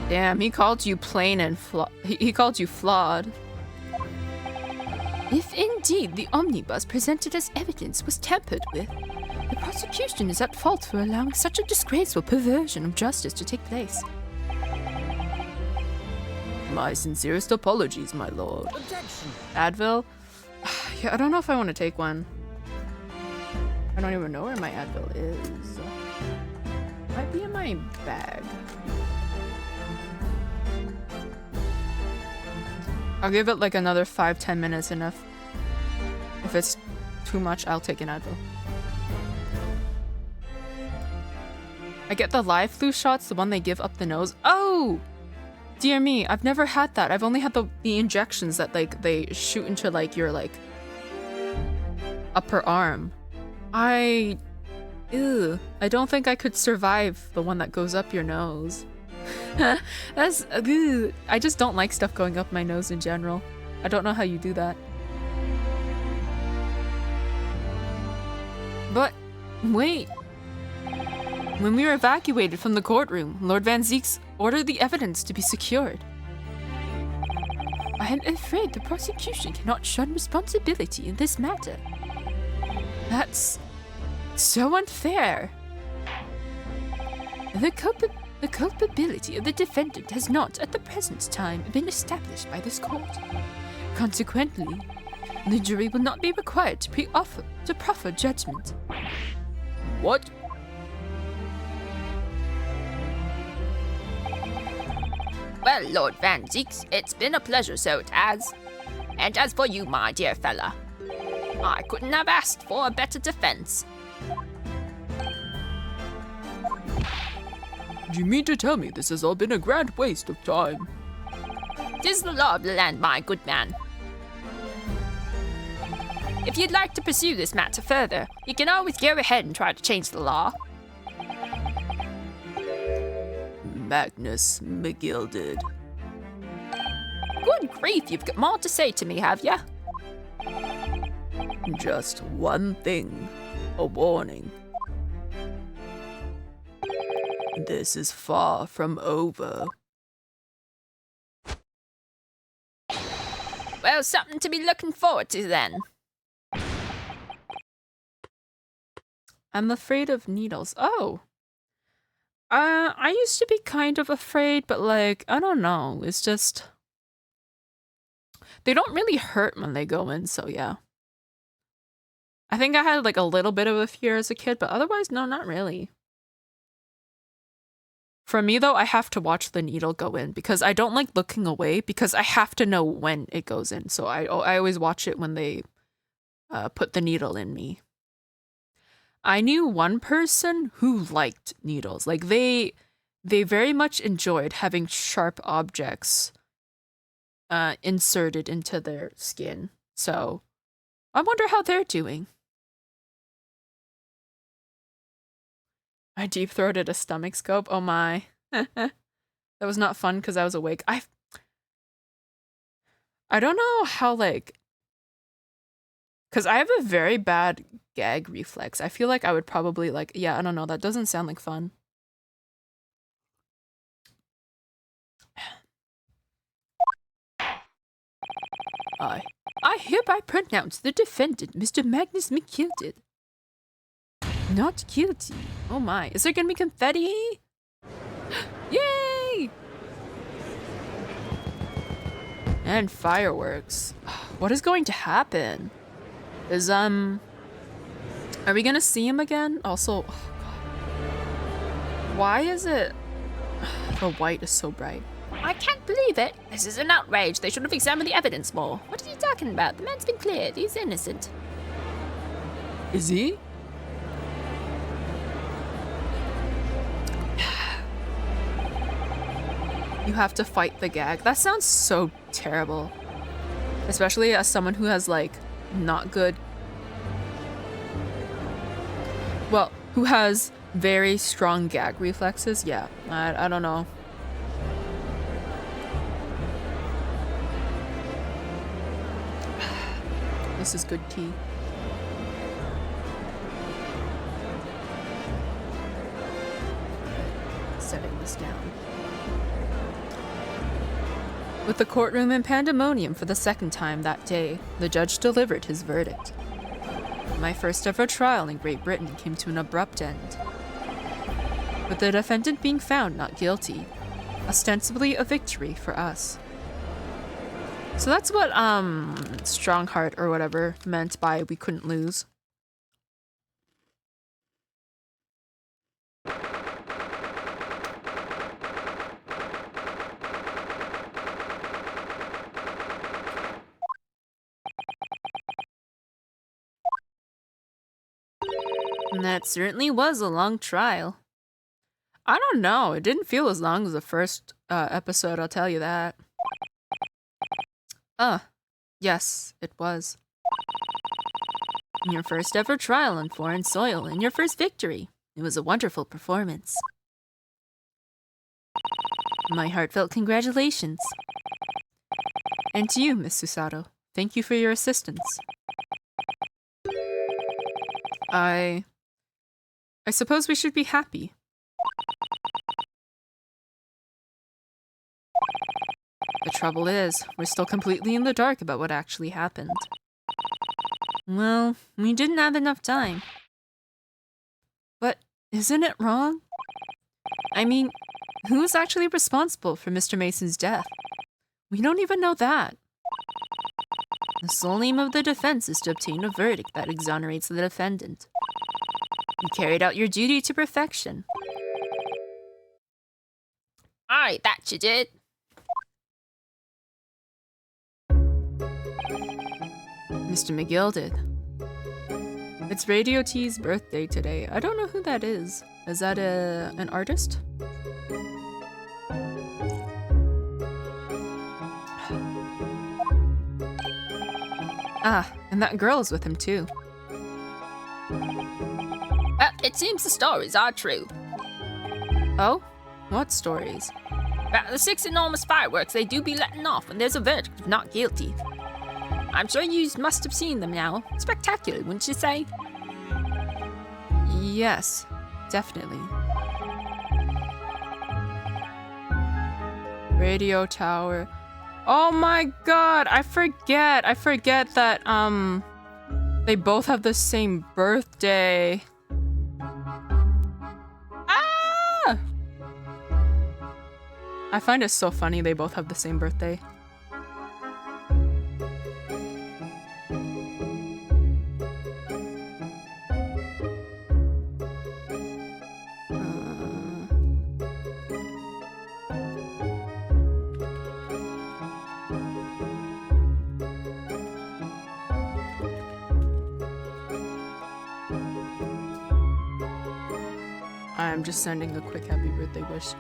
Damn, he called you plain and he called you flawed. If indeed the omnibus presented as evidence was tampered with, the prosecution is at fault for allowing such a disgraceful perversion of justice to take place. My sincerest apologies, my lord. Objection! Advil? Yeah, I don't know if I want to take one. I don't even know where my Advil is. Might be in my bag. I'll give it like another 5-10 minutes, and if it's too much, I'll take an Advil. I get the live flu shots, the one they give up the nose. Oh! Dear me, I've never had that. I've only had the injections that like they shoot into like your like upper arm. I don't think I could survive the one that goes up your nose. That's I just don't like stuff going up my nose in general. I don't know how you do that. But wait. When we were evacuated from the courtroom, Lord Van Zieks ordered the evidence to be secured. I am afraid the prosecution cannot shun responsibility in this matter. That's so unfair. The culpability of the defendant has not, at the present time, been established by this court. Consequently, the jury will not be required to proffer judgment. What? Well, Lord Van Zieks, it's been a pleasure, so it has. And as for you, my dear fella, I couldn't have asked for a better defense. Do you mean to tell me this has all been a grand waste of time? 'Tis the law of the land, my good man. If you'd like to pursue this matter further, you can always go ahead and try to change the law. Magnus McGilded. Good grief, you've got more to say to me, have ya? Just one thing. A warning. This is far from over. Well, something to be looking forward to then. I'm afraid of needles. Oh. I used to be kind of afraid, but like, I don't know. It's just, they don't really hurt when they go in, so yeah. I think I had like a little bit of a fear as a kid, but otherwise, no, not really. For me, though, I have to watch the needle go in because I don't like looking away because I have to know when it goes in. So I always watch it when they put the needle in me. I knew one person who liked needles. Like they very much enjoyed having sharp objects inserted into their skin. So I wonder how they're doing. I deep-throated a stomach scope. Oh my. That was not fun because I was awake. I don't know how, like... Because I have a very bad gag reflex. I feel like I would probably, like... Yeah, I don't know. That doesn't sound like fun. I hereby pronounce the defendant, Mr. Magnus McKilded, not guilty. Oh my. Is there gonna be confetti? Yay! And fireworks. What is going to happen? Is, are we gonna see him again? Also, oh God. Why is it... The white is so bright. I can't believe it. This is an outrage. They should have examined the evidence more. What are you talking about? The man's been cleared. He's innocent. Is he? You have to fight the gag. That sounds so terrible. Especially as someone who has, like, not good... Well, who has very strong gag reflexes. Yeah, I don't know. This is good tea. Setting this down. With the courtroom in pandemonium for the second time that day, the judge delivered his verdict. My first ever trial in Great Britain came to an abrupt end, with the defendant being found not guilty, ostensibly a victory for us. So that's what Strongheart or whatever meant by we couldn't lose. And that certainly was a long trial. I don't know, it didn't feel as long as the first episode, I'll tell you that. Yes, it was. In your first ever trial on foreign soil, and your first victory. It was a wonderful performance. My heartfelt congratulations. And to you, Miss Susato. Thank you for your assistance. I suppose we should be happy. The trouble is, we're still completely in the dark about what actually happened. Well, we didn't have enough time. But isn't it wrong? I mean, who is actually responsible for Mr. Mason's death? We don't even know that. The sole aim of the defense is to obtain a verdict that exonerates the defendant. You carried out your duty to perfection. Aye, that you did. Mr. McGill did. It's Radio T's birthday today. I don't know who that is. Is that an artist? Ah, and that girl is with him too. It seems the stories are true. Oh? What stories? About the 6 enormous fireworks they do be letting off when there's a verdict of not guilty. I'm sure you must have seen them now. Spectacular, wouldn't you say? Yes, definitely. Radio tower. Oh my god, I forget that, they both have the same birthday. Ah! I find it so funny they both have the same birthday. I'm just sending a quick happy birthday wish.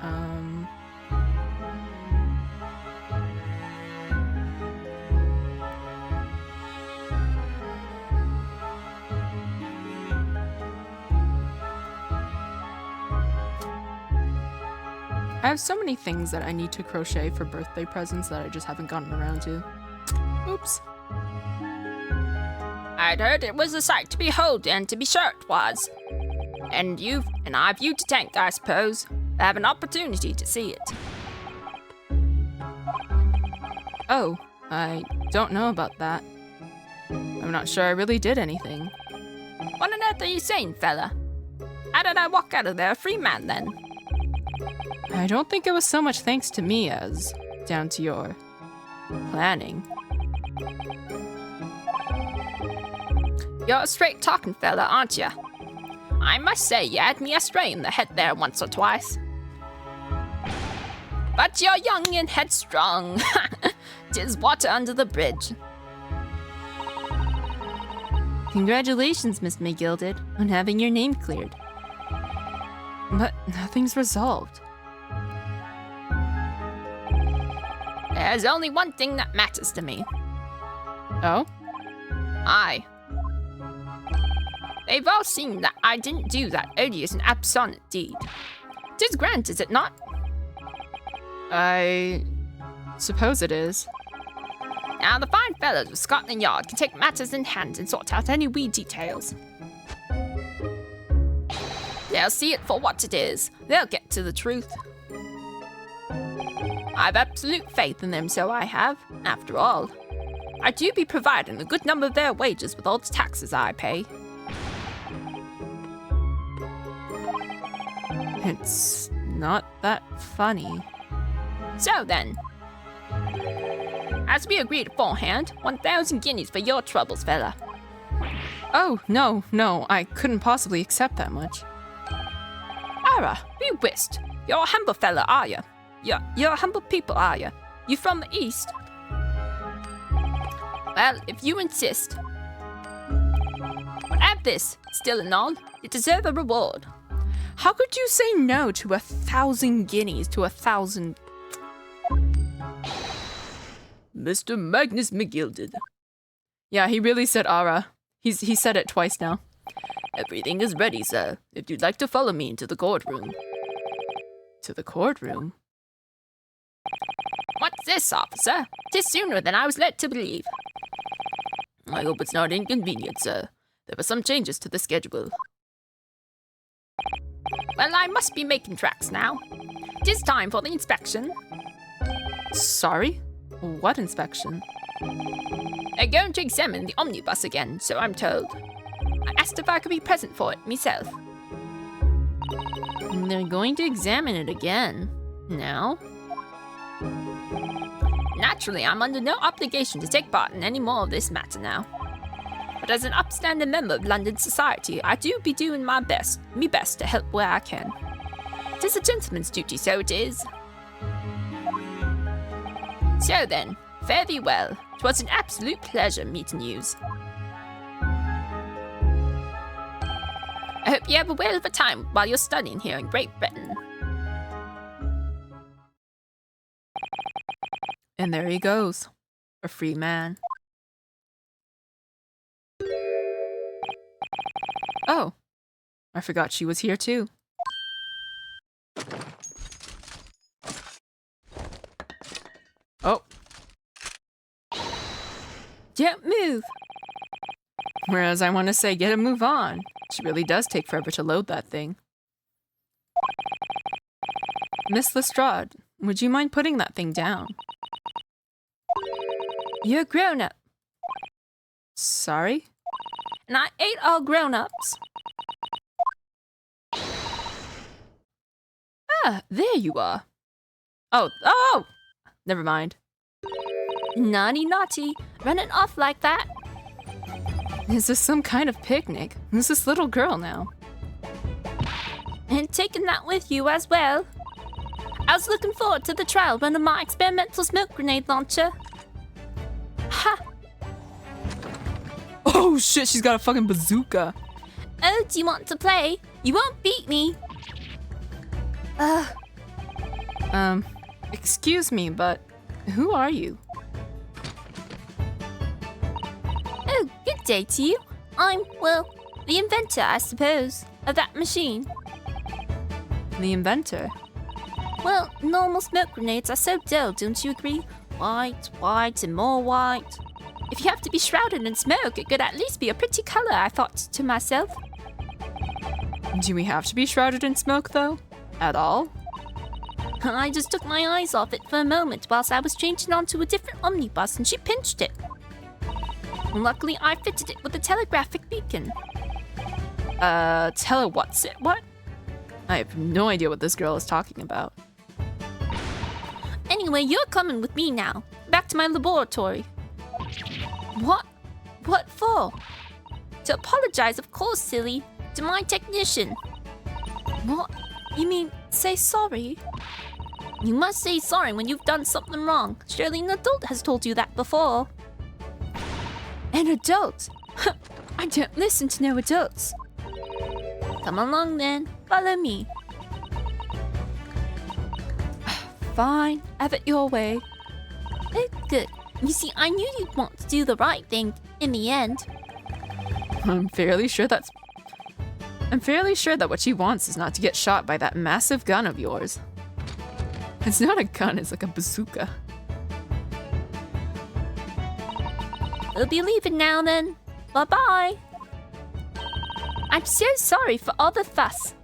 I have so many things that I need to crochet for birthday presents that I just haven't gotten around to. Oops. I'd heard it was a sight to behold, and to be sure it was. And I've you to thank, I suppose. I have an opportunity to see it. Oh, I don't know about that. I'm not sure I really did anything. What on earth are you saying, fella? How did I walk out of there a free man, then? I don't think it was so much thanks to me as down to your planning. You're a straight-talking fella, aren't you? I must say, you had me astray in the head there once or twice. But you're young and headstrong. 'Tis water under the bridge. Congratulations, Miss McGilded, on having your name cleared. But nothing's resolved. There's only one thing that matters to me. Oh? Aye. They've all seen that I didn't do that odious and absent deed. 'Tis grand, is it not? I suppose it is. Now the fine fellows of Scotland Yard can take matters in hand and sort out any wee details. They'll see it for what it is. They'll get to the truth. I've absolute faith in them, so I have. After all, I do be providing a good number of their wages with all the taxes I pay. It's not that funny. So then, as we agreed beforehand, 1,000 guineas for your troubles, fella. Oh, no, I couldn't possibly accept that much. Ara, be whist. You're a humble fella, are you? You're a humble people, are you? You from the east? Well, if you insist. But have this, still and all, you deserve a reward. How could you say no to 1,000 guineas to 1,000... Mr. Magnus McGilded. Yeah, he really said Ara. He said it twice now. Everything is ready, sir, if you'd like to follow me into the courtroom. To the courtroom? What's this, officer? 'Tis sooner than I was led to believe. I hope it's not inconvenient, sir. There were some changes to the schedule. Well, I must be making tracks now. 'Tis time for the inspection. Sorry? What inspection? They're going to examine the omnibus again, so I'm told. I asked if I could be present for it myself. They're going to examine it again. Now? Naturally, I'm under no obligation to take part in any more of this matter now. But as an upstanding member of London society, I do be doing my best to help where I can. 'Tis a gentleman's duty, so it is. So then, fare thee well. 'Twas an absolute pleasure meeting yous. I hope you have a whale of a time while you're studying here in Great Britain. And there he goes. A free man. Oh, I forgot she was here too. Oh. Don't move. Whereas I want to say, get a move on. She really does take forever to load that thing. Miss Lestrade, would you mind putting that thing down? You're a grown-up, Sorry? and I ain't all grown-ups. Ah, there you are. Oh! Never mind. Naughty, naughty, running off like that. Is this some kind of picnic? Who's this little girl now? And taking that with you as well. I was looking forward to the trial run of my experimental smoke grenade launcher. Ha! Oh shit, she's got a fucking bazooka. Oh, do you want to play? You won't beat me. Excuse me, but who are you? Oh, good day to you. I'm, well, the inventor, I suppose, of that machine. The inventor? Well, normal smoke grenades are so dull, don't you agree? White, white, and more white. If you have to be shrouded in smoke, it could at least be a pretty color, I thought to myself. Do we have to be shrouded in smoke, though? At all? I just took my eyes off it for a moment whilst I was changing onto a different omnibus and she pinched it. Luckily, I fitted it with a telegraphic beacon. What's it? What? I have no idea what this girl is talking about. Anyway, you're coming with me now. Back to my laboratory. What? What for? To apologize, of course, silly. To my technician. What? You mean, say sorry? You must say sorry when you've done something wrong. Surely an adult has told you that before. An adult? I don't listen to no adults. Come along then. Follow me. Fine. Have it your way. Oh, good. You see, I knew you'd want to do the right thing in the end. I'm fairly sure that what she wants is not to get shot by that massive gun of yours. It's not a gun, it's like a bazooka. We'll be leaving now then. Bye-bye. I'm so sorry for all the fuss.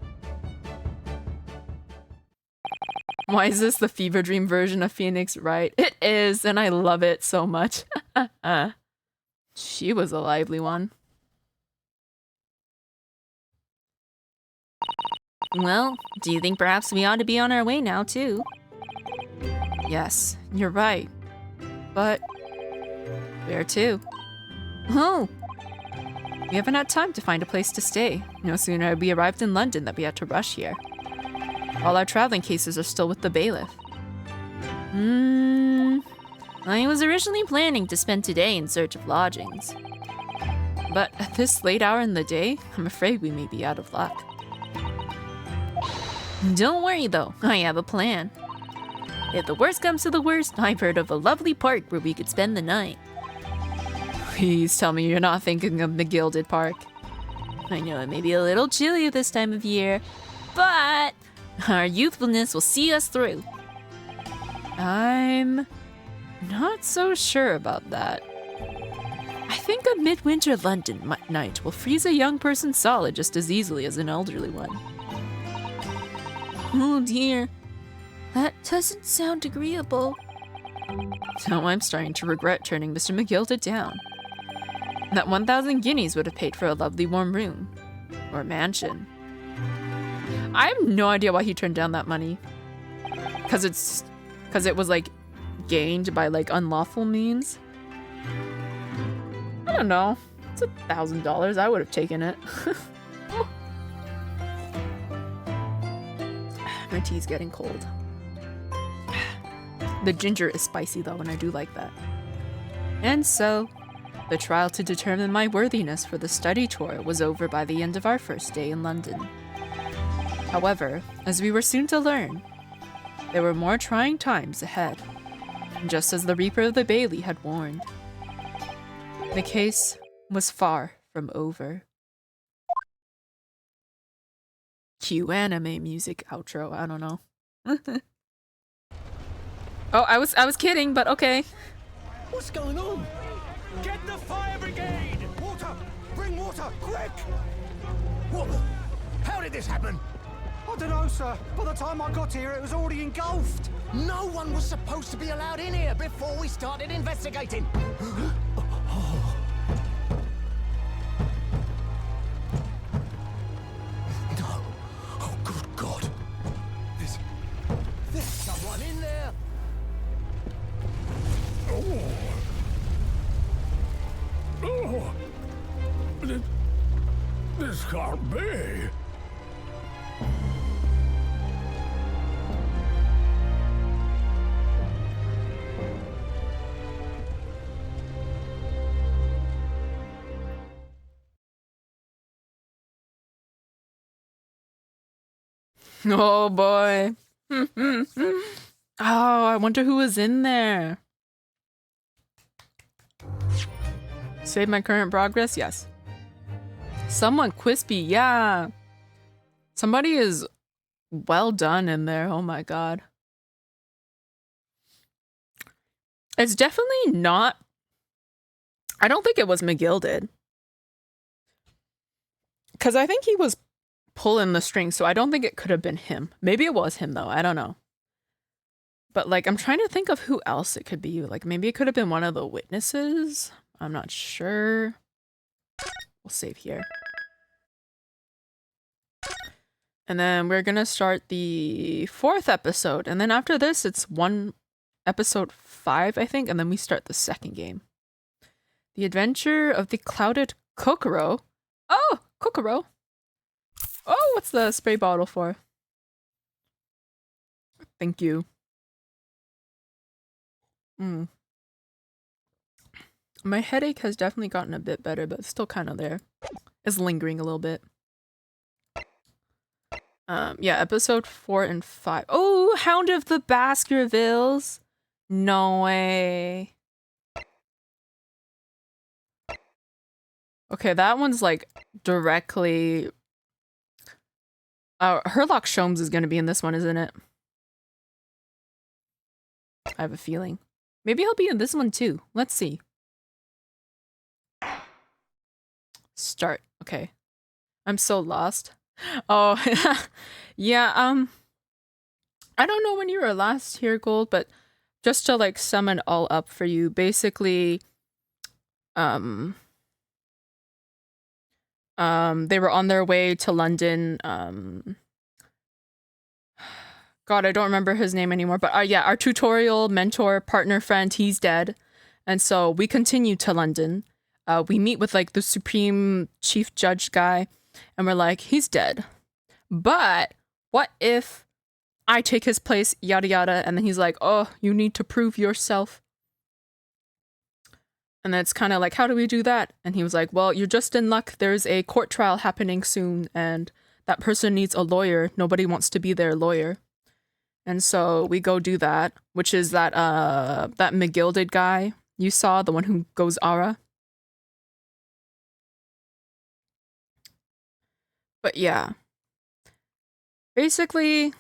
Why is this the fever dream version of Phoenix Wright? It is, and I love it so much. She was a lively one. Well, do you think perhaps we ought to be on our way now, too? Yes, you're right. But where to? Oh, We haven't had time to find a place to stay. No sooner had we arrived in London than we had to rush here. All our traveling cases are still with the bailiff. I was originally planning to spend today in search of lodgings. But at this late hour in the day, I'm afraid we may be out of luck. Don't worry though, I have a plan. If the worst comes to the worst, I've heard of a lovely park where we could spend the night. Please tell me you're not thinking of the Gilded Park. I know it may be a little chilly at this time of year, but our youthfulness will see us through. I'm not so sure about that. I think a midwinter London night will freeze a young person solid just as easily as an elderly one. Oh dear, that doesn't sound agreeable. Now I'm starting to regret turning Mr. McGilded down. That 1,000 guineas would have paid for a lovely warm room. Or mansion. I have no idea why he turned down that money. Cause it was like gained by like unlawful means. I don't know. It's $1,000. I would have taken it. My tea's getting cold. The ginger is spicy though, and I do like that. And so, the trial to determine my worthiness for the study tour was over by the end of our first day in London. However, as we were soon to learn, there were more trying times ahead, just as the Reaper of the Bailey had warned. The case was far from over. Cue anime music outro, I don't know. Oh, I was kidding, but okay. What's going on? Get the fire brigade! Water! Bring water, quick! What the? How did this happen? I don't know, sir. By the time I got here, it was already engulfed. No one was supposed to be allowed in here before we started investigating. No. Oh, good God. There's someone in there. Oh, this can't be. Oh boy. Oh, I wonder who was in there. Save my current progress? Yes. Someone Quispy, yeah. Somebody is well done in there. Oh my god. It's definitely not. I don't think it was McGilded. Because I think he was pulling the strings, so I don't think it could have been him. Maybe it was him, though. I don't know. But, like, I'm trying to think of who else it could be. Like, maybe it could have been one of the witnesses. I'm not sure. We'll save here. And then we're going to start the 4th episode. And then after this, it's episode 5, I think. And then we start the 2nd game. The Adventure of the Clouded Kokoro. Oh, Kokoro. Oh, what's the spray bottle for? Thank you. My headache has definitely gotten a bit better, but it's still kind of there. It's lingering a little bit. Yeah, episode 4 and 5. Oh, Hound of the Baskervilles. No way. Okay, that one's like directly. Herlock Sholmes is going to be in this one, isn't it? I have a feeling. Maybe he'll be in this one too. Let's see. Start. Okay. I'm so lost. Oh, yeah. I don't know when you were last here, Gold, but just to like sum it all up for you, basically, they were on their way to London. God, I don't remember his name anymore, but yeah, our tutorial mentor, partner, friend, he's dead. And so we continue to London. We meet with like the Supreme Chief Judge guy, and we're like, he's dead. But what if I take his place, yada yada, and then he's like, oh, you need to prove yourself. And then it's kind of like, how do we do that? And he was like, well, you're just in luck. There's a court trial happening soon, and that person needs a lawyer. Nobody wants to be their lawyer. And so we go do that, which is that McGilded guy you saw, the one who goes Ara. But yeah. Basically,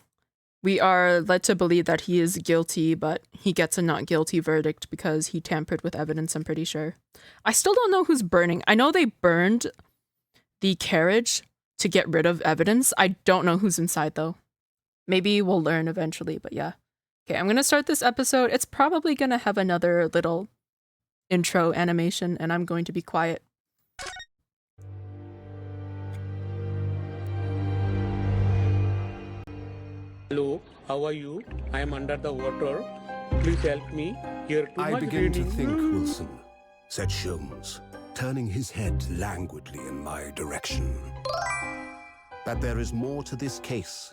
we are led to believe that he is guilty, but he gets a not guilty verdict because he tampered with evidence, I'm pretty sure. I still don't know who's burning. I know they burned the carriage to get rid of evidence. I don't know who's inside, though. Maybe we'll learn eventually, but yeah. Okay, I'm going to start this episode. It's probably going to have another little intro animation, and I'm going to be quiet. Hello, how are you? I am under the water. Please help me. Here too I much begin to raining. think, Wilson, said Sholmes, turning his head languidly in my direction, that there is more to this case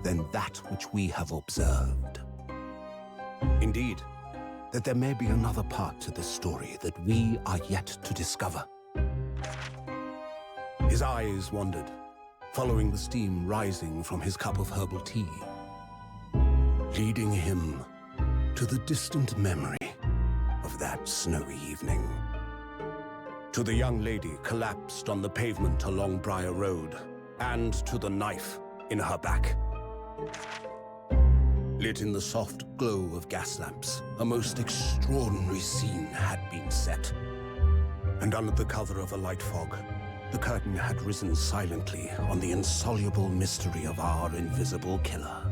than that which we have observed. Indeed, that there may be another part to this story that we are yet to discover. His eyes wandered, following the steam rising from his cup of herbal tea, leading him to the distant memory of that snowy evening. To the young lady collapsed on the pavement along Briar Road, and to the knife in her back. Lit in the soft glow of gas lamps, a most extraordinary scene had been set. And under the cover of a light fog, the curtain had risen silently on the insoluble mystery of our invisible killer.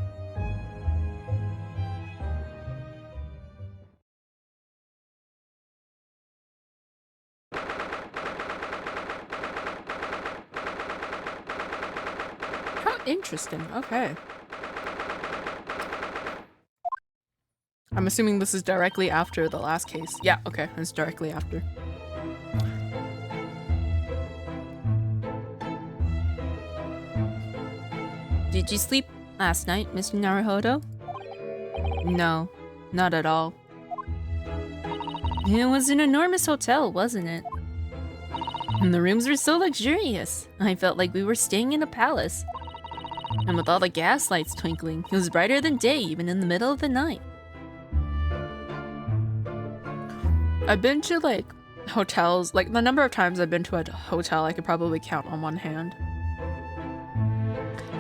How interesting. Okay. I'm assuming this is directly after the last case. Yeah, okay, it's directly after. Did you sleep last night, Mr. Naruhodo? No, not at all. It was an enormous hotel, wasn't it? And the rooms were so luxurious. I felt like we were staying in a palace. And with all the gas lights twinkling, it was brighter than day even in the middle of the night. I've been to like hotels, like the number of times I've been to a hotel I could probably count on one hand.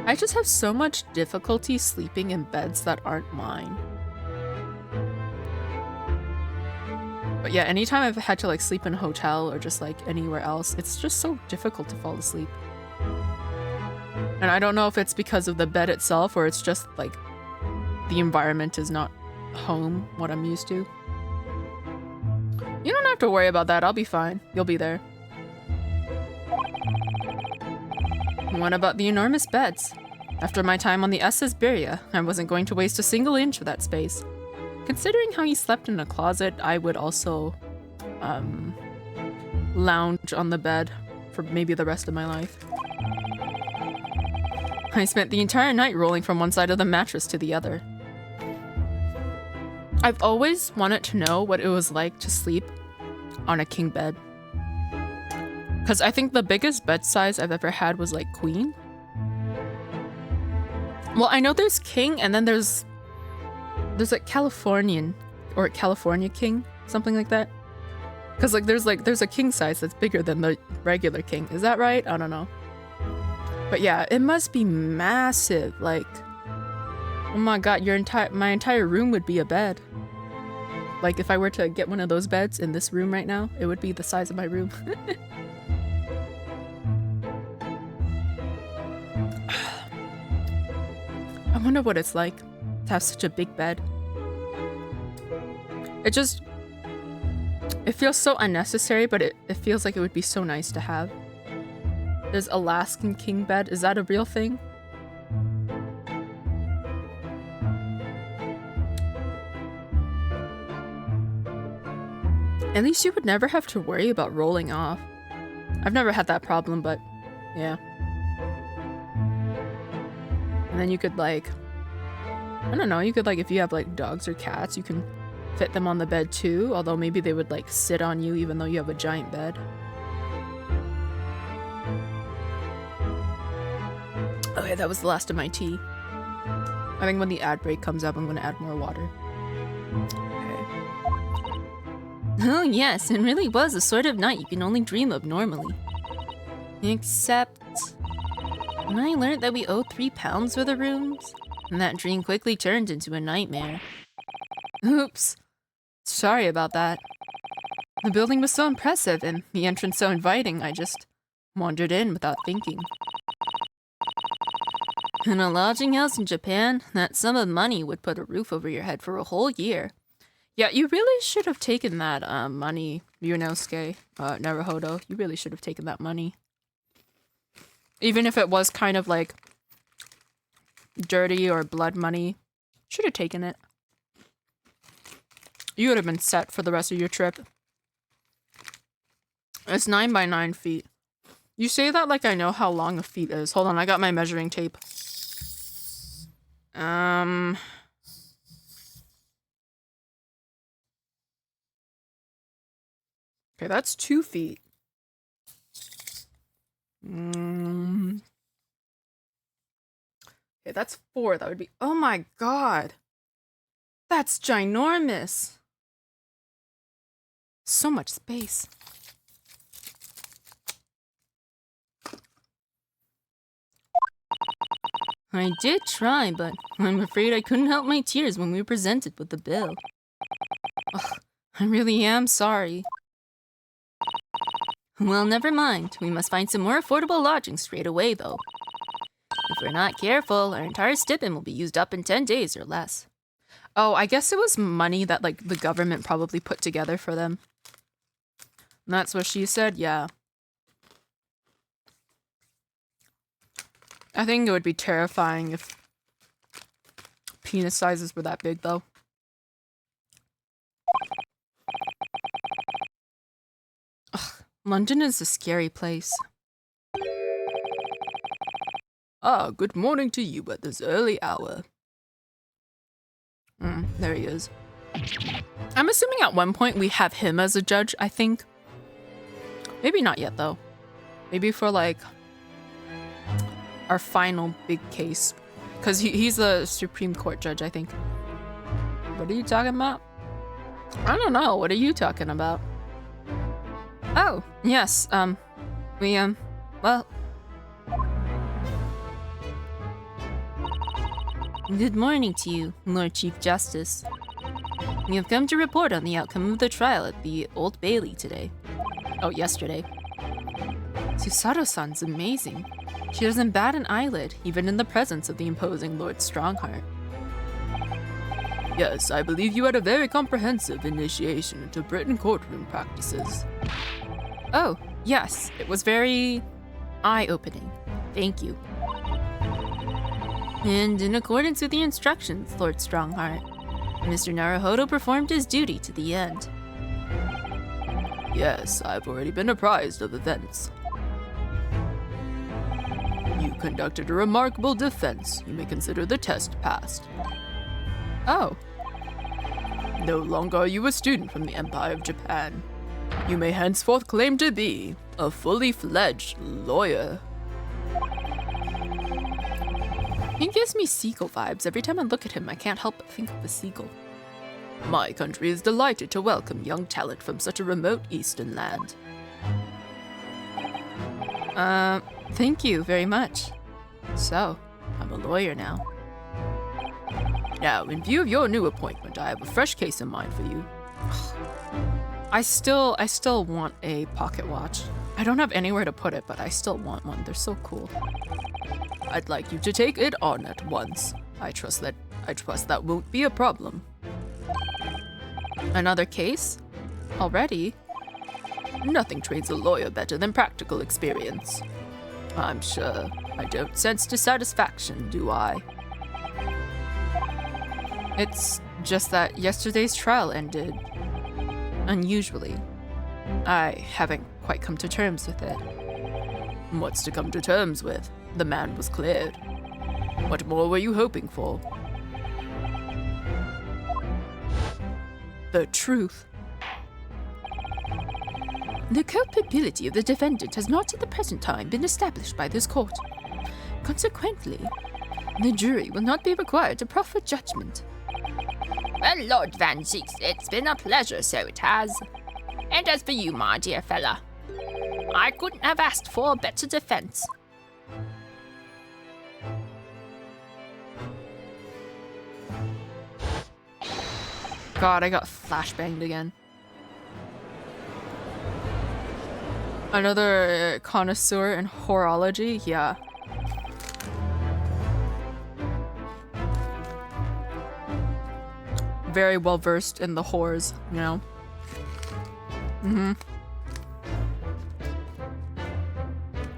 I just have so much difficulty sleeping in beds that aren't mine. But yeah, anytime I've had to like sleep in a hotel or just like anywhere else, it's just so difficult to fall asleep. And I don't know if it's because of the bed itself or it's just like the environment is not home, what I'm used to. You don't have to worry about that, I'll be fine. You'll be there. What about the enormous beds? After my time on the SS Beria, I wasn't going to waste a single inch of that space. Considering how he slept in a closet, I would also lounge on the bed for maybe the rest of my life. I spent the entire night rolling from one side of the mattress to the other. I've always wanted to know what it was like to sleep on a king bed. Because I think the biggest bed size I've ever had was like queen. Well, I know there's king and then there's like Californian or California king, something like that. Because like there's a king size that's bigger than the regular king. Is that right? I don't know. But yeah, it must be massive. Like, oh my god, my entire room would be a bed. Like if I were to get one of those beds in this room right now, it would be the size of my room. I wonder what it's like to have such a big bed. It feels so unnecessary, but it feels like it would be so nice to have. There's Alaskan king bed. Is that a real thing? At least you would never have to worry about rolling off. I've never had that problem, but yeah. And then you could like, I don't know, you could like, if you have like dogs or cats, you can fit them on the bed too, although maybe they would like sit on you even though you have a giant bed. Okay, that was the last of my tea. I think when the ad break comes up, I'm gonna add more water. Okay. Oh yes, it really was the sort of night you can only dream of normally. Except when I learned that we owe £3 for the rooms, and that dream quickly turned into a nightmare. Oops. Sorry about that. The building was so impressive and the entrance so inviting, I just wandered in without thinking. In a lodging house in Japan, that sum of money would put a roof over your head for a whole year. Yeah, you really should have taken that money, Ryunosuke, Naruhodo. You really should have taken that money. Even if it was kind of like dirty or blood money, should have taken it. You would have been set for the rest of your trip. It's 9 by 9 feet. You say that like I know how long a feet is. Hold on, I got my measuring tape. Okay, that's 2 feet. Okay, that's 4. That would be... Oh my god! That's ginormous! So much space. I did try, but I'm afraid I couldn't help my tears when we were presented with the bill. Ugh, I really am sorry. Well, never mind. We must find some more affordable lodging straight away, though. If we're not careful, our entire stipend will be used up in 10 days or less. Oh, I guess it was money that, like, the government probably put together for them. And that's what she said? Yeah. I think it would be terrifying if penis sizes were that big, though. Ugh, London is a scary place. Ah, good morning to you at this early hour. There he is. I'm assuming at one point we have him as a judge, I think. Maybe not yet, though. Maybe for, like, our final big case. Because he's the Supreme Court judge, I think. What are you talking about? I don't know. What are you talking about? Oh, yes. Well... Good morning to you, Lord Chief Justice. We have come to report on the outcome of the trial at the Old Bailey today. Oh, yesterday. Susato-san's amazing. She doesn't bat an eyelid, even in the presence of the imposing Lord Strongheart. Yes, I believe you had a very comprehensive initiation into Britain courtroom practices. Oh, yes, it was very eye-opening. Thank you. And in accordance with the instructions, Lord Strongheart, Mr. Naruhodo performed his duty to the end. Yes, I've already been apprised of events. You conducted a remarkable defense. You may consider the test passed. Oh. No longer are you a student from the Empire of Japan. You may henceforth claim to be a fully fledged lawyer. He gives me seagull vibes. Every time I look at him, I can't help but think of the seagull. My country is delighted to welcome young talent from such a remote eastern land. Thank you very much. So, I'm a lawyer now. Now, in view of your new appointment, I have a fresh case in mind for you. I still want a pocket watch. I don't have anywhere to put it, but I still want one. They're so cool. I'd like you to take it on at once. I trust that won't be a problem. Another case? Already? Nothing trains a lawyer better than practical experience. I'm sure I don't sense dissatisfaction, do I? It's just that yesterday's trial ended unusually. I haven't quite come to terms with it. What's to come to terms with? The man was cleared. What more were you hoping for? The truth. The culpability of the defendant has not at the present time been established by this court. Consequently, the jury will not be required to proffer judgment. Well, Lord Van Zieks, it's been a pleasure, so it has. And as for you, my dear fella, I couldn't have asked for a better defense. God, I got flashbanged again. Another connoisseur in horology? Yeah. Very well versed in the whores, you know?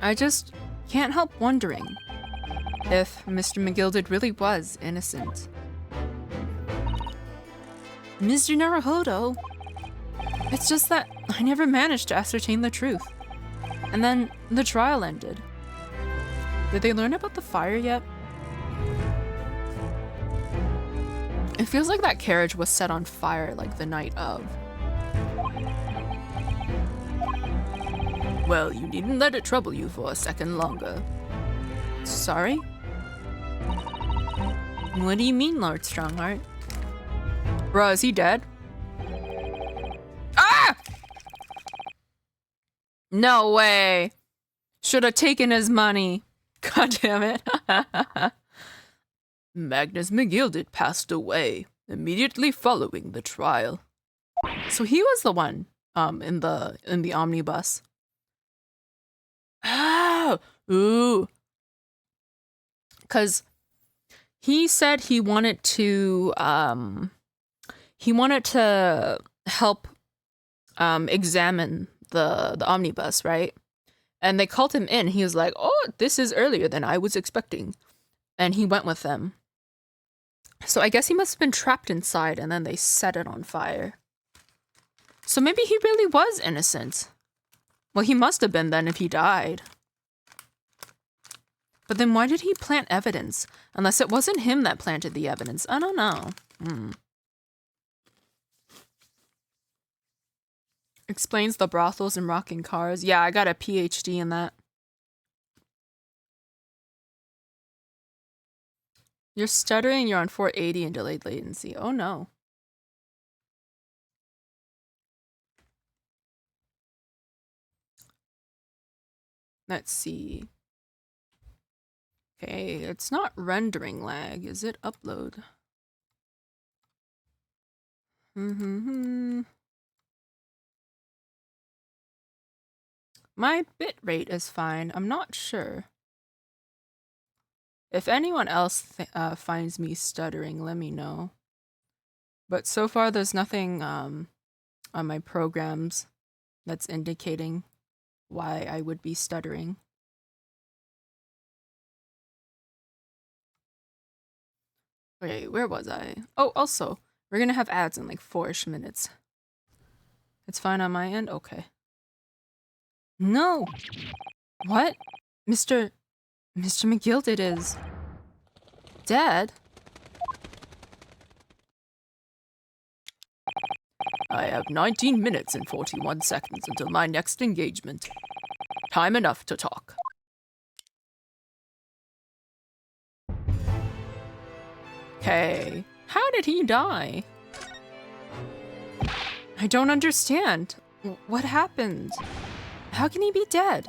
I just can't help wondering if Mr. McGilded really was innocent. Mr. Naruhodo, It's just that I never managed to ascertain the truth. And then the trial ended. Did they learn about the fire yet? It feels like that carriage was set on fire like the night of. Well, you needn't let it trouble you for a second longer. Sorry? what do you mean, Lord Strongheart? Bruh, is he dead? Ah! No way. Should have taken his money. God damn it. Magnus McGilded passed away immediately following the trial. So he was the one in the omnibus. Oh, ooh. Cuz he said he wanted to help examine the omnibus, right? And they called him in. He was like, "Oh, this is earlier than I was expecting." And he went with them. So I guess he must have been trapped inside and then they set it on fire. So maybe he really was innocent. Well, he must have been then if he died. But then why did he plant evidence? Unless it wasn't him that planted the evidence. I don't know. Explains the brothels and rocking cars. Yeah, I got a PhD in that. You're stuttering, you're on 480 and delayed latency. Oh no. Let's see. Okay, it's not rendering lag. Is it upload? My bitrate is fine. I'm not sure. If anyone else finds me stuttering, let me know. But so far, there's nothing on my programs that's indicating why I would be stuttering. Okay, where was I? Oh, also, we're gonna have ads in like 4-ish minutes. It's fine on my end? Okay. No! What? Mr. McGilded is dead? I have 19 minutes and 41 seconds until my next engagement. Time enough to talk. Okay. How did he die? I don't understand. What happened? How can he be dead?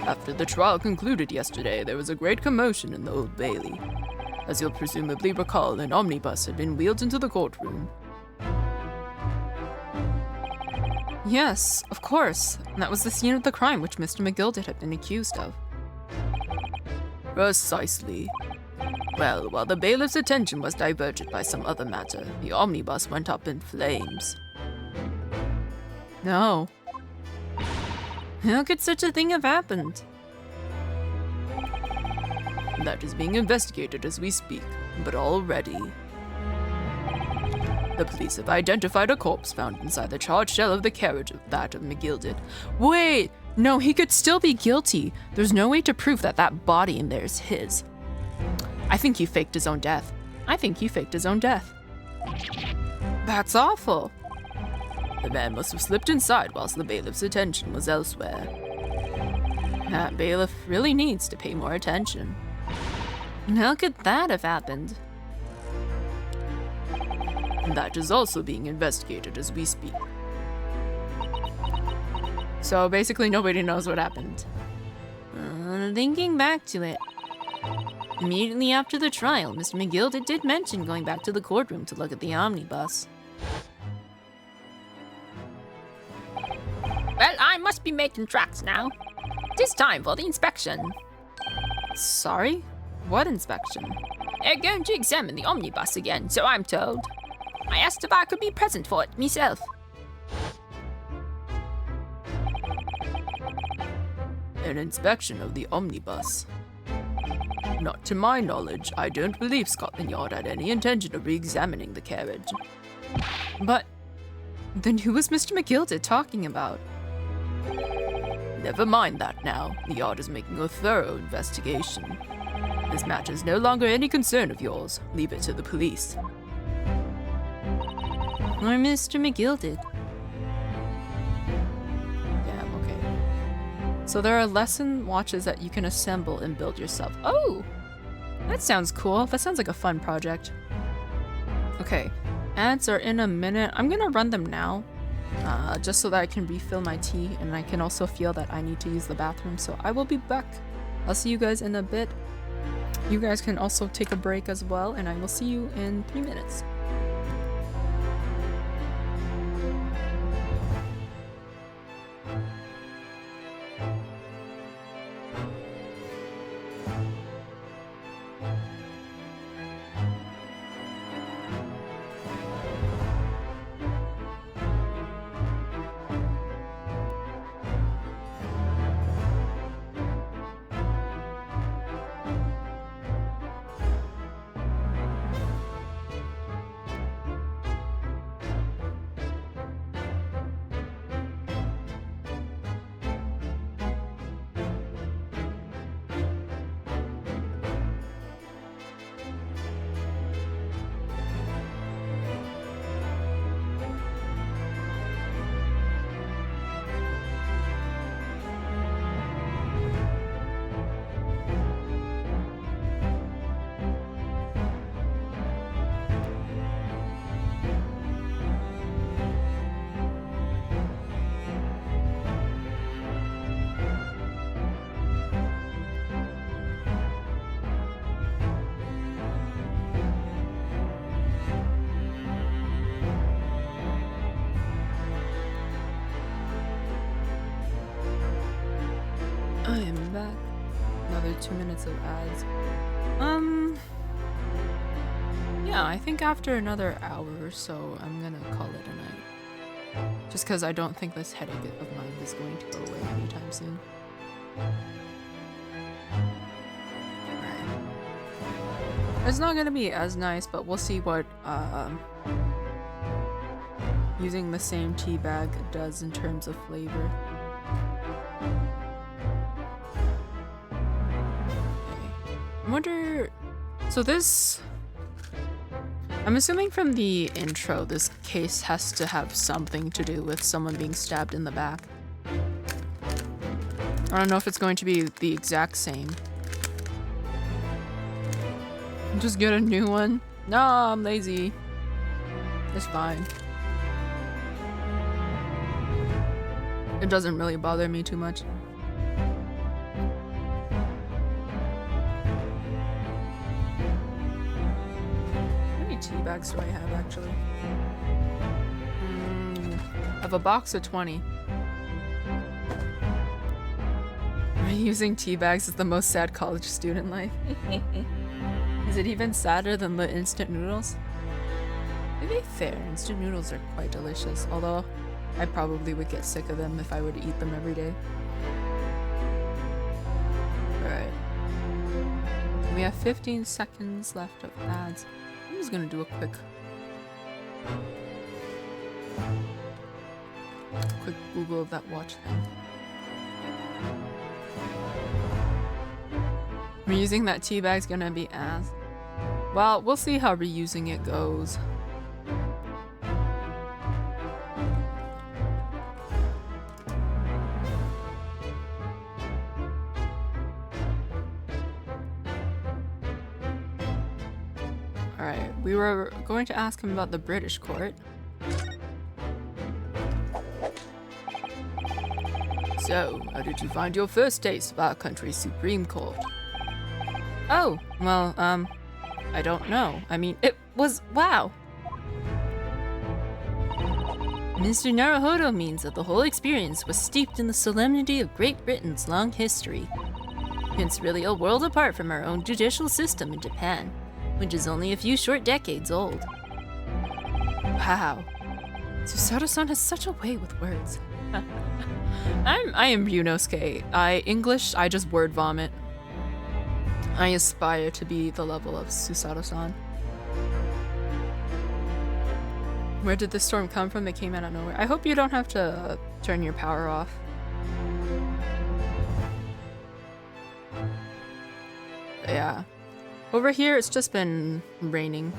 After the trial concluded yesterday, there was a great commotion in the Old Bailey. As you'll presumably recall, an omnibus had been wheeled into the courtroom. Yes, of course. That was the scene of the crime which Mr. McGilded had been accused of. Precisely. Well, while the bailiff's attention was diverted by some other matter, the omnibus went up in flames. No. How could such a thing have happened? That is being investigated as we speak, but already. The police have identified a corpse found inside the charred shell of the carriage of that of McGilded. Wait! No, he could still be guilty. There's no way to prove that that body in there is his. I think he faked his own death. That's awful. The man must have slipped inside whilst the bailiff's attention was elsewhere. That bailiff really needs to pay more attention. How could that have happened? That is also being investigated as we speak. So basically nobody knows what happened. Thinking back to it. Immediately after the trial, Mr. McGilded did mention going back to the courtroom to look at the omnibus. Well, I must be making tracks now. It is time for the inspection. Sorry? What inspection? They're going to examine the omnibus again, so I'm told. I asked if I could be present for it myself. An inspection of the omnibus. Not to my knowledge, I don't believe Scotland Yard had any intention of re-examining the carriage. But then who was Mr. McGilded talking about? Never mind that now. The Yard is making a thorough investigation. This matter is no longer any concern of yours. Leave it to the police. Or Mr. McGilded. Damn, okay. So there are lesson watches that you can assemble and build yourself. Oh! That sounds cool. That sounds like a fun project. Okay. Ads are in a minute. I'm gonna run them now. Just so that I can refill my tea, and I can also feel that I need to use the bathroom, so I will be back. I'll see you guys in a bit. You guys can also take a break as well, and I will see you in 3 minutes. another 2 minutes of ads. Yeah, I think after another hour or so, I'm gonna call it a night. Just because I don't think this headache of mine is going to go away anytime soon. Alright. It's not gonna be as nice, but we'll see what using the same tea bag does in terms of flavor. Okay. I wonder... So this... I'm assuming from the intro, this case has to have something to do with someone being stabbed in the back. I don't know if it's going to be the exact same. Just get a new one. No, I'm lazy. It's fine. It doesn't really bother me too much. Tea bags do I have actually? I have a box of 20. Using tea bags is the most sad college student life. Is it even sadder than the instant noodles? To be fair, instant noodles are quite delicious, although I probably would get sick of them if I were to eat them every day. Alright. We have 15 seconds left of ads. I'm just gonna do a quick Google of that watch thing. Reusing that tea bag's gonna be ass. Well, we'll see how reusing it goes. Alright, we were going to ask him about the British court. So, how did you find your first taste of our country's Supreme Court? Oh, well, I don't know. I mean, it was wow. Mr. Naruhodo means that the whole experience was steeped in the solemnity of Great Britain's long history. It's really a world apart from our own judicial system in Japan, which is only a few short decades old. Wow. Susato-san has such a way with words. I am Ryunosuke. English, I just word vomit. I aspire to be the level of Susato-san. Where did this storm come from? It came out of nowhere. I hope you don't have to turn your power off. But yeah. Over here, it's just been raining.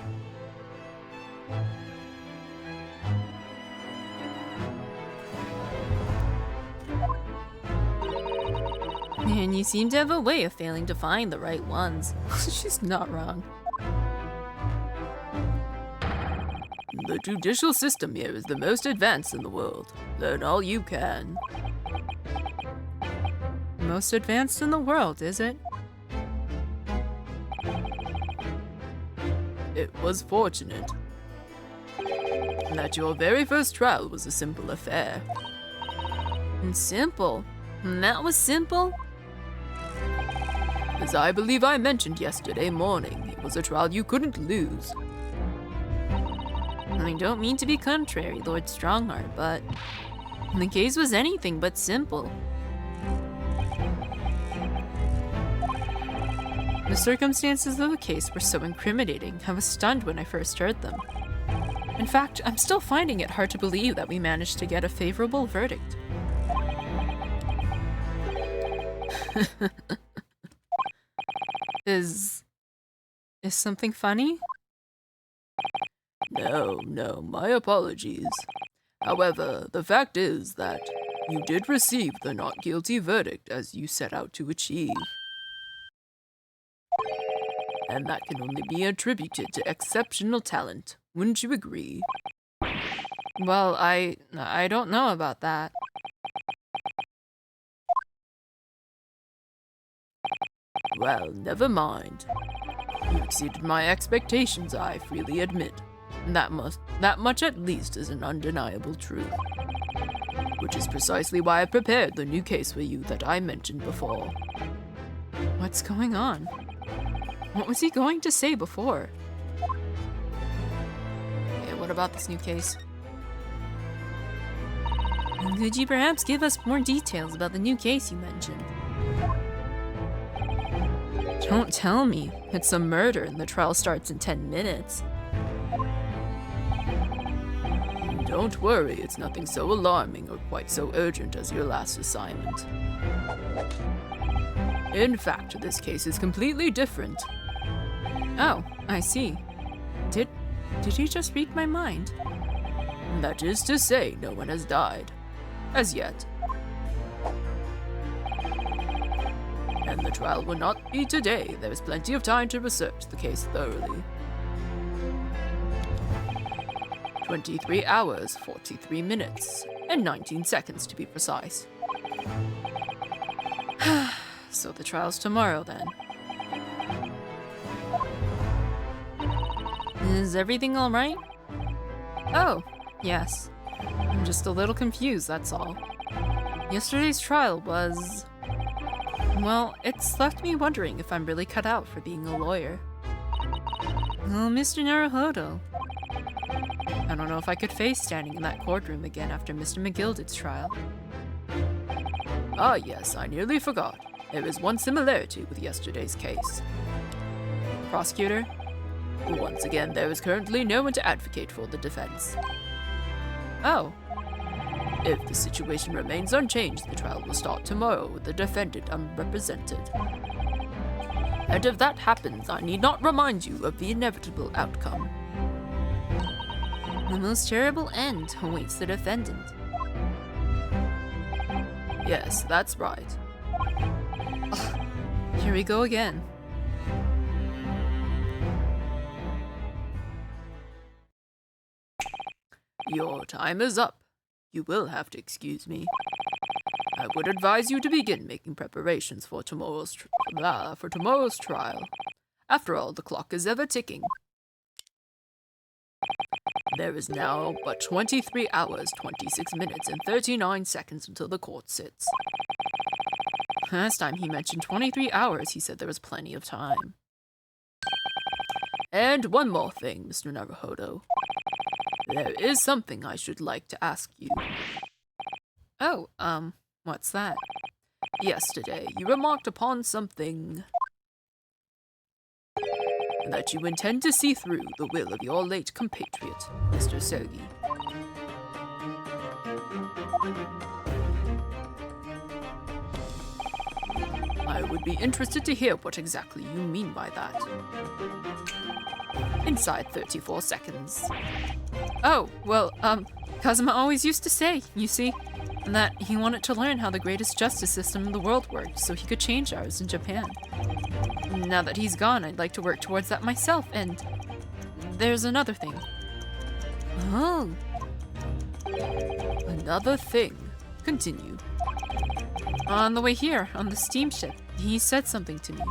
And you seem to have a way of failing to find the right ones. She's not wrong. The judicial system here is the most advanced in the world. Learn all you can. Most advanced in the world, is it? It was fortunate that your very first trial was a simple affair. And simple? That was simple? As I believe I mentioned yesterday morning, it was a trial you couldn't lose. I don't mean to be contrary, Lord Strongheart, but the case was anything but simple. The circumstances of the case were so incriminating, I was stunned when I first heard them. In fact, I'm still finding it hard to believe that we managed to get a favorable verdict. Is something funny? No, my apologies. However, the fact is that you did receive the not guilty verdict as you set out to achieve. And that can only be attributed to exceptional talent. Wouldn't you agree? Well, I don't know about that. Well, never mind. You exceeded my expectations, I freely admit. That much at least is an undeniable truth. Which is precisely why I prepared the new case for you that I mentioned before. What What's going on? What was he going to say before? Okay, what about this new case? Could you perhaps give us more details about the new case you mentioned? Don't tell me. It's a murder and the trial starts in 10 minutes. Don't worry, it's nothing so alarming or quite so urgent as your last assignment. In fact, this case is completely different. Oh, I see. Did he just read my mind? That is to say, no one has died. As yet. And the trial will not be today. There is plenty of time to research the case thoroughly. 23 hours, 43 minutes, and 19 seconds to be precise. So the trial's tomorrow then. Is everything alright? Oh, yes. I'm just a little confused, that's all. Yesterday's trial was... well, it's left me wondering if I'm really cut out for being a lawyer. Oh, Mr. Naruhodo. I don't know if I could face standing in that courtroom again after Mr. McGilded's trial. Ah yes, I nearly forgot. There is one similarity with yesterday's case. Prosecutor? Once again, there is currently no one to advocate for the defense. Oh. If the situation remains unchanged, the trial will start tomorrow with the defendant unrepresented. And if that happens, I need not remind you of the inevitable outcome. The most terrible end awaits the defendant. Yes, that's right. Ugh, here we go again. Your time is up. You will have to excuse me. I would advise you to begin making preparations for tomorrow's trial. After all, the clock is ever ticking. There is now but 23 hours, 26 minutes, and 39 seconds until the court sits. Last time he mentioned 23 hours, he said there was plenty of time. And one more thing, Mr. Naruhodo. There is something I should like to ask you. Oh, what's that? Yesterday, you remarked upon something that you intend to see through the will of your late compatriot, Mr. Sergi. I would be interested to hear what exactly you mean by that. Inside 34 seconds. Oh, well, Kazuma always used to say, you see, that he wanted to learn how the greatest justice system in the world worked so he could change ours in Japan. Now that he's gone, I'd like to work towards that myself, and there's another thing. Oh. Another thing. Continue. On the way here, on the steamship, he said something to me.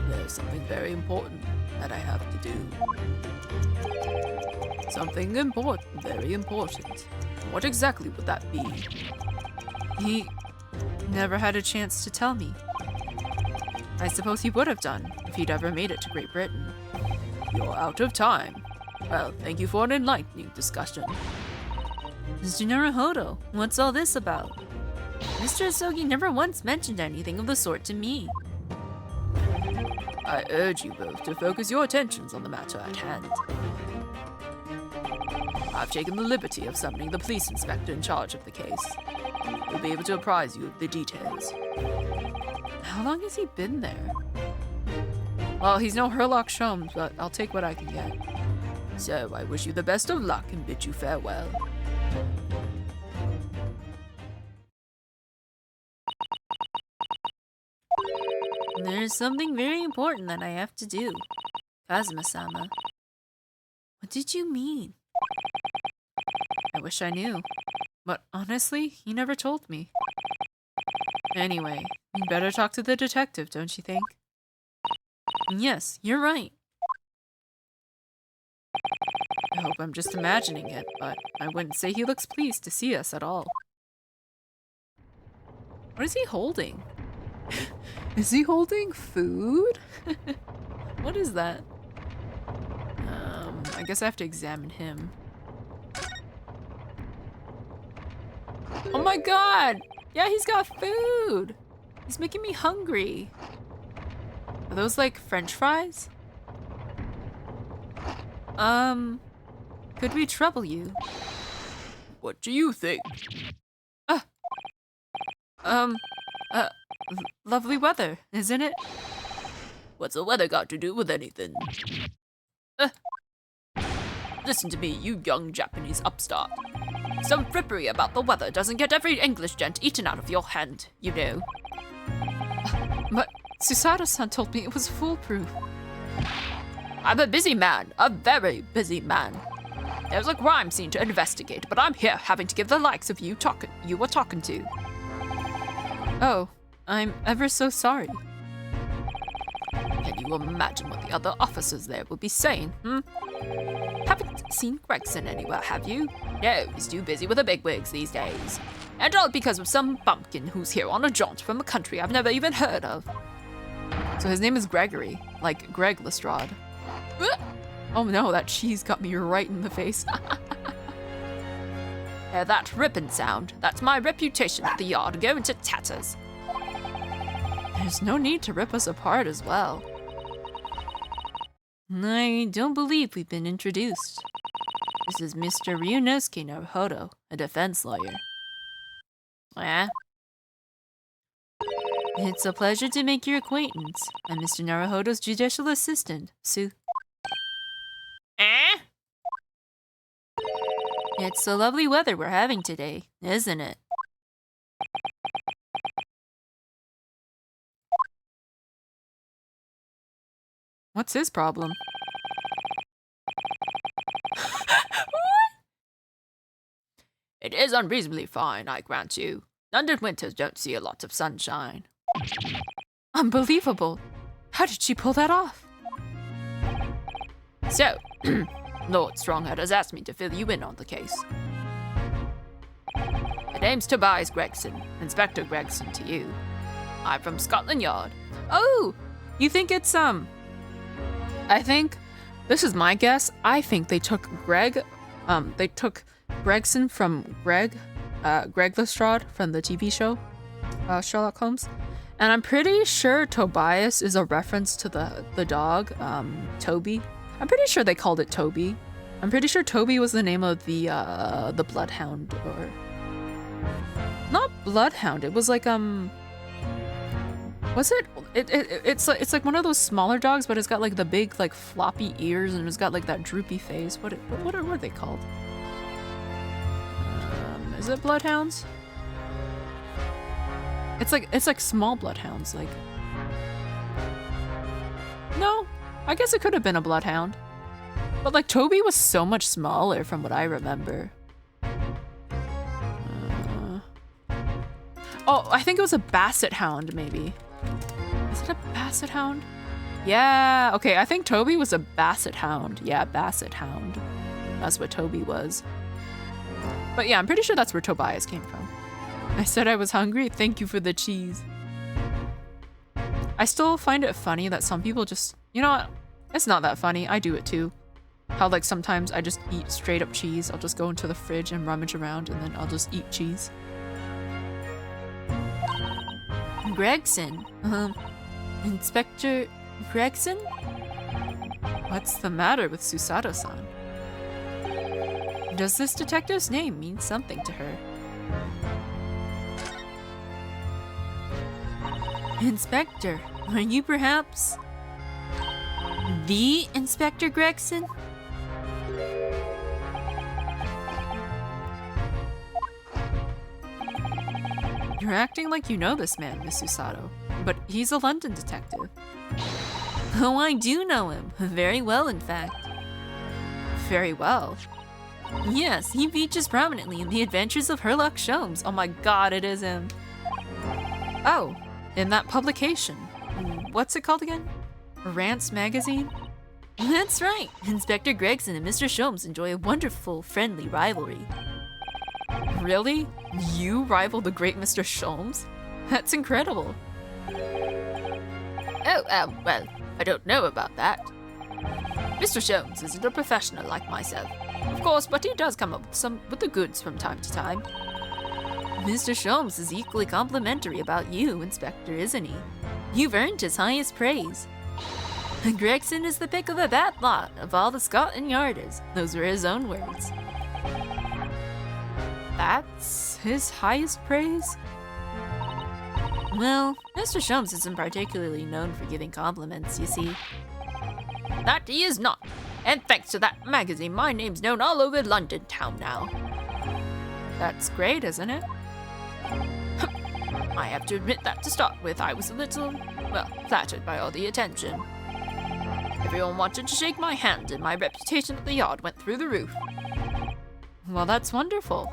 There's something very important that I have to do. Something important, very important. What exactly would that be? He never had a chance to tell me. I suppose he would have done if he'd ever made it to Great Britain. You're out of time. Well, thank you for an enlightening discussion. Mr. Naruhodo, what's all this about? Mr. Asogi never once mentioned anything of the sort to me. I urge you both to focus your attentions on the matter at hand. I've taken the liberty of summoning the police inspector in charge of the case. He'll be able to apprise you of the details. How long has he been there? Well, he's no Herlock Sholmes, but I'll take what I can get. So, I wish you the best of luck and bid you farewell. There's something very important that I have to do. Kazuma-sama. What did you mean? I wish I knew. But honestly, he never told me. Anyway, you better talk to the detective, don't you think? Yes, you're right. I hope I'm just imagining it, but I wouldn't say he looks pleased to see us at all. What is he holding? Is he holding food? What is that? I guess I have to examine him. Oh my god! Yeah, he's got food! He's making me hungry. Are those like French fries? Could we trouble you? What do you think? Lovely weather, isn't it? What's the weather got to do with anything? Listen to me, you young Japanese upstart. Some frippery about the weather doesn't get every English gent eaten out of your hand, you know. But Susato-san told me it was foolproof. I'm a busy man, a very busy man. There's a crime scene to investigate, but I'm here having to give the likes of you were talking to. Oh, I'm ever so sorry. Can you imagine what the other officers there will be saying, Haven't seen Gregson anywhere, have you? No, he's too busy with the bigwigs these days. And all because of some bumpkin who's here on a jaunt from a country I've never even heard of. So his name is Gregory, like Greg Lestrade. Oh no, that cheese got me right in the face. Hear that ripping sound? That's my reputation at the yard going to tatters. There's no need to rip us apart as well. I don't believe we've been introduced. This is Mr. Ryunosuke Naruhodo, a defense lawyer. Eh? It's a pleasure to make your acquaintance. I'm Mr. Naruhodo's judicial assistant, Sue. Eh? It's the lovely weather we're having today, isn't it? What's his problem? It is unreasonably fine, I grant you. London winters don't see a lot of sunshine. Unbelievable! How did she pull that off? So, Lord Stronghead has asked me to fill you in on the case. My name's Tobias Gregson, Inspector Gregson to you. I'm from Scotland Yard. Oh! You think it's, I think, this is my guess, I think they took they took Gregson from Greg Lestrade from the TV show, Sherlock Holmes. And I'm pretty sure Tobias is a reference to the dog, Toby. I'm pretty sure they called it Toby. I'm pretty sure Toby was the name of the bloodhound, or not bloodhound. It was like was it? It's like one of those smaller dogs, but it's got like the big like floppy ears and it's got like that droopy face. What are they called? Is it bloodhounds? It's like small bloodhounds, like. No, I guess it could have been a bloodhound. But like Toby was so much smaller from what I remember. Oh, I think it was a basset hound, maybe. Is it a basset hound? Yeah, okay, I think Toby was a basset hound. Yeah, basset hound. That's what Toby was. But yeah, I'm pretty sure that's where Tobias came from. I said I was hungry. Thank you for the cheese. I still find it funny that some people just, you know what? It's not that funny. I do it too. How like sometimes I just eat straight up cheese. I'll just go into the fridge and rummage around and then I'll just eat cheese. Gregson. Inspector Gregson? What's the matter with Susato-san? Does this detective's name mean something to her? Inspector, are you perhaps the Inspector Gregson? You're acting like you know this man, Miss Susato, but he's a London detective. Oh, I do know him. Very well, in fact. Very well? Yes, he features prominently in The Adventures of Sherlock Holmes. Oh my god, it is him. Oh, in that publication. What's it called again? Rants Magazine? That's right. Inspector Gregson and Mr. Sholmes enjoy a wonderful, friendly rivalry. Really? You rival the great Mr. Sholmes? That's incredible. Well, I don't know about that. Mr. Sholmes isn't a professional like myself, of course, but he does come up with the goods from time to time. Mr. Sholmes is equally complimentary about you, Inspector, isn't he? You've earned his highest praise. Gregson is the pick of the bad lot of all the Scotland Yarders. Those were his own words. That's his highest praise? Well, Mr. Sholmes isn't particularly known for giving compliments, you see. That he is not. And thanks to that magazine, my name's known all over London town now. That's great, isn't it? I have to admit that to start with, I was a little, well, flattered by all the attention. Everyone wanted to shake my hand, and my reputation at the yard went through the roof. Well, that's wonderful.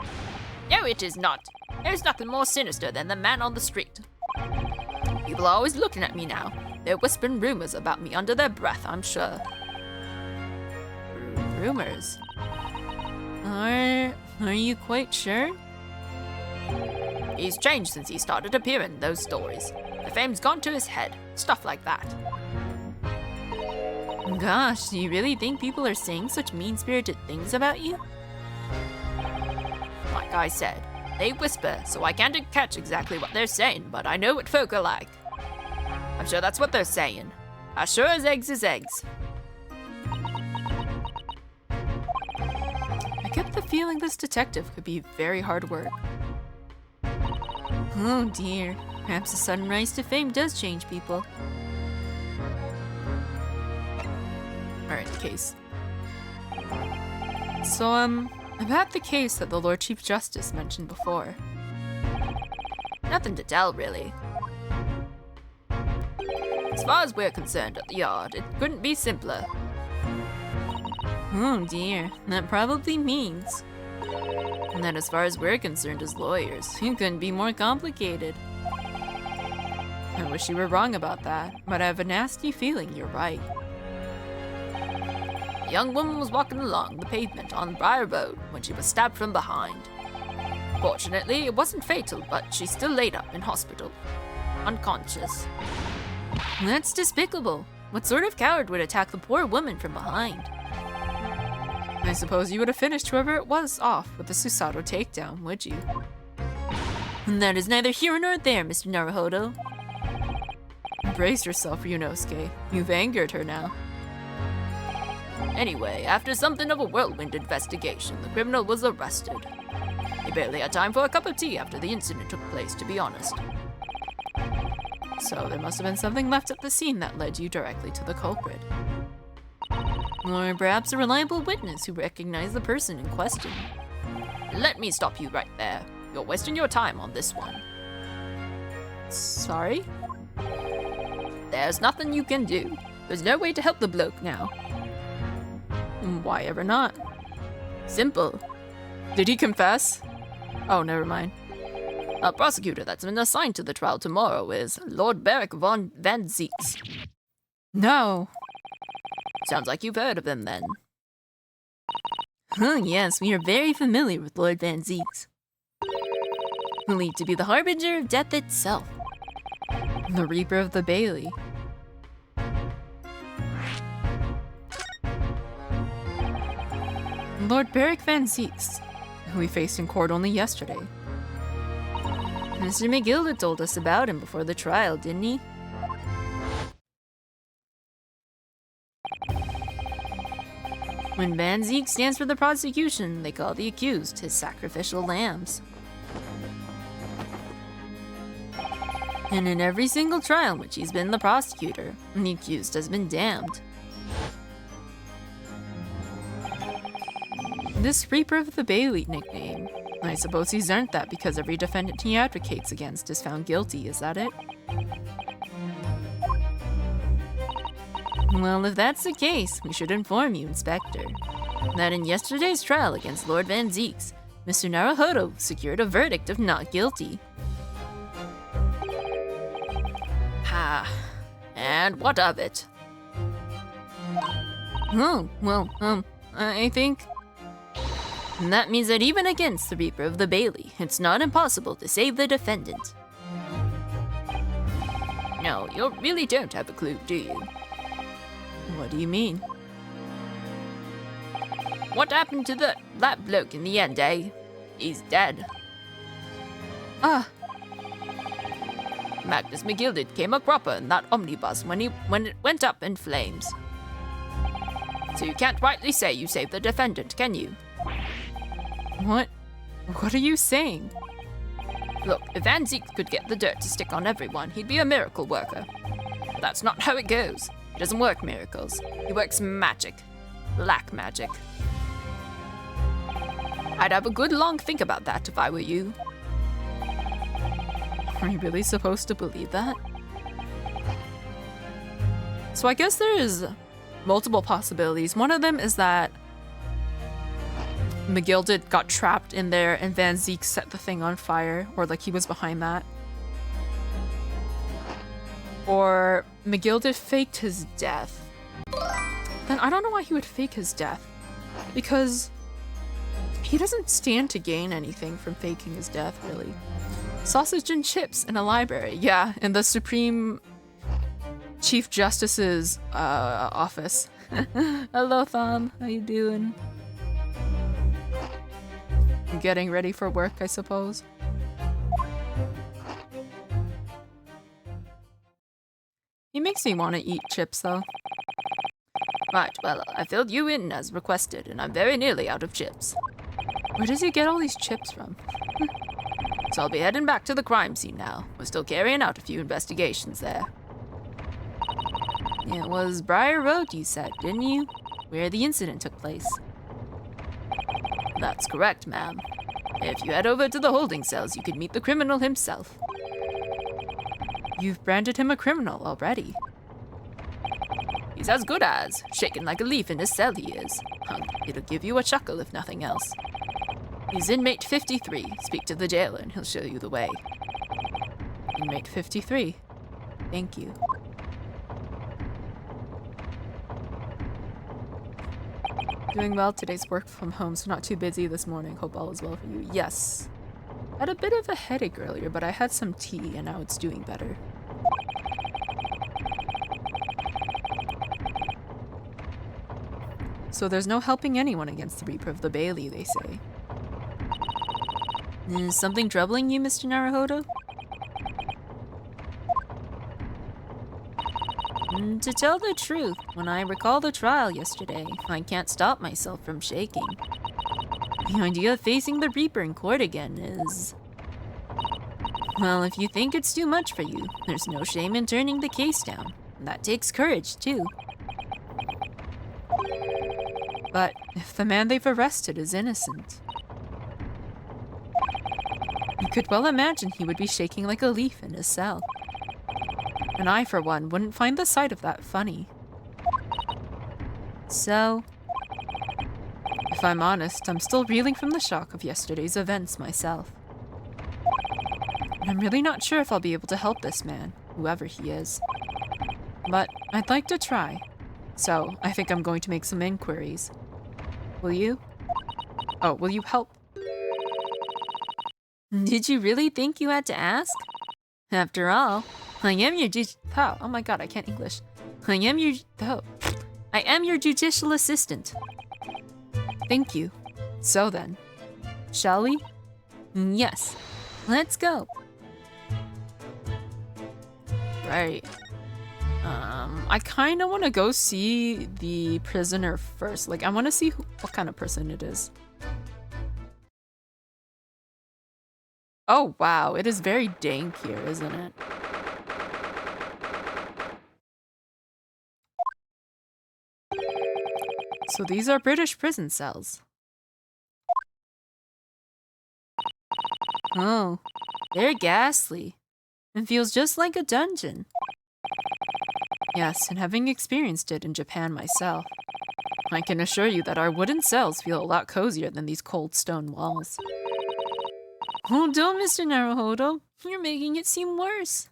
No, it is not. There's nothing more sinister than the man on the street. People are always looking at me now. They're whispering rumors about me under their breath, I'm sure. Rumors? Are you quite sure? He's changed since he started appearing in those stories. The fame's gone to his head. Stuff like that. Gosh, do you really think people are saying such mean-spirited things about you? Like I said, they whisper, so I can't catch exactly what they're saying, but I know what folk are like. I'm sure that's what they're saying. As sure as eggs is eggs. I get the feeling this detective could be very hard work. Oh dear, perhaps a sudden rise to fame does change people. Alright, the case. So, about the case that the Lord Chief Justice mentioned before. Nothing to tell, really. As far as we're concerned at the yard, it couldn't be simpler. Oh dear, that probably means that as far as we're concerned as lawyers, it couldn't be more complicated. I wish you were wrong about that, but I have a nasty feeling you're right. A young woman was walking along the pavement on Briar Road when she was stabbed from behind. Fortunately, it wasn't fatal, but she's still laid up in hospital, unconscious. That's despicable. What sort of coward would attack the poor woman from behind? I suppose you would have finished whoever it was off with a Susato takedown, would you? And that is neither here nor there, Mr. Naruhodo. Brace yourself, Ryunosuke. You've angered her now. Anyway, after something of a whirlwind investigation, the criminal was arrested. He barely had time for a cup of tea after the incident took place, to be honest. So there must have been something left at the scene that led you directly to the culprit. Or perhaps a reliable witness who recognized the person in question. Let me stop you right there. You're wasting your time on this one. Sorry? There's nothing you can do. There's no way to help the bloke now. Why ever not? Simple. Did he confess? Oh, never mind. A prosecutor that's been assigned to the trial tomorrow is Lord Beric Van Zieks. No. Sounds like you've heard of him then. Yes, we are very familiar with Lord Van Zieks. Believed to be the harbinger of death itself. The Reaper of the Bailey. Lord Beric Van Zieks, who we faced in court only yesterday. Mr. McGilda told us about him before the trial, didn't he? When Van Zieks stands for the prosecution, they call the accused his sacrificial lambs. And in every single trial in which he's been the prosecutor, the accused has been damned. This Reaper of the Bailey nickname, I suppose he's earned that because every defendant he advocates against is found guilty, is that it? Well, if that's the case, we should inform you, Inspector, that in yesterday's trial against Lord Van Zieks, Mr. Naruhodo secured a verdict of not guilty. And what of it? Oh, well, I think that means that even against the Reaper of the Bailey, it's not impossible to save the defendant. No, you really don't have a clue, do you? What do you mean? What happened to that bloke in the end, eh? He's dead. Ah, Magnus McGilded came a cropper in that omnibus when it went up in flames. So you can't rightly say you saved the defendant, can you? what? What are you saying? Look, if Van Zeke could get the dirt to stick on everyone, he'd be a miracle worker. But that's not how it goes. He doesn't work miracles. He works magic. Black magic. I'd have a good long think about that if I were you. Are you really supposed to believe that? So I guess there is multiple possibilities. One of them is that McGilded got trapped in there and Van Zeke set the thing on fire, or like he was behind that. Or McGilded faked his death. Then I don't know why he would fake his death. Because he doesn't stand to gain anything from faking his death, really. Sausage and chips in a library. Yeah, in the Supreme Chief Justice's office. Hello, Thom. How you doing? You getting ready for work, I suppose? He makes me want to eat chips, though. Right, well, I filled you in as requested, and I'm very nearly out of chips. Where does he get all these chips from? So I'll be heading back to the crime scene now. We're still carrying out a few investigations there. It was Briar Road, you said, didn't you? Where the incident took place. That's correct, ma'am. If you head over to the holding cells, you can meet the criminal himself. You've branded him a criminal already. He's as good as. Shaking like a leaf in his cell he is. It'll give you a chuckle if nothing else. He's inmate 53. Speak to the jailer and he'll show you the way. Inmate 53. Thank you. Doing well. Today's work from home, so not too busy this morning. Hope all is well for you. Yes. I had a bit of a headache earlier, but I had some tea and now it's doing better. So there's no helping anyone against the Reaper of the Bailey, they say. Is something troubling you, Mr. Naruhodo? To tell the truth, when I recall the trial yesterday, I can't stop myself from shaking. The idea of facing the Reaper in court again is... Well, if you think it's too much for you, there's no shame in turning the case down. That takes courage, too. But if the man they've arrested is innocent, you could well imagine he would be shaking like a leaf in his cell. And I, for one, wouldn't find the sight of that funny. So, if I'm honest, I'm still reeling from the shock of yesterday's events myself. And I'm really not sure if I'll be able to help this man, whoever he is. But I'd like to try. So, I think I'm going to make some inquiries. Will you? Oh, will you help? Did you really think you had to ask? After all, I am your oh my god, I can't English. I am your judicial assistant. Thank you. So then, shall we? Yes. Let's go. Right. I kind of want to go see the prisoner first. Like, I want to see what kind of person it is. Oh, wow. It is very dank here, isn't it? So these are British prison cells. Oh, they're ghastly. And feels just like a dungeon. Yes, and having experienced it in Japan myself, I can assure you that our wooden cells feel a lot cozier than these cold stone walls. Oh, don't, Mr. Naruhodo. You're making it seem worse.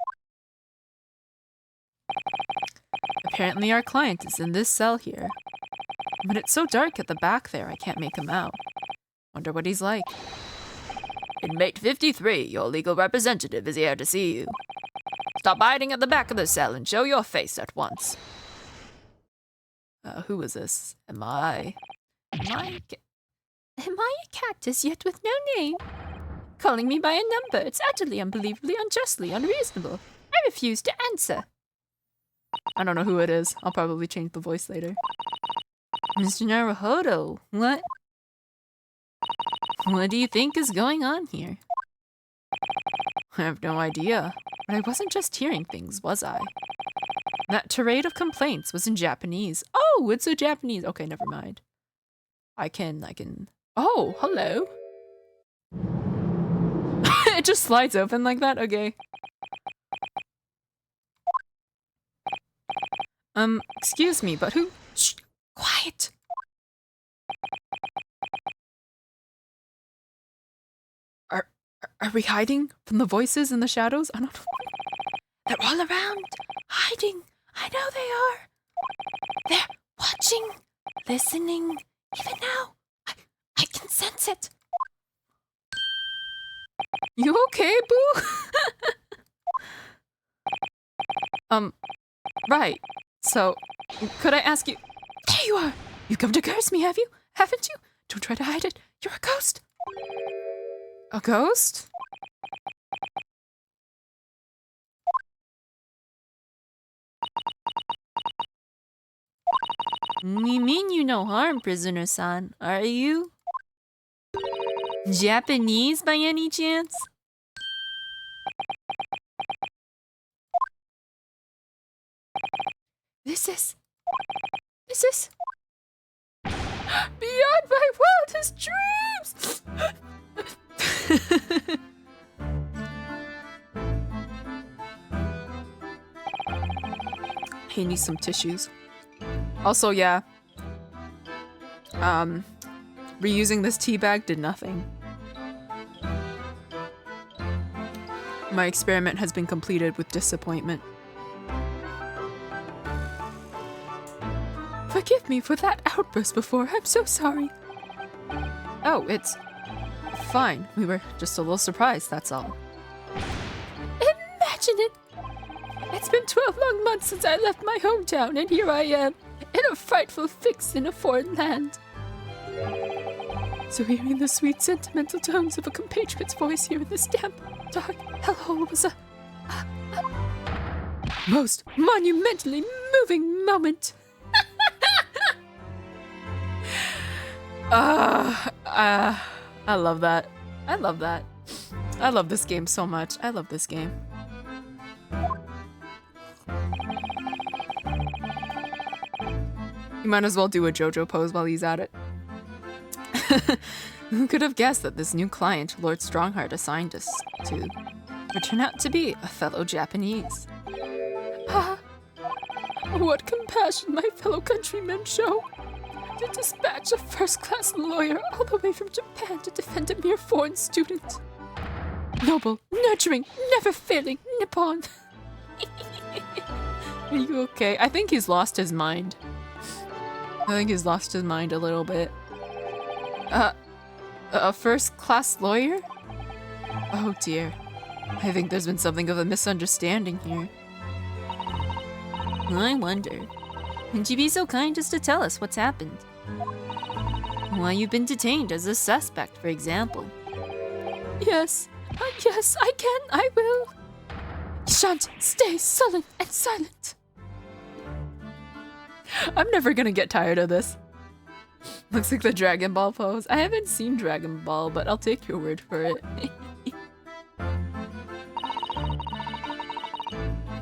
Apparently our client is in this cell here. But it's so dark at the back there, I can't make him out. Wonder what he's like. Inmate 53, your legal representative is here to see you. stop hiding at the back of the cell and show your face at once. Who is this? Am I a cactus yet with no name? Calling me by a number, it's utterly, unbelievably, unjustly, unreasonable. I refuse to answer. I don't know who it is. I'll probably change the voice later. Mr. Naruhodo, what? What do you think is going on here? I have no idea. But I wasn't just hearing things, was I? That tirade of complaints was in Japanese. Oh, it's a Japanese. Okay, never mind. I can. Oh, hello. It just slides open like that? Okay. Excuse me, but who? Shh, quiet. Are we hiding from the voices in the shadows? I don't know. They're all around, hiding. I know they are. They're watching, listening. Even now, I can sense it. You okay, boo? Right. So, could I ask you? There you are. You come to curse me, have you? Haven't you? Don't try to hide it. You're a ghost. A ghost? We mean you no harm, prisoner-san. Are you Japanese by any chance? This is beyond my wildest dreams! He needs some tissues. Also, yeah. Reusing this tea bag did nothing. My experiment has been completed with disappointment. Forgive me for that outburst before. I'm so sorry. Oh, it's fine. We were just a little surprised, that's all. Imagine it! It's been 12 long months since I left my hometown, and here I am, in a frightful fix in a foreign land. So hearing the sweet, sentimental tones of a compatriot's voice here in this damp, dark hellhole was a most monumentally moving moment. I love that. I love that. I love this game so much. I love this game. You might as well do a JoJo pose while he's at it. Who could have guessed that this new client Lord Strongheart assigned us to would turn out to be a fellow Japanese? Ah, what compassion my fellow countrymen show to dispatch a first-class lawyer all the way from Japan to defend a mere foreign student. Noble, nurturing, never-failing Nippon. Are you okay? I think he's lost his mind. I think he's lost his mind a little bit. A first-class lawyer? Oh dear. I think there's been something of a misunderstanding here. I wonder. Would you be so kind as to tell us what's happened? Why you've been detained as a suspect, for example. Yes. Yes, I can. I will. You shan't stay sullen and silent. I'm never gonna get tired of this. Looks like the Dragon Ball pose. I haven't seen Dragon Ball, but I'll take your word for it.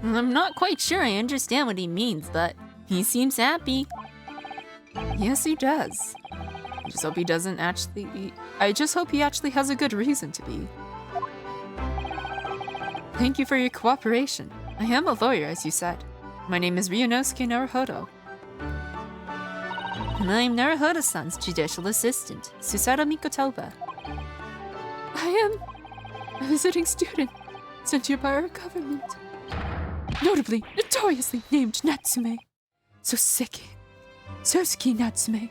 I'm not quite sure I understand what he means, but he seems happy. Yes, he does. I just hope he doesn't actually... I just hope he actually has a good reason to be. Thank you for your cooperation. I am a lawyer, as you said. My name is Ryunosuke Naruhodo. And I'm Naruhodo-san's judicial assistant, Susato Mikotoba. I am a visiting student sent here by our government. Notably, notoriously named Natsume. Sosuke Natsume.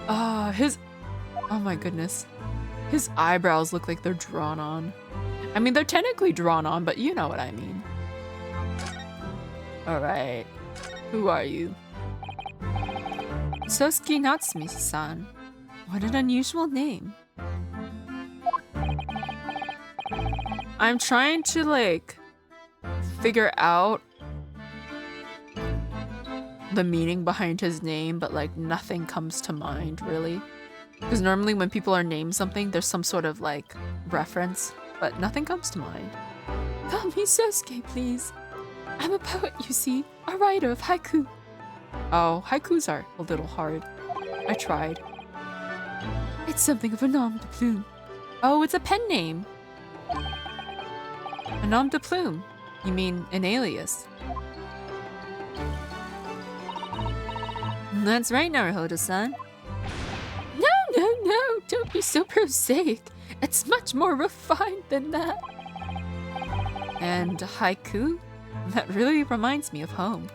Oh my goodness. His eyebrows look like they're drawn on. I mean, they're technically drawn on, but you know what I mean. Alright. Who are you? Sosuke Natsumi-san. What an unusual name. I'm trying to, like, figure out the meaning behind his name, but, like, nothing comes to mind, really. Because normally when people are named something, there's some sort of, like, reference, but nothing comes to mind. Call me Sosuke, please. I'm a poet, you see, a writer of haiku. Oh, haikus are a little hard. I tried. It's something of a nom de plume. Oh, it's a pen name. A nom de plume. You mean an alias. That's right, Naruhodo-san. No, don't be so prosaic. It's much more refined than that. And haiku? That really reminds me of home.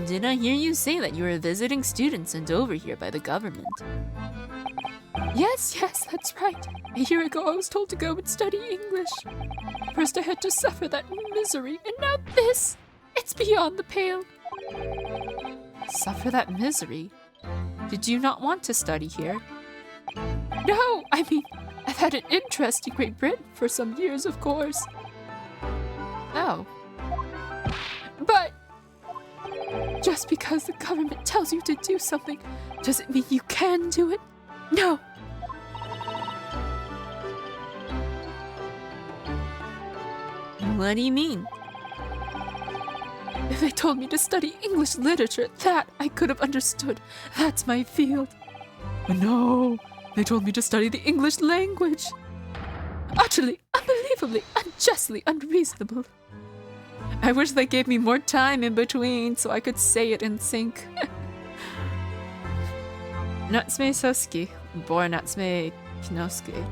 Did I hear you say that you were a visiting student sent over here by the government? Yes, that's right. A year ago I was told to go and study English. First I had to suffer that misery, and now this! It's beyond the pale. Suffer that misery? Did you not want to study here? No, I mean, I've had an interest in Great Britain for some years, of course. Oh. But just because the government tells you to do something doesn't mean you can do it. No. What do you mean? If they told me to study English literature, that I could have understood. That's my field. But no, they told me to study the English language. Utterly, unbelievably, unjustly unreasonable. I wish they gave me more time in between so I could say it in sync. Natsume Sosuke, born Natsume Kinosuke,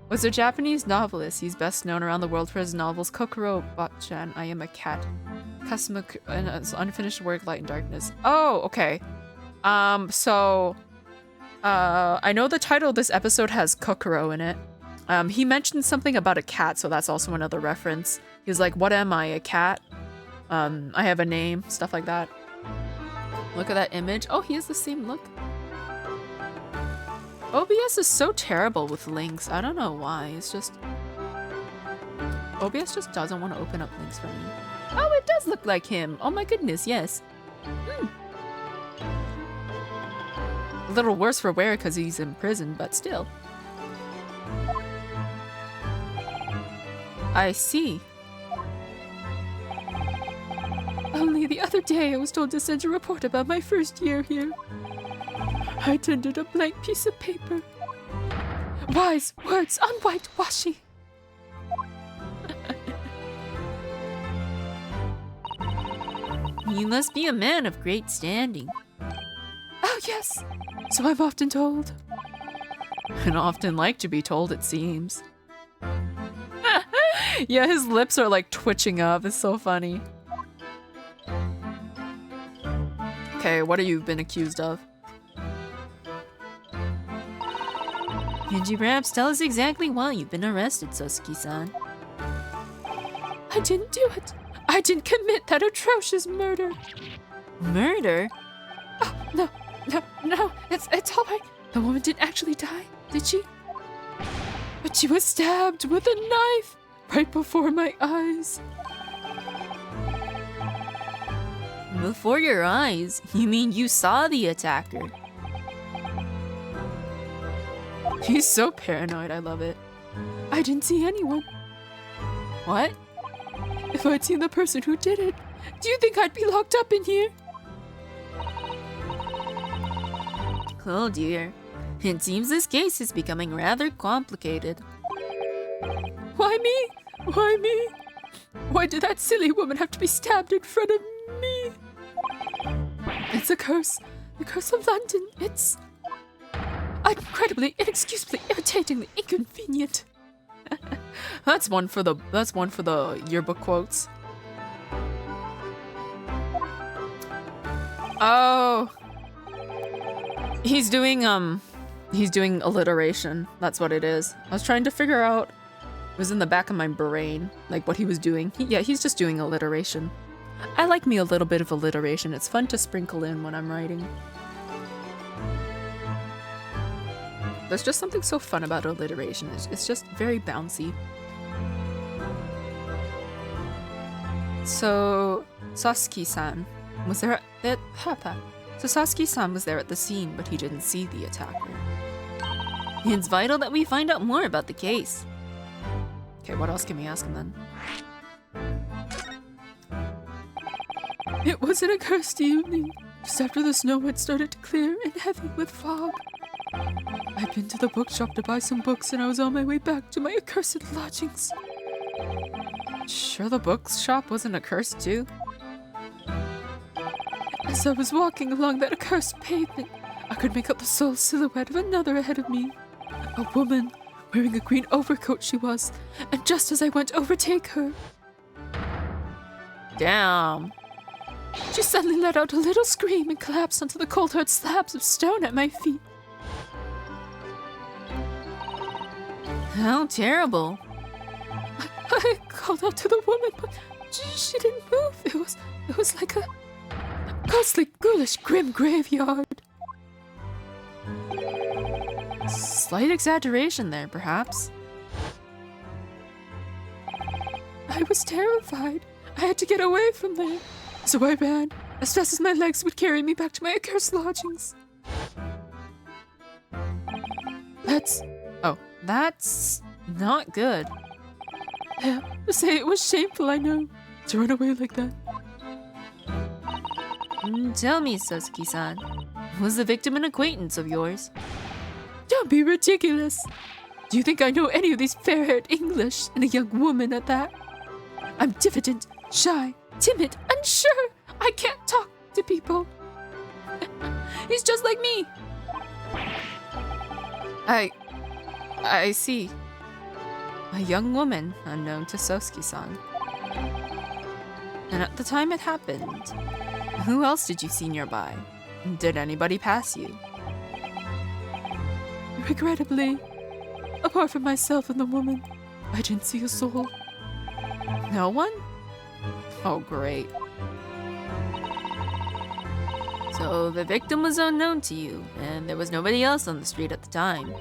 was a Japanese novelist. He's best known around the world for his novels Kokoro Bachan, I Am a Cat, Kasumu, and his unfinished work Light and Darkness. Oh, okay. I know the title of this episode has Kokoro in it. He mentioned something about a cat, so that's also another reference. He was like, what am I, a cat? I have a name, stuff like that. Look at that image. Oh, he has the same look. OBS is so terrible with links. I don't know why. It's just... OBS just doesn't want to open up links for me. Oh, it does look like him. Oh my goodness, yes. A little worse for wear because he's in prison, but still. I see. Only the other day I was told to send a report about my first year here. I tendered a blank piece of paper. Wise words on whitewashing. You must be a man of great standing. Oh yes, so I'm often told. And often like to be told, it seems. Yeah, his lips are like twitching up. It's so funny. Okay, what have you been accused of? Could you perhaps tell us exactly why you've been arrested, Sosuke-san? I didn't do it. I didn't commit that atrocious murder. Murder? Oh, no, it's all right. The woman didn't actually die, did she? But she was stabbed with a knife right before my eyes. Before your eyes? You mean you saw the attacker? He's so paranoid, I love it. I didn't see anyone. What? If I'd seen the person who did it, do you think I'd be locked up in here? Oh dear. It seems this case is becoming rather complicated. Why me? Why me? Why did that silly woman have to be stabbed in front of me? It's a curse. The curse of London. It's incredibly, inexcusably, irritatingly inconvenient. That's one for the yearbook quotes. Oh. He's doing He's doing alliteration. That's what it is. I was trying to figure out. It was in the back of my brain, like what he was doing. He's just doing alliteration. I like me a little bit of alliteration. It's fun to sprinkle in when I'm writing. There's just something so fun about alliteration. It's just very bouncy. So, Sasuke-san was there at Sasuke-san was there at the scene, but he didn't see the attacker. It's vital that we find out more about the case. Okay, what else can we ask him then? It was an accursed evening, just after the snow had started to clear and heavy with fog. I'd been to the bookshop to buy some books and I was on my way back to my accursed lodgings. Sure the bookshop wasn't accursed too? As I was walking along that accursed pavement, I could make out the sole silhouette of another ahead of me. A woman, wearing a green overcoat she was, and just as I went to overtake her... Damn. She suddenly let out a little scream and collapsed onto the cold hard slabs of stone at my feet. How terrible. I called out to the woman, but she didn't move. It was like a ghostly, ghoulish, grim graveyard. Slight exaggeration there, perhaps. I was terrified. I had to get away from there. So I ran as fast as my legs would carry me back to my accursed lodgings. That's not good. Yeah, to say it was shameful, I know, to run away like that. Tell me, Sasuke-san, was the victim an acquaintance of yours? Don't be ridiculous. Do you think I know any of these fair-haired English, and a young woman at that? I'm diffident, shy, timid, unsure. I can't talk to people. He's just like me. I see. A young woman unknown to Sasuke-san. And at the time it happened, who else did you see nearby? Did anybody pass you? Regrettably, apart from myself and the woman, I didn't see a soul. No one? Oh, great. So the victim was unknown to you, and there was nobody else on the street at the time.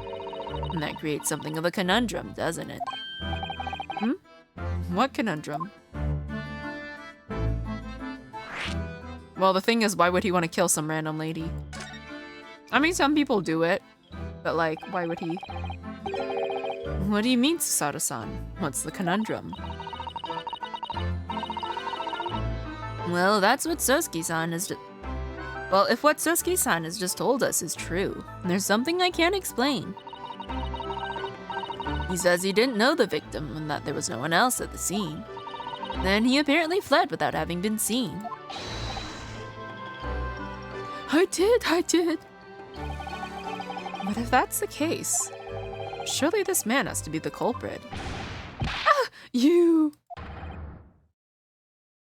And that creates something of a conundrum, doesn't it? What conundrum? Well, the thing is, why would he want to kill some random lady? I mean, some people do it, but like, why would he? What do you mean, Susato-san? What's the conundrum? Well, that's what Sasuke-san is Well, if what Sasuke-san has just told us is true, there's something I can't explain. He says he didn't know the victim and that there was no one else at the scene. Then he apparently fled without having been seen. I did. But if that's the case, surely this man has to be the culprit. Ah, you!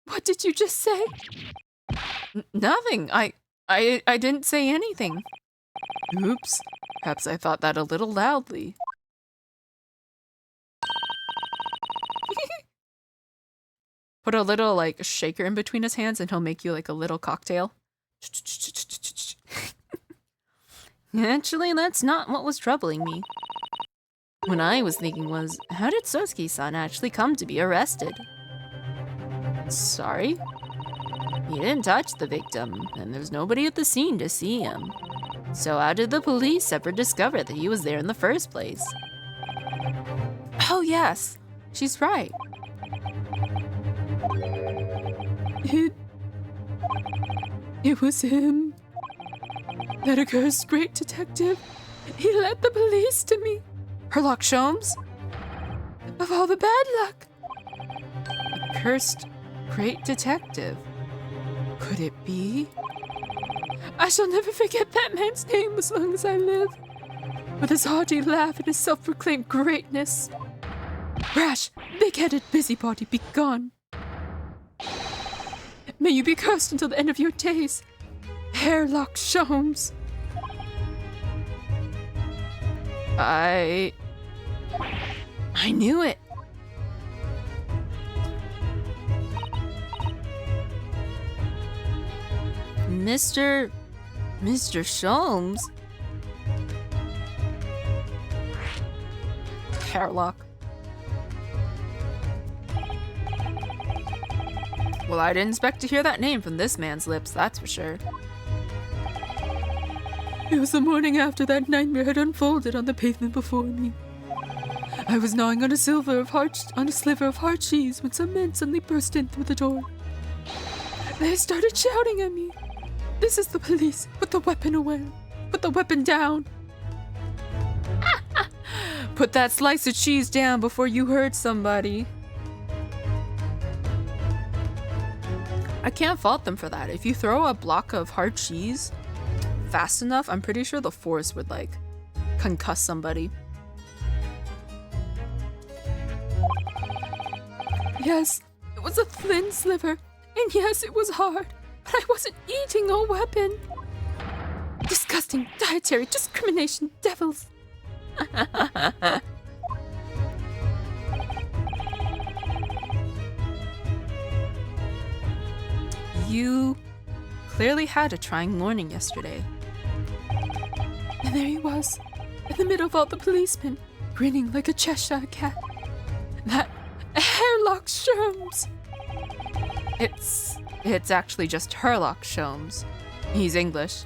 What did you just say? Nothing. I didn't say anything. Oops. Perhaps I thought that a little loudly. Put a little, like, shaker in between his hands and he'll make you, like, a little cocktail. Actually, that's not what was troubling me. What I was thinking was, how did Sasuke-san actually come to be arrested? Sorry? He didn't touch the victim, and there's nobody at the scene to see him. So how did the police ever discover that he was there in the first place? Oh yes, she's right. It was him. That accursed great detective. He led the police to me. Herlock Sholmes? Of all the bad luck. Accursed great detective. Could it be? I shall never forget that man's name as long as I live. With his hearty laugh and his self-proclaimed greatness. Rash, big-headed busybody, be gone. May you be cursed until the end of your days, Herlock Sholmes. I knew it. Mr. Sholmes. Hairlock. Well, I didn't expect to hear that name from this man's lips, that's for sure. It was the morning after that nightmare had unfolded on the pavement before me. I was gnawing on a sliver of hard cheese when some men suddenly burst in through the door. They started shouting at me. "This is the police. Put the weapon away. Put the weapon down." Put that slice of cheese down before you hurt somebody. I can't fault them for that. If you throw a block of hard cheese fast enough, I'm pretty sure the force would, like, concuss somebody. Yes, it was a thin sliver, and yes, it was hard, but I wasn't eating a weapon. Disgusting dietary discrimination devils. You clearly had a trying morning yesterday. And there he was, in the middle of all the policemen, grinning like a Cheshire cat. That Hairlock Sholmes. It's actually just Herlock Sholmes. He's English.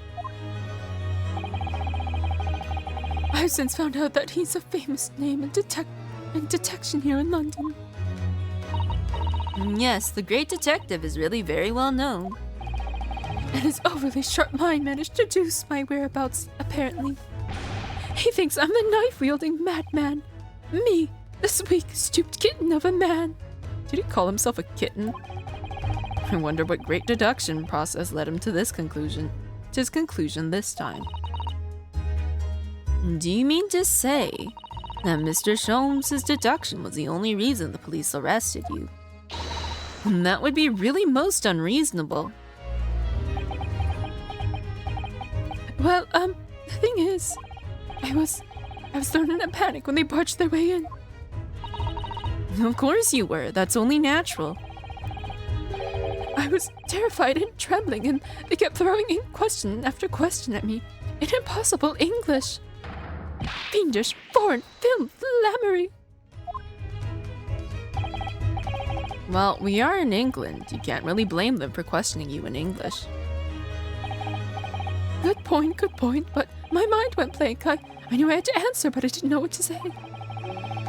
I've since found out that he's a famous name in detection here in London. Yes, the great detective is really very well known. And his overly sharp mind managed to deduce my whereabouts, apparently. He thinks I'm the knife-wielding madman. Me, this weak, stooped kitten of a man. Did he call himself a kitten? I wonder what great deduction process led him to this conclusion. To his conclusion this time. Do you mean to say that Mr. Sholmes' deduction was the only reason the police arrested you? That would be really most unreasonable. Well, the thing is, I was thrown in a panic when they barged their way in. Of course you were. That's only natural. I was terrified and trembling, and they kept throwing in question after question at me in impossible English. Fiendish, foreign, film, flammery. Well, we are in England. You can't really blame them for questioning you in English. Good point, but my mind went blank. I knew I had to answer, but I didn't know what to say.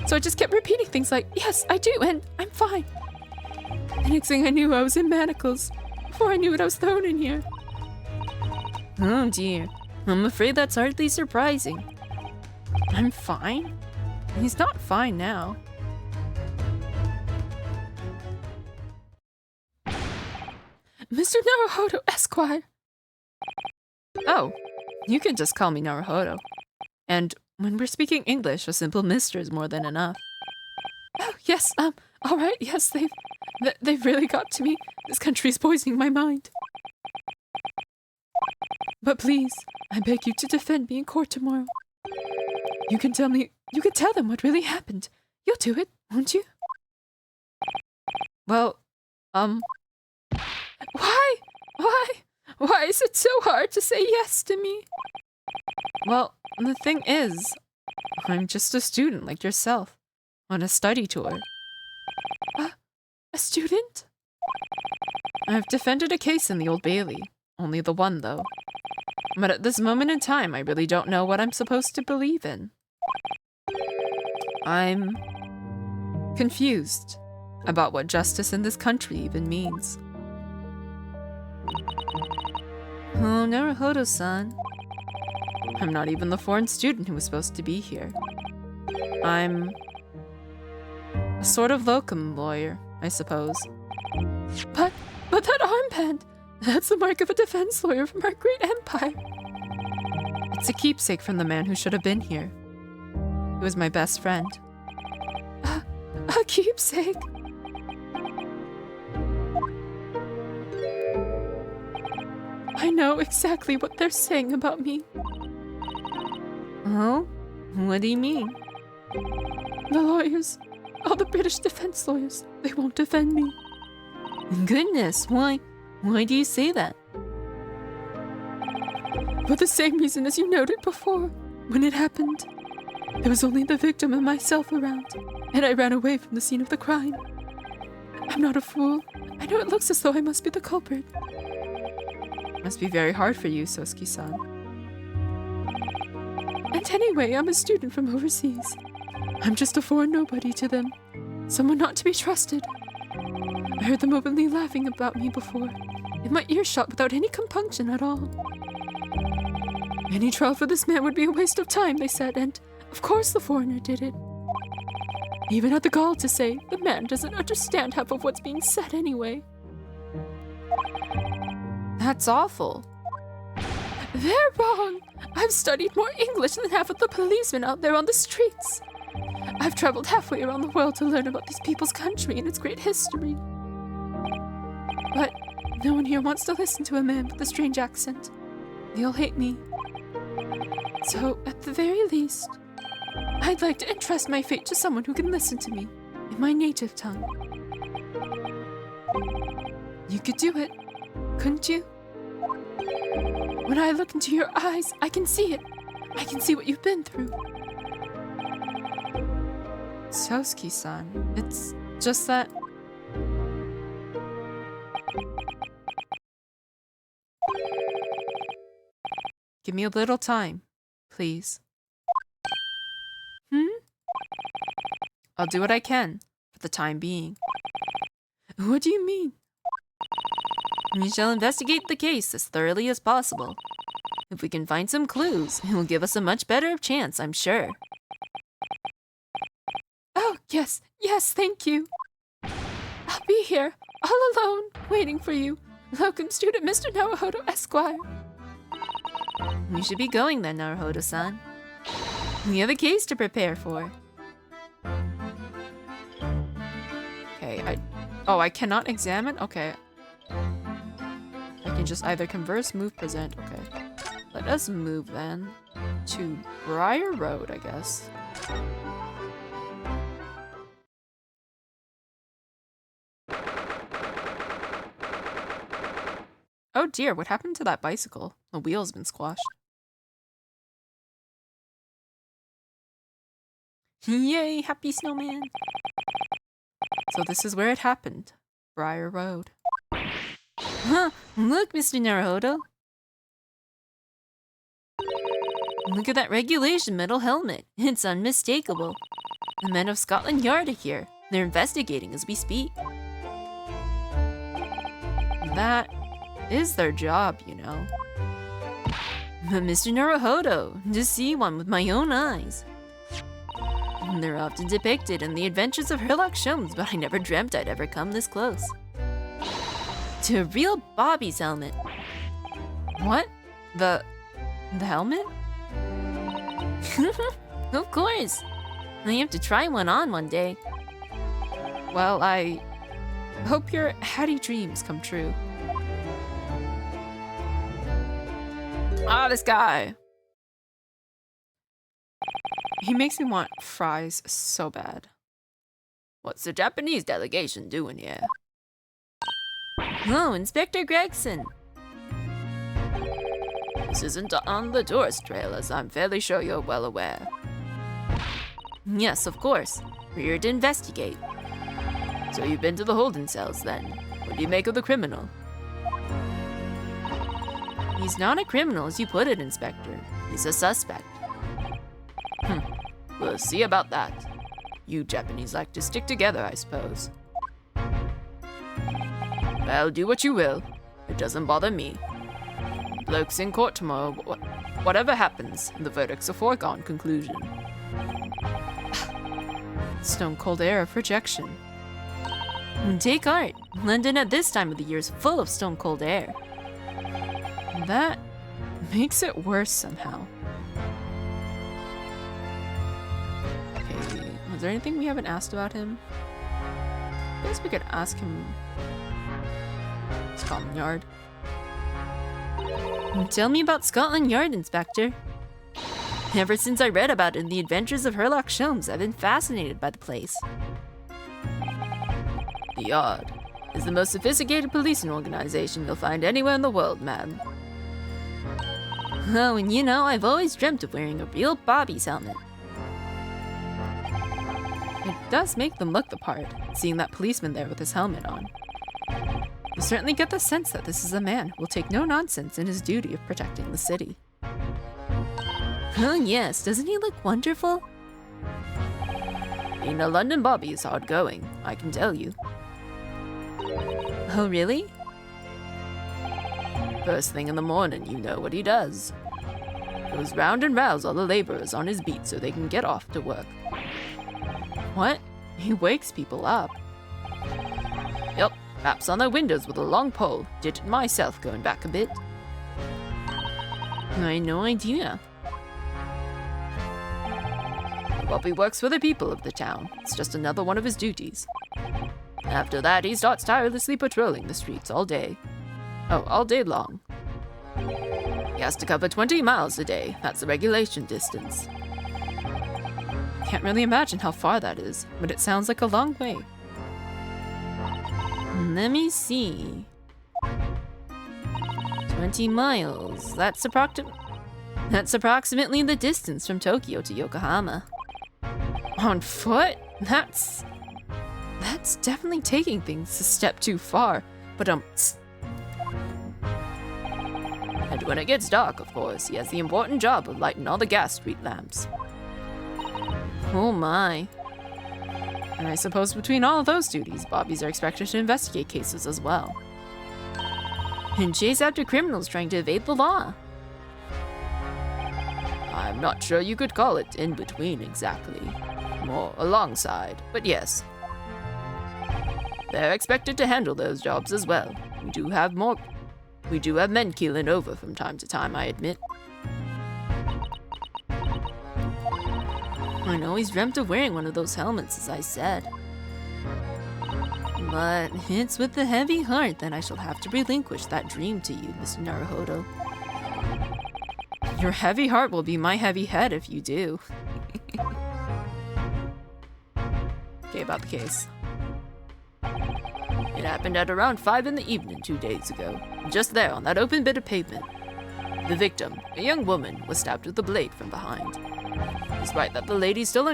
So I just kept repeating things like, yes, I do, and I'm fine. The next thing I knew, I was in manacles. Before I knew it, I was thrown in here. Oh dear, I'm afraid that's hardly surprising. I'm fine? He's not fine now. Mr. Naruhodo, Esquire! Oh, you can just call me Naruhodo. And when we're speaking English, a simple Mr. is more than enough. Oh, yes, alright, yes, they've really got to me. This country's poisoning my mind. But please, I beg you to defend me in court tomorrow. You can tell them what really happened. You'll do it, won't you? Well, Why is it so hard to say yes to me? Well, the thing is, I'm just a student like yourself, on a study tour. A student? I've defended a case in the Old Bailey. Only the one, though. But at this moment in time, I really don't know what I'm supposed to believe in. I'm confused about what justice in this country even means. Oh, Naruhodo-san. I'm not even the foreign student who was supposed to be here. I'm a sort of locum lawyer, I suppose. But that armband! That's the mark of a defense lawyer from our great empire. It's a keepsake from the man who should have been here. He was my best friend. A keepsake? I know exactly what they're saying about me. Oh? What do you mean? The lawyers, all the British defense lawyers, they won't defend me. Goodness, why? Why do you say that? For the same reason as you noted before, when it happened. There was only the victim and myself around, and I ran away from the scene of the crime. I'm not a fool. I know it looks as though I must be the culprit. Must be very hard for you, Sosuke-san. And anyway, I'm a student from overseas. I'm just a foreign nobody to them. Someone not to be trusted. I heard them openly laughing about me before, in my earshot without any compunction at all. Any trial for this man would be a waste of time, they said, and of course the foreigner did it. He even had the gall to say the man doesn't understand half of what's being said anyway. That's awful. They're wrong! I've studied more English than half of the policemen out there on the streets. I've traveled halfway around the world to learn about these people's country and its great history. But no one here wants to listen to a man with a strange accent. They all hate me. So, at the very least, I'd like to entrust my fate to someone who can listen to me in my native tongue. You could do it, couldn't you? When I look into your eyes, I can see it. I can see what you've been through. Sosuke-san, it's just that... Give me a little time, please. I'll do what I can, for the time being. What do you mean? We shall investigate the case as thoroughly as possible. If we can find some clues, it will give us a much better chance, I'm sure. Oh, yes, thank you. I'll be here, all alone, waiting for you. Locum student Mr. Naruhodo Esquire. We should be going then, Naruhodo-san. We have a case to prepare for. Okay, I cannot examine? Okay. I can just either converse, move, present. Okay. Let us move then to Briar Road, I guess. Oh dear, what happened to that bicycle? The wheel's been squashed. Yay, happy snowman! So this is where it happened. Briar Road. Huh, look, Mr. Naruhodo. Look at that regulation metal helmet. It's unmistakable. The men of Scotland Yard are here. They're investigating as we speak. That is their job, you know. But Mr. Naruhodo, to see one with my own eyes. They're often depicted in the adventures of Herlock Sholmes, but I never dreamt I'd ever come this close. To a real Bobby's helmet. What? The helmet? Of course. I have to try one on one day. Well, I hope your Hattie dreams come true. Ah, this guy. He makes me want fries so bad. What's the Japanese delegation doing here? Oh, Inspector Gregson. This isn't on the tourist trail, as I'm fairly sure you're well aware. Yes, of course. We're here to investigate. So you've been to the holding cells, then? What do you make of the criminal? He's not a criminal, as you put it, Inspector. He's a suspect. We'll see about that. You Japanese like to stick together, I suppose. Well, do what you will. It doesn't bother me. Bloke's in court tomorrow. Whatever happens, the verdict's a foregone conclusion. Stone cold air of rejection. Take heart. London at this time of the year is full of stone cold air. That makes it worse somehow. Okay, is there anything we haven't asked about him? I guess we could ask him. Scotland Yard. Tell me about Scotland Yard, Inspector. Ever since I read about it in The Adventures of Sherlock Holmes, I've been fascinated by the place. The Yard is the most sophisticated policing organization you'll find anywhere in the world, ma'am. Oh, and you know, I've always dreamt of wearing a real Bobby's helmet. It does make them look the part, seeing that policeman there with his helmet on. You certainly get the sense that this is a man who will take no nonsense in his duty of protecting the city. Oh yes, doesn't he look wonderful? Being a London Bobby is hard going, I can tell you. Oh really? First thing in the morning, you know what he does. Goes round and rouse all the laborers on his beat so they can get off to work. What? He wakes people up. Yup, raps on their windows with a long pole. Did it myself going back a bit. I had no idea. Bobby works for the people of the town. It's just another one of his duties. After that, he starts tirelessly patrolling the streets all day. Oh, all day long. He has to cover 20 miles a day. That's the regulation distance. Can't really imagine how far that is, but it sounds like a long way. Let me see. 20 miles. That's approximately the distance from Tokyo to Yokohama. On foot? That's definitely taking things a step too far, but And when it gets dark, of course, he has the important job of lighting all the gas street lamps. Oh my. And I suppose between all of those duties, Bobbies are expected to investigate cases as well. And chase after criminals trying to evade the law. I'm not sure you could call it in between exactly. More alongside, but yes. They're expected to handle those jobs as well. We do have men keeling over from time to time, I admit. I always dreamt of wearing one of those helmets, as I said. But it's with a heavy heart that I shall have to relinquish that dream to you, Mr. Naruhodo. Your heavy heart will be my heavy head if you do. Okay, about the case. It happened at around 5 in the evening 2 days ago, just there on that open bit of pavement. The victim, a young woman, was stabbed with a blade from behind. Is it right that the lady's still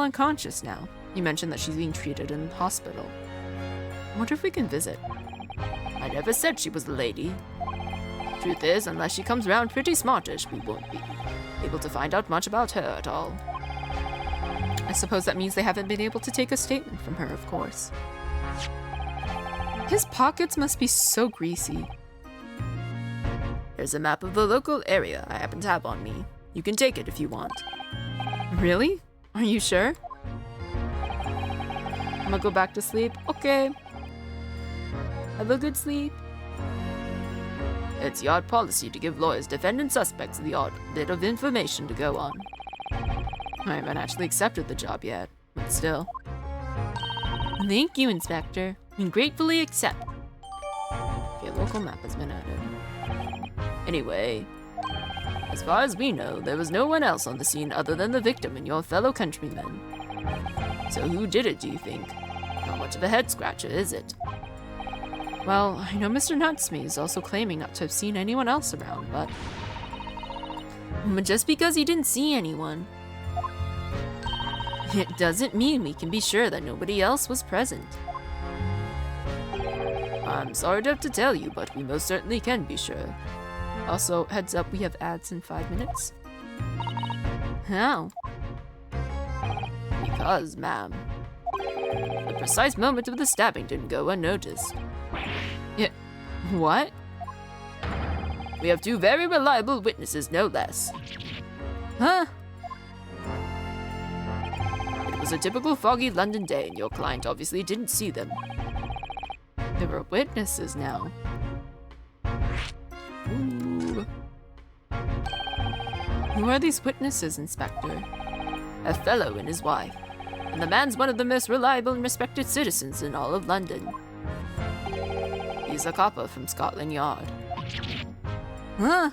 unconscious now? You mentioned that she's being treated in hospital. I wonder if we can visit. I never said she was a lady. Truth is, unless she comes around pretty smartish, we won't be able to find out much about her at all. I suppose that means they haven't been able to take a statement from her, of course. His pockets must be so greasy. There's a map of the local area I happen to have on me. You can take it if you want. Really? Are you sure? I'm gonna go back to sleep. Okay. Have a good sleep. It's Yard policy to give lawyers defending suspects the odd bit of information to go on. I haven't actually accepted the job yet, but still. Thank you, Inspector. We gratefully accept. Okay, local map has been added. Anyway, as far as we know, there was no one else on the scene other than the victim and your fellow countrymen. So who did it, do you think? Not much of a head-scratcher, is it? Well, I know Mr. Nutsme is also claiming not to have seen anyone else around, but just because he didn't see anyone, it doesn't mean we can be sure that nobody else was present. I'm sorry to have to tell you, but we most certainly can be sure. Also, heads up, we have ads in 5 minutes. How? Because, ma'am, the precise moment of the stabbing didn't go unnoticed. What? We have 2 very reliable witnesses, no less. Huh? It was a typical foggy London day, and your client obviously didn't see them. There were witnesses now. Ooh. Who are these witnesses, Inspector? A fellow and his wife. And the man's one of the most reliable and respected citizens in all of London. He's a copper from Scotland Yard. Huh?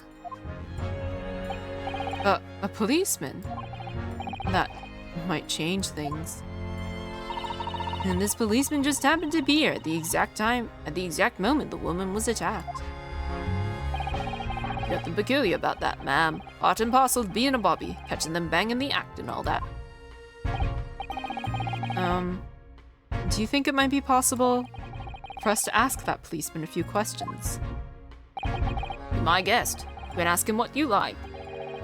A policeman? That might change things. And this policeman just happened to be here at the exact time, at the exact moment the woman was attacked. Nothing peculiar about that, ma'am. Part and parcel of being a bobby, catching them banging the act and all that. Do you think it might be possible for us to ask that policeman a few questions? Be my guest. You can ask him what you like.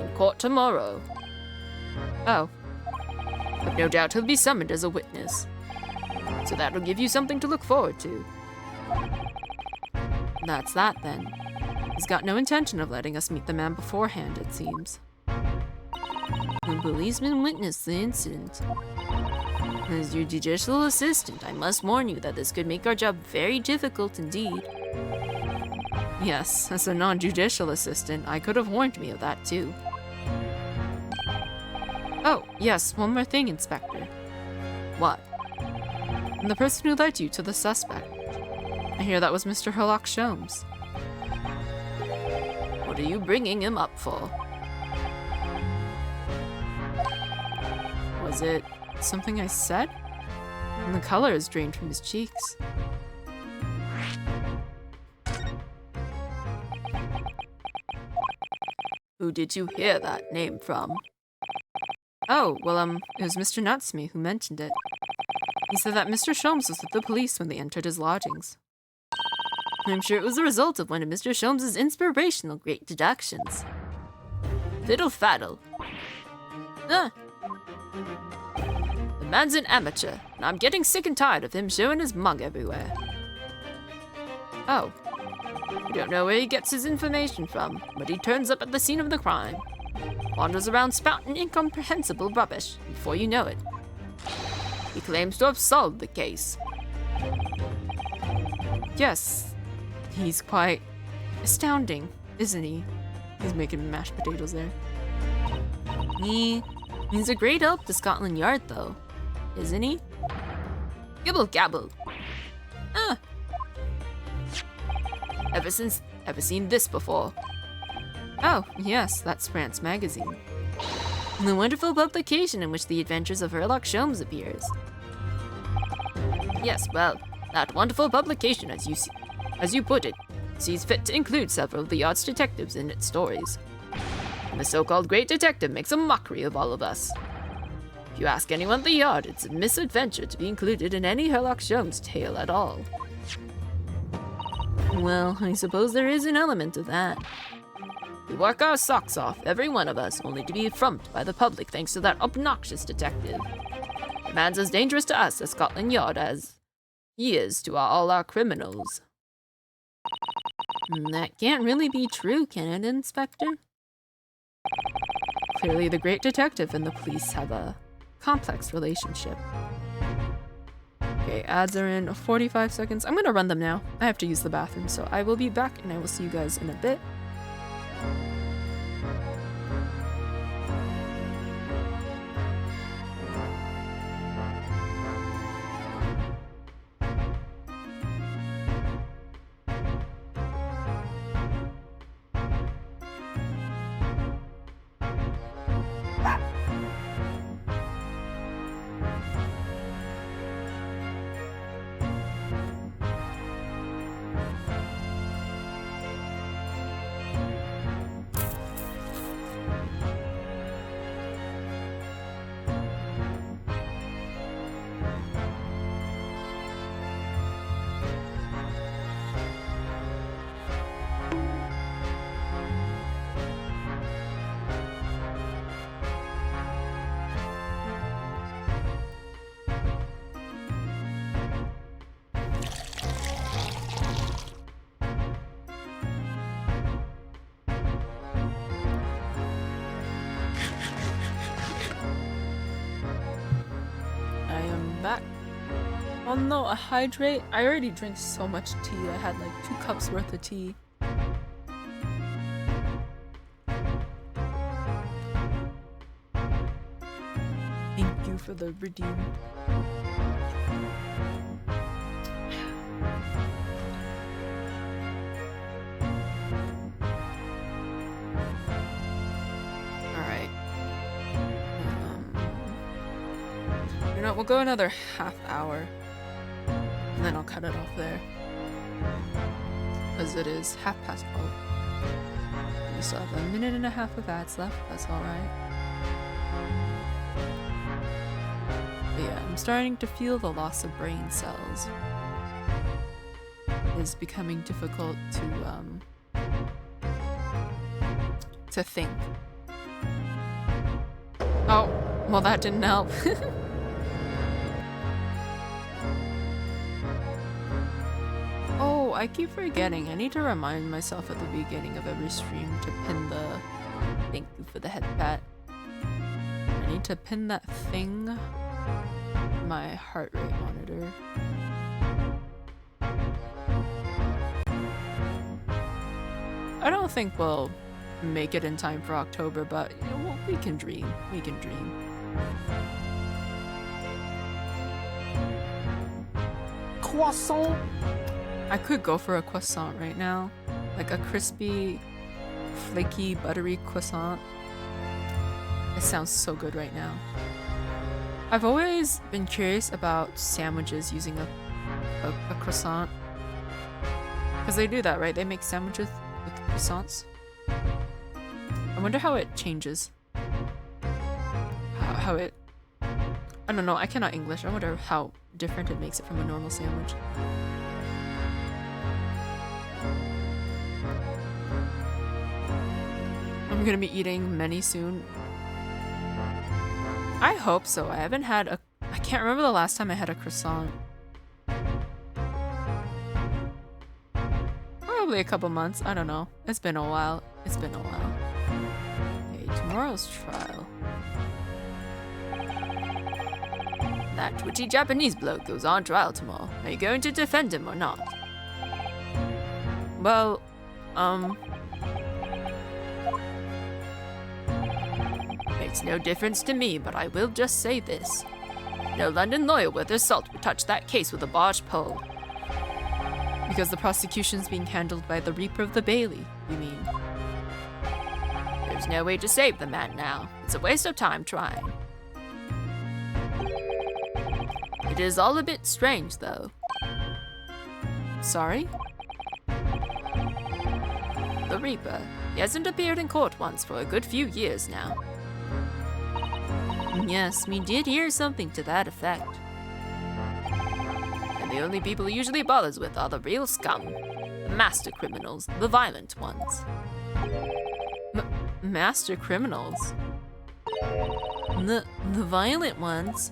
In court tomorrow. Oh, But no doubt he'll be summoned as a witness. So that'll give you something to look forward to. that's that then. He's got no intention of letting us meet the man beforehand, it seems. The policeman witnessed the incident. As your judicial assistant, I must warn you that this could make our job very difficult indeed. Yes, as a non-judicial assistant, I could have warned me of that too. Oh, yes, one more thing, Inspector. What? And the person who led you to the suspect. I hear that was Mr. Herlock Sholmes. What are you bringing him up for? Was it something I said? And the color is drained from his cheeks. Who did you hear that name from? Oh, well, it was Mr. Nutsme who mentioned it. He said that Mr. Sholmes was with the police when they entered his lodgings. I'm sure it was a result of one of Mr. Sholmes' inspirational great deductions. Fiddle faddle. The man's an amateur, and I'm getting sick and tired of him showing his mug everywhere. Oh, I don't know where he gets his information from, but he turns up at the scene of the crime. Wanders around spouting incomprehensible rubbish, and before you know it, he claims to have solved the case. yes. He's quite astounding, isn't he? He's making mashed potatoes there. He's a great help to Scotland Yard, though, isn't he? Gibble gabble. Ever seen this before? Oh, yes, that's France Magazine. The wonderful publication in which the adventures of Herlock Sholmes appears. Yes, well, that wonderful publication, as you put it, sees fit to include several of the Yard's detectives in its stories. And the so-called great detective makes a mockery of all of us. If you ask anyone at the Yard, it's a misadventure to be included in any Herlock Sholmes tale at all. Well, I suppose there is an element of that. We work our socks off, every one of us, only to be frumped by the public thanks to that obnoxious detective. The man's as dangerous to us at Scotland Yard as he is to all our criminals. That can't really be true, can it, Inspector? Clearly, the great detective and the police have a complex relationship. Okay, ads are in 45 seconds. I'm gonna run them now. I have to use the bathroom, so I will be back and I will see you guys in a bit. Back. Oh no, a hydrate? I already drank so much tea. I had like 2 cups worth of tea. Thank you for the redeem. You know, we'll go another half hour. And then I'll cut it off there. Because it is 12:30. We still have 1.5 minutes of ads left. That's alright. But yeah, I'm starting to feel the loss of brain cells. It is becoming difficult to think. Oh, well that didn't help. Oh, I keep forgetting. I need to remind myself at the beginning of every stream to pin the... Thank you for the head pat. I need to pin that thing in my heart rate monitor. I don't think we'll make it in time for October, but you know, we can dream. We can dream. Croissant. I could go for a croissant right now. Like a crispy, flaky, buttery croissant. It sounds so good right now. I've always been curious about sandwiches using a croissant. Because they do that, right? They make sandwiches with croissants. I wonder how it changes. How it... I don't know, I cannot English. I wonder how different it makes it from a normal sandwich. I'm gonna be eating many soon. I hope so. I haven't had a... I can't remember the last time I had a croissant. Probably a couple months. I don't know. It's been a while. It's been a while. Okay, tomorrow's trial. That twitchy Japanese bloke goes on trial tomorrow. Are you going to defend him or not? Well, Makes no difference to me, but I will just say this. No London lawyer worth his salt would touch that case with a barge pole. because the prosecution's being handled by the Reaper of the Bailey, you mean? There's no way to save the man now. It's a waste of time trying. It is all a bit strange, though. Sorry? The Reaper. He hasn't appeared in court once for a good few years now. Yes, we did hear something to that effect. And the only people he usually bothers with are the real scum. The master criminals, the violent ones. Master criminals? The violent ones?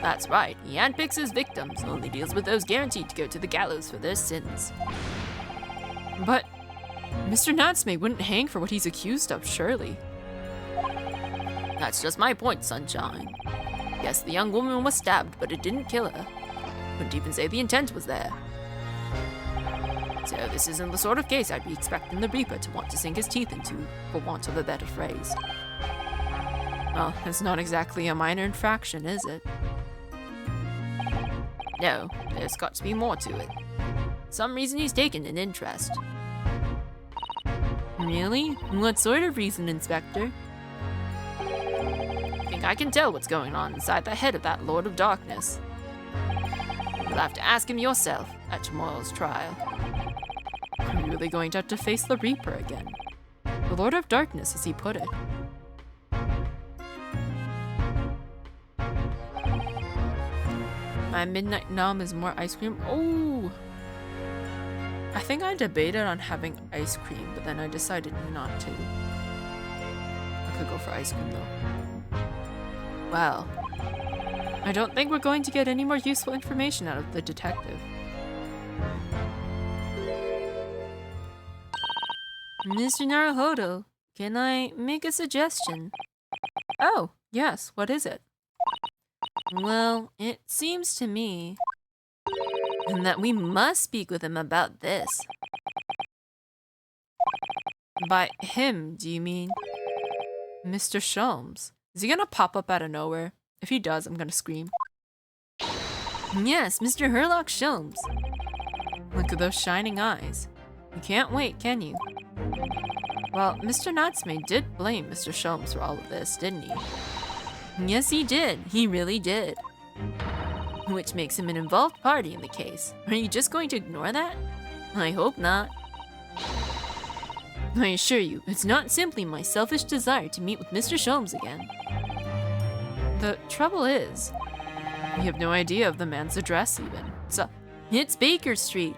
That's right, he handpicks his victims, only deals with those guaranteed to go to the gallows for their sins. But Mr. Natsume wouldn't hang for what he's accused of, surely. That's just my point, Sunshine. Yes, the young woman was stabbed, but it didn't kill her. Couldn't even say the intent was there. So this isn't the sort of case I'd be expecting the Reaper to want to sink his teeth into, for want of a better phrase. Well, it's not exactly a minor infraction, is it? No, there's got to be more to it. Some reason he's taken an interest. Really? What sort of reason, Inspector? I think I can tell what's going on inside the head of that Lord of Darkness. You'll have to ask him yourself at tomorrow's trial. I'm really going to have to face the Reaper again. The Lord of Darkness, as he put it. My midnight nom is more ice cream. Oh! I think I debated on having ice cream, but then I decided not to. I could go for ice cream though. Well, I don't think we're going to get any more useful information out of the detective. Mr. Naruhodo, can I make a suggestion? Oh, yes, what is it? Well, it seems to me that we must speak with him about this. By him, do you mean Mr. Sholmes? Is he gonna pop up out of nowhere? If he does, I'm gonna scream. Yes, Mr. Herlock Sholmes. Look at those shining eyes. You can't wait, can you? Well, Mr. Natsume did blame Mr. Sholmes for all of this, didn't he? Yes, he did. He really did. Which makes him an involved party in the case. Are you just going to ignore that? I hope not. I assure you, it's not simply my selfish desire to meet with Mr. Sholmes again. The trouble is, we have no idea of the man's address even. So, it's Baker Street.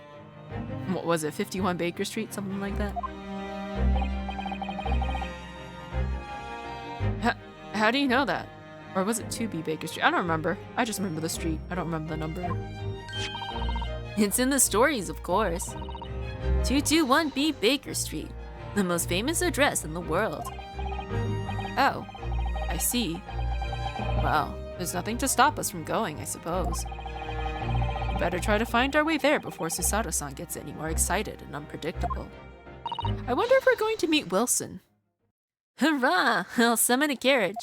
What was it, 51 Baker Street? Something like that? How do you know that? Or was it 2B Baker Street? I don't remember. I just remember the street. I don't remember the number. It's in the stories, of course. 221B Baker Street. The most famous address in the world. Oh, I see. Well, there's nothing to stop us from going, I suppose. We better try to find our way there before Susato-san gets any more excited and unpredictable. I wonder if we're going to meet Wilson. Hurrah! I'll summon a carriage.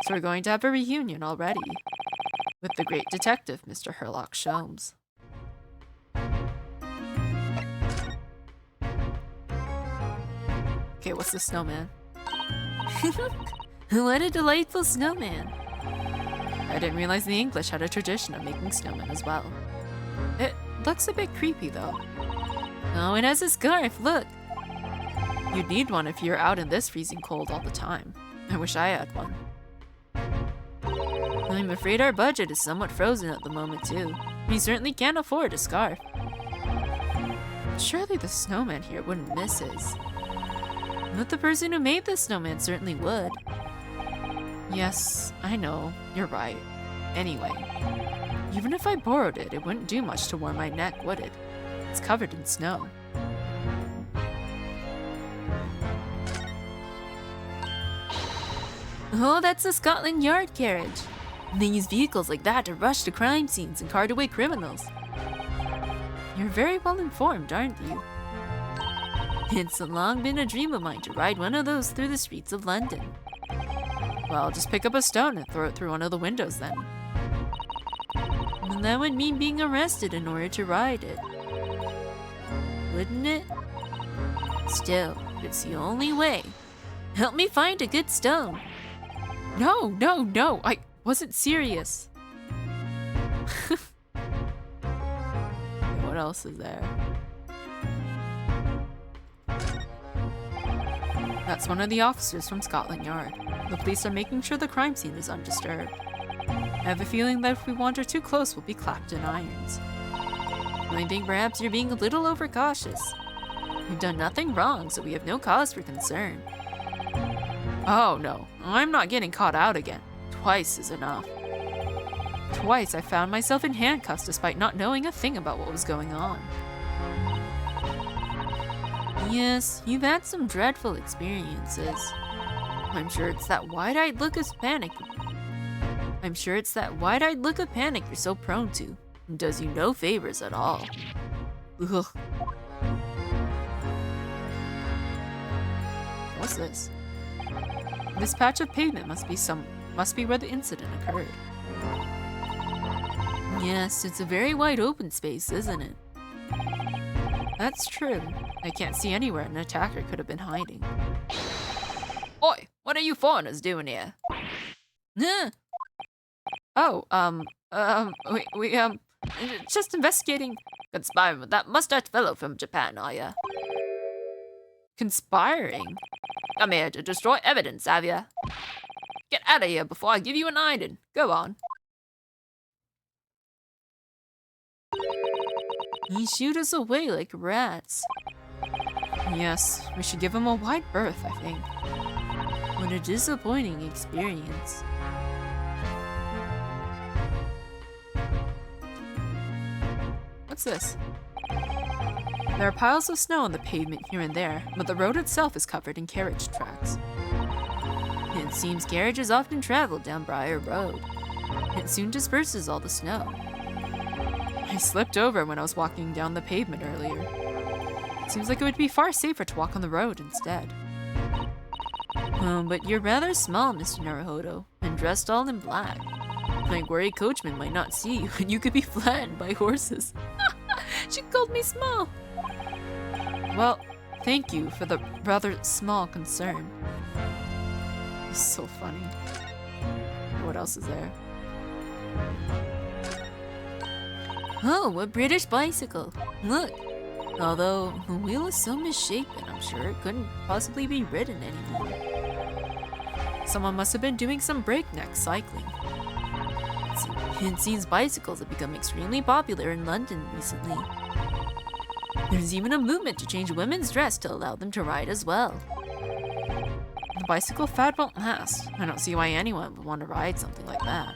So we're going to have a reunion already. With the great detective, Mr. Herlock Sholmes. Okay, what's the snowman? What a delightful snowman. I didn't realize the English had a tradition of making snowmen as well. It looks a bit creepy though. Oh, it has a scarf, look! You'd need one if you're out in this freezing cold all the time. I wish I had one. I'm afraid our budget is somewhat frozen at the moment too. We certainly can't afford a scarf. Surely the snowman here wouldn't miss his. But the person who made the snowman certainly would. Yes, I know, you're right. Anyway, even if I borrowed it, it wouldn't do much to warm my neck, would it? It's covered in snow. Oh, that's the Scotland Yard carriage. They use vehicles like that to rush to crime scenes and cart away criminals. You're very well informed, aren't you? It's long been a dream of mine to ride one of those through the streets of London. Well, just pick up a stone and throw it through one of the windows then. And that would mean being arrested in order to ride it. Wouldn't it? Still, it's the only way. Help me find a good stone. No, no, no, I wasn't serious. What else is there? That's one of the officers from Scotland Yard. The police are making sure the crime scene is undisturbed. I have a feeling that if we wander too close, we'll be clapped in irons. I think perhaps you're being a little overcautious. We've done nothing wrong, so we have no cause for concern. Oh no, I'm not getting caught out again. Twice is enough. Twice I found myself in handcuffs despite not knowing a thing about what was going on. Yes, you've had some dreadful experiences. I'm sure it's that wide-eyed look of panic. I'm sure it's that wide-eyed look of panic you're so prone to. It does you no favors at all. Ugh. What's this? This patch of pavement must be where the incident occurred. Yes, it's a very wide open space, isn't it? That's true. I can't see anywhere an attacker could have been hiding. Oi, what are you foreigners doing here? Oh, we just investigating. Conspiring with that mustache fellow from Japan, are ya? Conspiring? Come here to destroy evidence, have ya? Get out of here before I give you an iron. Go on. He shooed us away like rats. Yes, we should give him a wide berth, I think. What a disappointing experience. What's this? There are piles of snow on the pavement here and there, but the road itself is covered in carriage tracks. It seems carriages often travel down Briar Road. It soon disperses all the snow. I slipped over when I was walking down the pavement earlier. It seems like it would be far safer to walk on the road instead. Oh, but you're rather small, Mr. Naruhodo, and dressed all in black. My worried coachman might not see you, and you could be flattened by horses. She called me small. Well, thank you for the rather small concern. So funny. What else is there? Oh, a British bicycle. Look. Although the wheel is so misshapen, I'm sure it couldn't possibly be ridden anymore. Someone must have been doing some breakneck cycling. It seems bicycles have become extremely popular in London recently. There's even a movement to change women's dress to allow them to ride as well. The bicycle fad won't last. I don't see why anyone would want to ride something like that.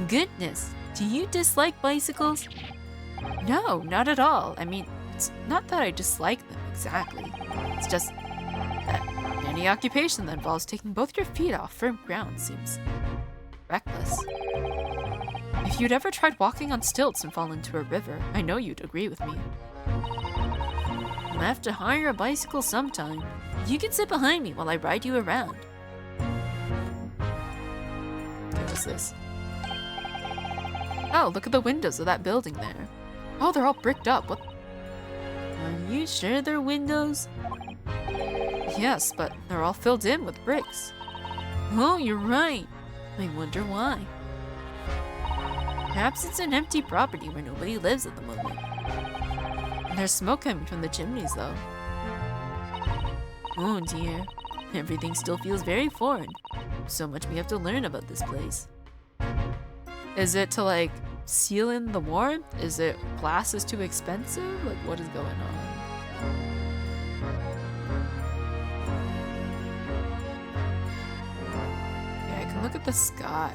Goodness, do you dislike bicycles? No, not at all. I mean, it's not that I dislike them exactly. It's just that any occupation that involves taking both your feet off firm ground seems reckless. If you'd ever tried walking on stilts and fall into a river, I know you'd agree with me. I'll have to hire a bicycle sometime. You can sit behind me while I ride you around. What is this? Oh, look at the windows of that building there. Oh, they're all bricked up. What? Are you sure they're windows? Yes, but they're all filled in with bricks. Oh, you're right. I wonder why. Perhaps it's an empty property where nobody lives at the moment. There's smoke coming from the chimneys, though. Oh dear. Everything still feels very foreign. So much we have to learn about this place. Is it to, like, seal in the warmth? Is it glass is too expensive? Like, what is going on? Yeah, I can look at the sky.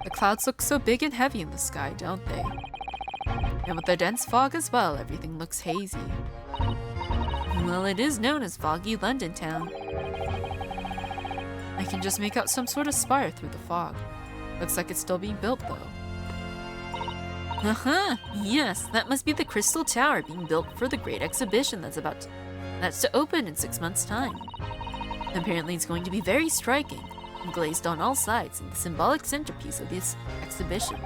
The clouds look so big and heavy in the sky, don't they? And with the dense fog as well, everything looks hazy. Well, it is known as Foggy London Town. I can just make out some sort of spire through the fog. Looks like it's still being built, though. Yes, that must be the Crystal Tower being built for the Great Exhibition that's to open in 6 months' time. Apparently it's going to be very striking, and glazed on all sides, and the symbolic centerpiece of this exhibition.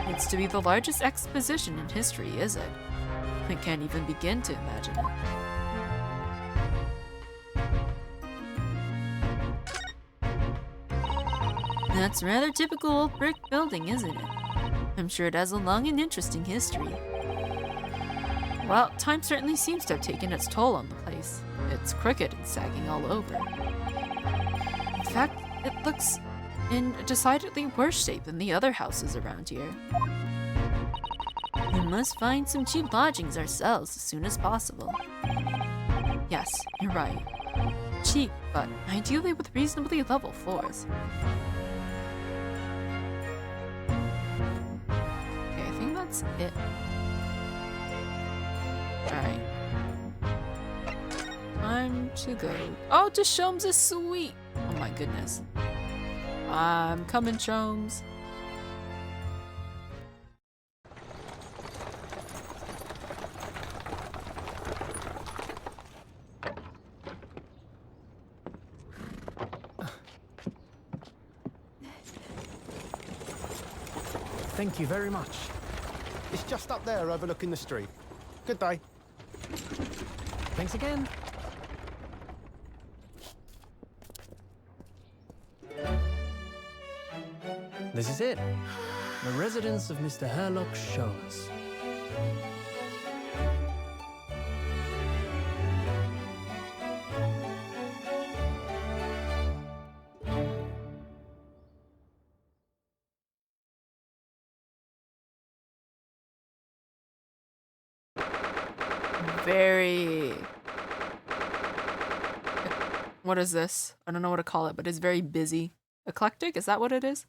It's to be the largest exposition in history, is it? I can't even begin to imagine it. That's a rather typical old brick building, isn't it? I'm sure it has a long and interesting history. Well, time certainly seems to have taken its toll on the place. It's crooked and sagging all over. In fact, it looks in a decidedly worse shape than the other houses around here. We must find some cheap lodgings ourselves as soon as possible. Yes, you're right. Cheap, but ideally with reasonably level floors. Okay, I think that's it. Alright. Time to go. Oh, Deshomes is sweet! Oh my goodness. I'm coming, Chomes. Thank you very much. It's just up there overlooking the street. Good day. Thanks again. This is it. The residence of Mr. Herlock Sholmes. Very... What is this? I don't know what to call it, but it's very busy. Eclectic? Is that what it is?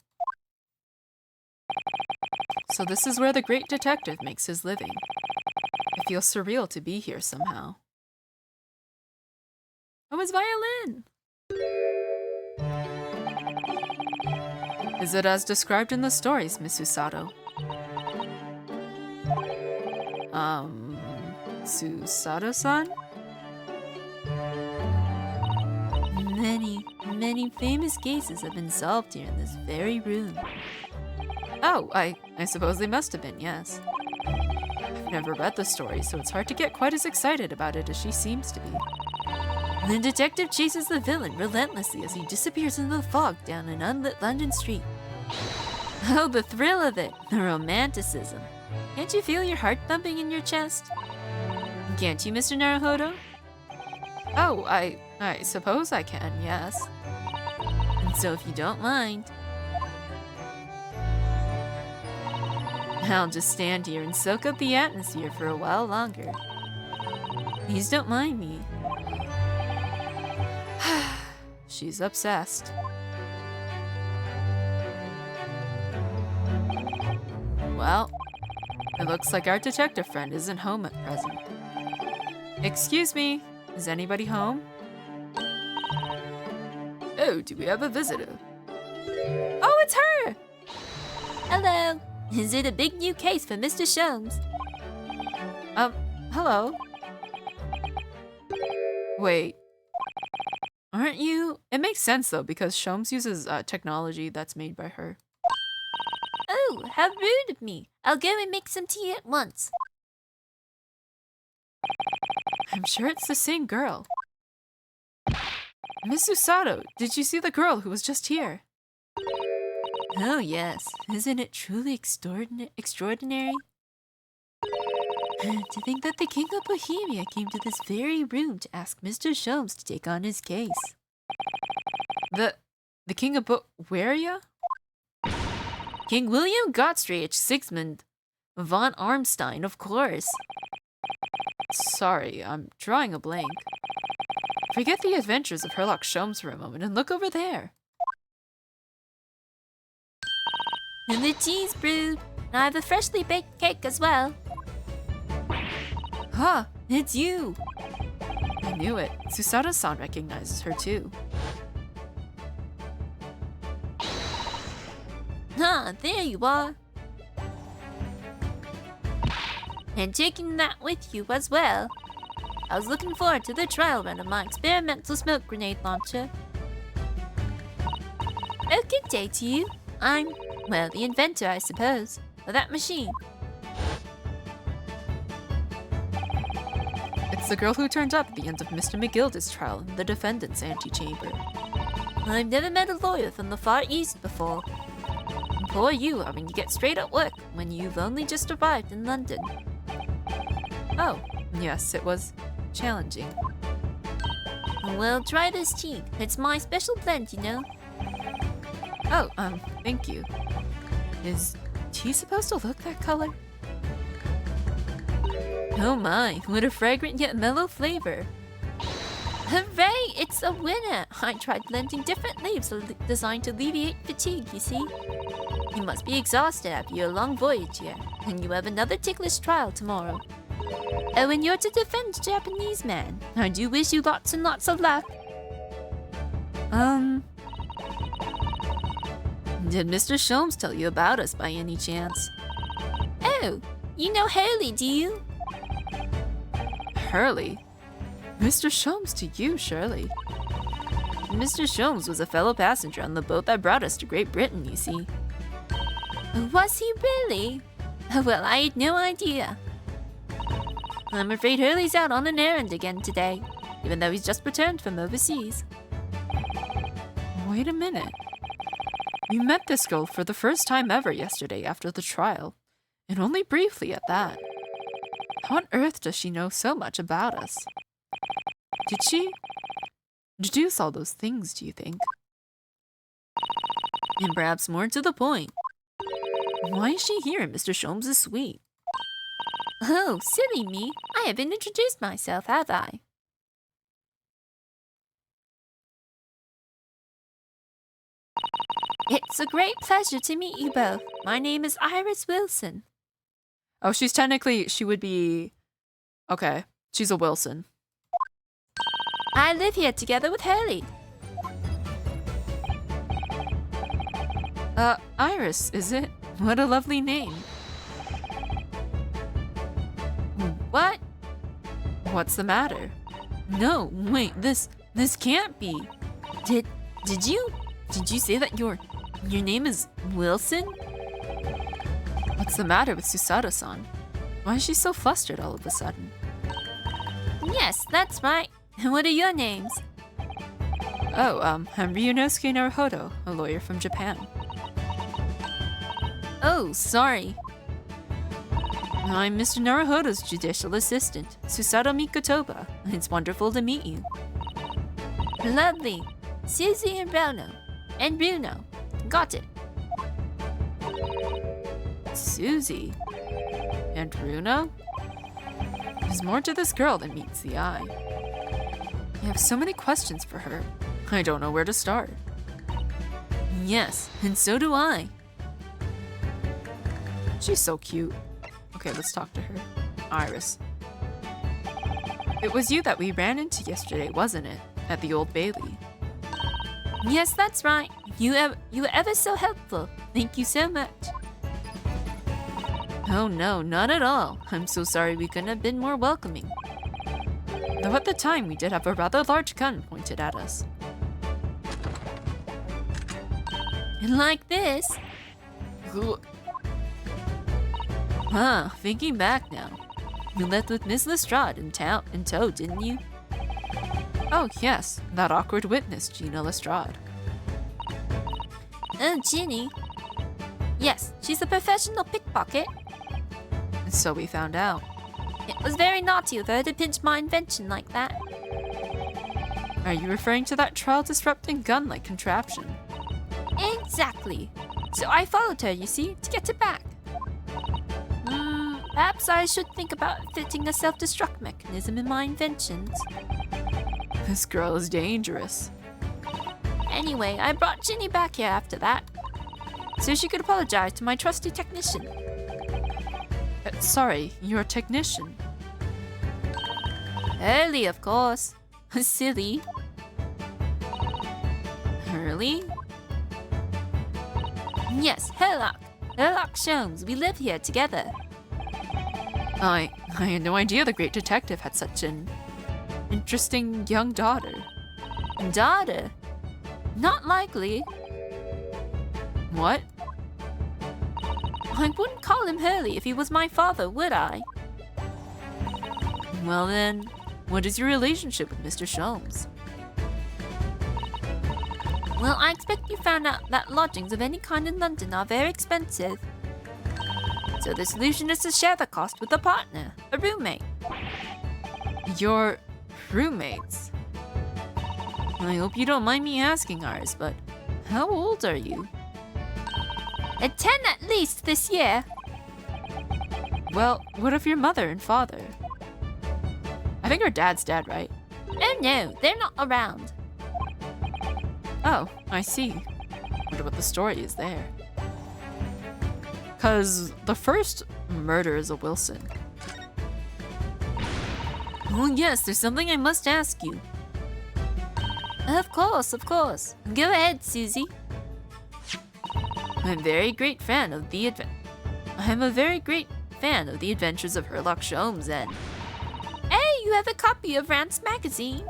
So this is where the great detective makes his living. It feels surreal to be here somehow. Oh, his violin! Is it as described in the stories, Miss Usato? Susato-san? Many famous cases have been solved here in this very room. Oh, I suppose they must have been, yes. I've I've never read the story, so it's hard to get quite as excited about it as she seems to be. The detective chases the villain relentlessly as he disappears into the fog down an unlit London street. Oh, the thrill of it, the romanticism. Can't you feel your heart thumping in your chest? Can't you, Mr. Naruhodo? Oh, I suppose I can, yes. And so if you don't mind, I'll just stand here and soak up the atmosphere for a while longer. Please don't mind me. She's obsessed. Well, it looks like our detective friend isn't home at present. Excuse me, is anybody home? Oh, do we have a visitor? Oh, it's her! Hello. Is it a big new case for Mr. Sholmes? Hello? Wait. Aren't you? It makes sense though, because Sholmes uses technology that's made by her. Oh, how rude of me. I'll go and make some tea at once. I'm sure it's the same girl. Miss Usato, did you see the girl who was just here? Oh yes, isn't it truly extraordinary? To think that the King of Bohemia came to this very room to ask Mr. Sholmes to take on his case. The King of Bohemia? King William Gottfried Sigismund von Armstein, of course. Sorry, I'm drawing a blank. Forget the adventures of Herlock Sholmes for a moment and look over there. And the tea's brewed. And I have a freshly baked cake as well. Huh, it's you. I knew it. Susato-san recognizes her too. Ah, there you are. And taking that with you as well. I was looking forward to the trial run of my experimental smoke grenade launcher. Oh, good day to you. I'm, well, the inventor, I suppose, of that machine. It's the girl who turned up at the end of Mr. McGilda's trial in the defendant's antechamber. I've never met a lawyer from the Far East before. And poor you having to get straight at work when you've only just arrived in London. Oh, yes, it was challenging. Well, try this tea. It's my special blend, you know. Oh, thank you. Is tea supposed to look that color? Oh my, what a fragrant yet mellow flavor. Hooray, it's a winner! I tried blending different leaves designed to alleviate fatigue, you see. You must be exhausted after your long voyage here, and you have another ticklish trial tomorrow. Oh, and you're to defend the Japanese man. I do wish you lots and lots of luck. Did Mr. Sholmes tell you about us by any chance? Oh, you know Hurley, do you? Hurley? Mr. Sholmes to you, surely. Mr. Sholmes was a fellow passenger on the boat that brought us to Great Britain, you see. Was he really? Well, I had no idea. I'm afraid Hurley's out on an errand again today, even though he's just returned from overseas. Wait a minute. We met this girl for the first time ever yesterday after the trial, and only briefly at that. How on earth does she know so much about us? Did she deduce all those things, do you think? And perhaps more to the point, why is she here in Mr. Sholmes' suite? Oh, silly me. I haven't introduced myself, have I? It's a great pleasure to meet you both. My name is Iris Wilson. Oh, she would be... Okay, she's a Wilson. I live here together with Hurley. Iris, is it? What a lovely name. What? What's the matter? No, wait, this can't be. Did you say that your name is Wilson? What's the matter with Susato-san? Why is she so flustered all of a sudden? Yes, that's right. And what are your names? Oh, I'm Ryunosuke Naruhodo, a lawyer from Japan. Oh, sorry. I'm Mr. Naruhodo's judicial assistant, Susato Mikotoba. It's wonderful to meet you. Lovely. Susie and Bruno. And Bruno. Got it. Susie? And Bruno? There's more to this girl than meets the eye. I have so many questions for her. I don't know where to start. Yes, and so do I. She's so cute. Okay, let's talk to her. Iris. It was you that we ran into yesterday, wasn't it? At the Old Bailey. Yes, that's right. You were ever so helpful. Thank you so much. Oh no, not at all. I'm so sorry we couldn't have been more welcoming. Though at the time we did have a rather large gun pointed at us. And like this. Thinking back now. You left with Miss Lestrade in tow, didn't you? Oh yes, that awkward witness, Gina Lestrade. Oh, Ginny. Yes, she's a professional pickpocket. And so we found out. It was very naughty of her to pinch my invention like that. Are you referring to that trial-disrupting gun-like contraption? Exactly. So I followed her, you see, to get it back. Perhaps I should think about fitting a self-destruct mechanism in my inventions. This girl is dangerous. Anyway, I brought Ginny back here after that, so she could apologize to my trusty technician. Sorry, you're a technician. Early, of course. Silly. Hurley? Yes, Herlock. Herlock Sholmes. We live here together. I had no idea the great detective had such an interesting young daughter. Daughter? Not likely. What? I wouldn't call him Hurley if he was my father, would I? Well then, what is your relationship with Mr. Sholmes? Well, I expect you found out that lodgings of any kind in London are very expensive. So the solution is to share the cost with a partner, a roommate. Your roommates? I hope you don't mind me asking, Iris, but how old are you? 10 at least this year. Well, what of your mother and father? I think her dad's dead, right? Oh no, they're not around. Oh, I see. Wonder what the story is there. 'Cause the first murder is a Wilson. Oh yes, there's something I must ask you. Of course, of course. Go ahead, Susie. I'm a very great fan of the adventures of Herlock Sholmes and... Hey, you have a copy of Rance magazine?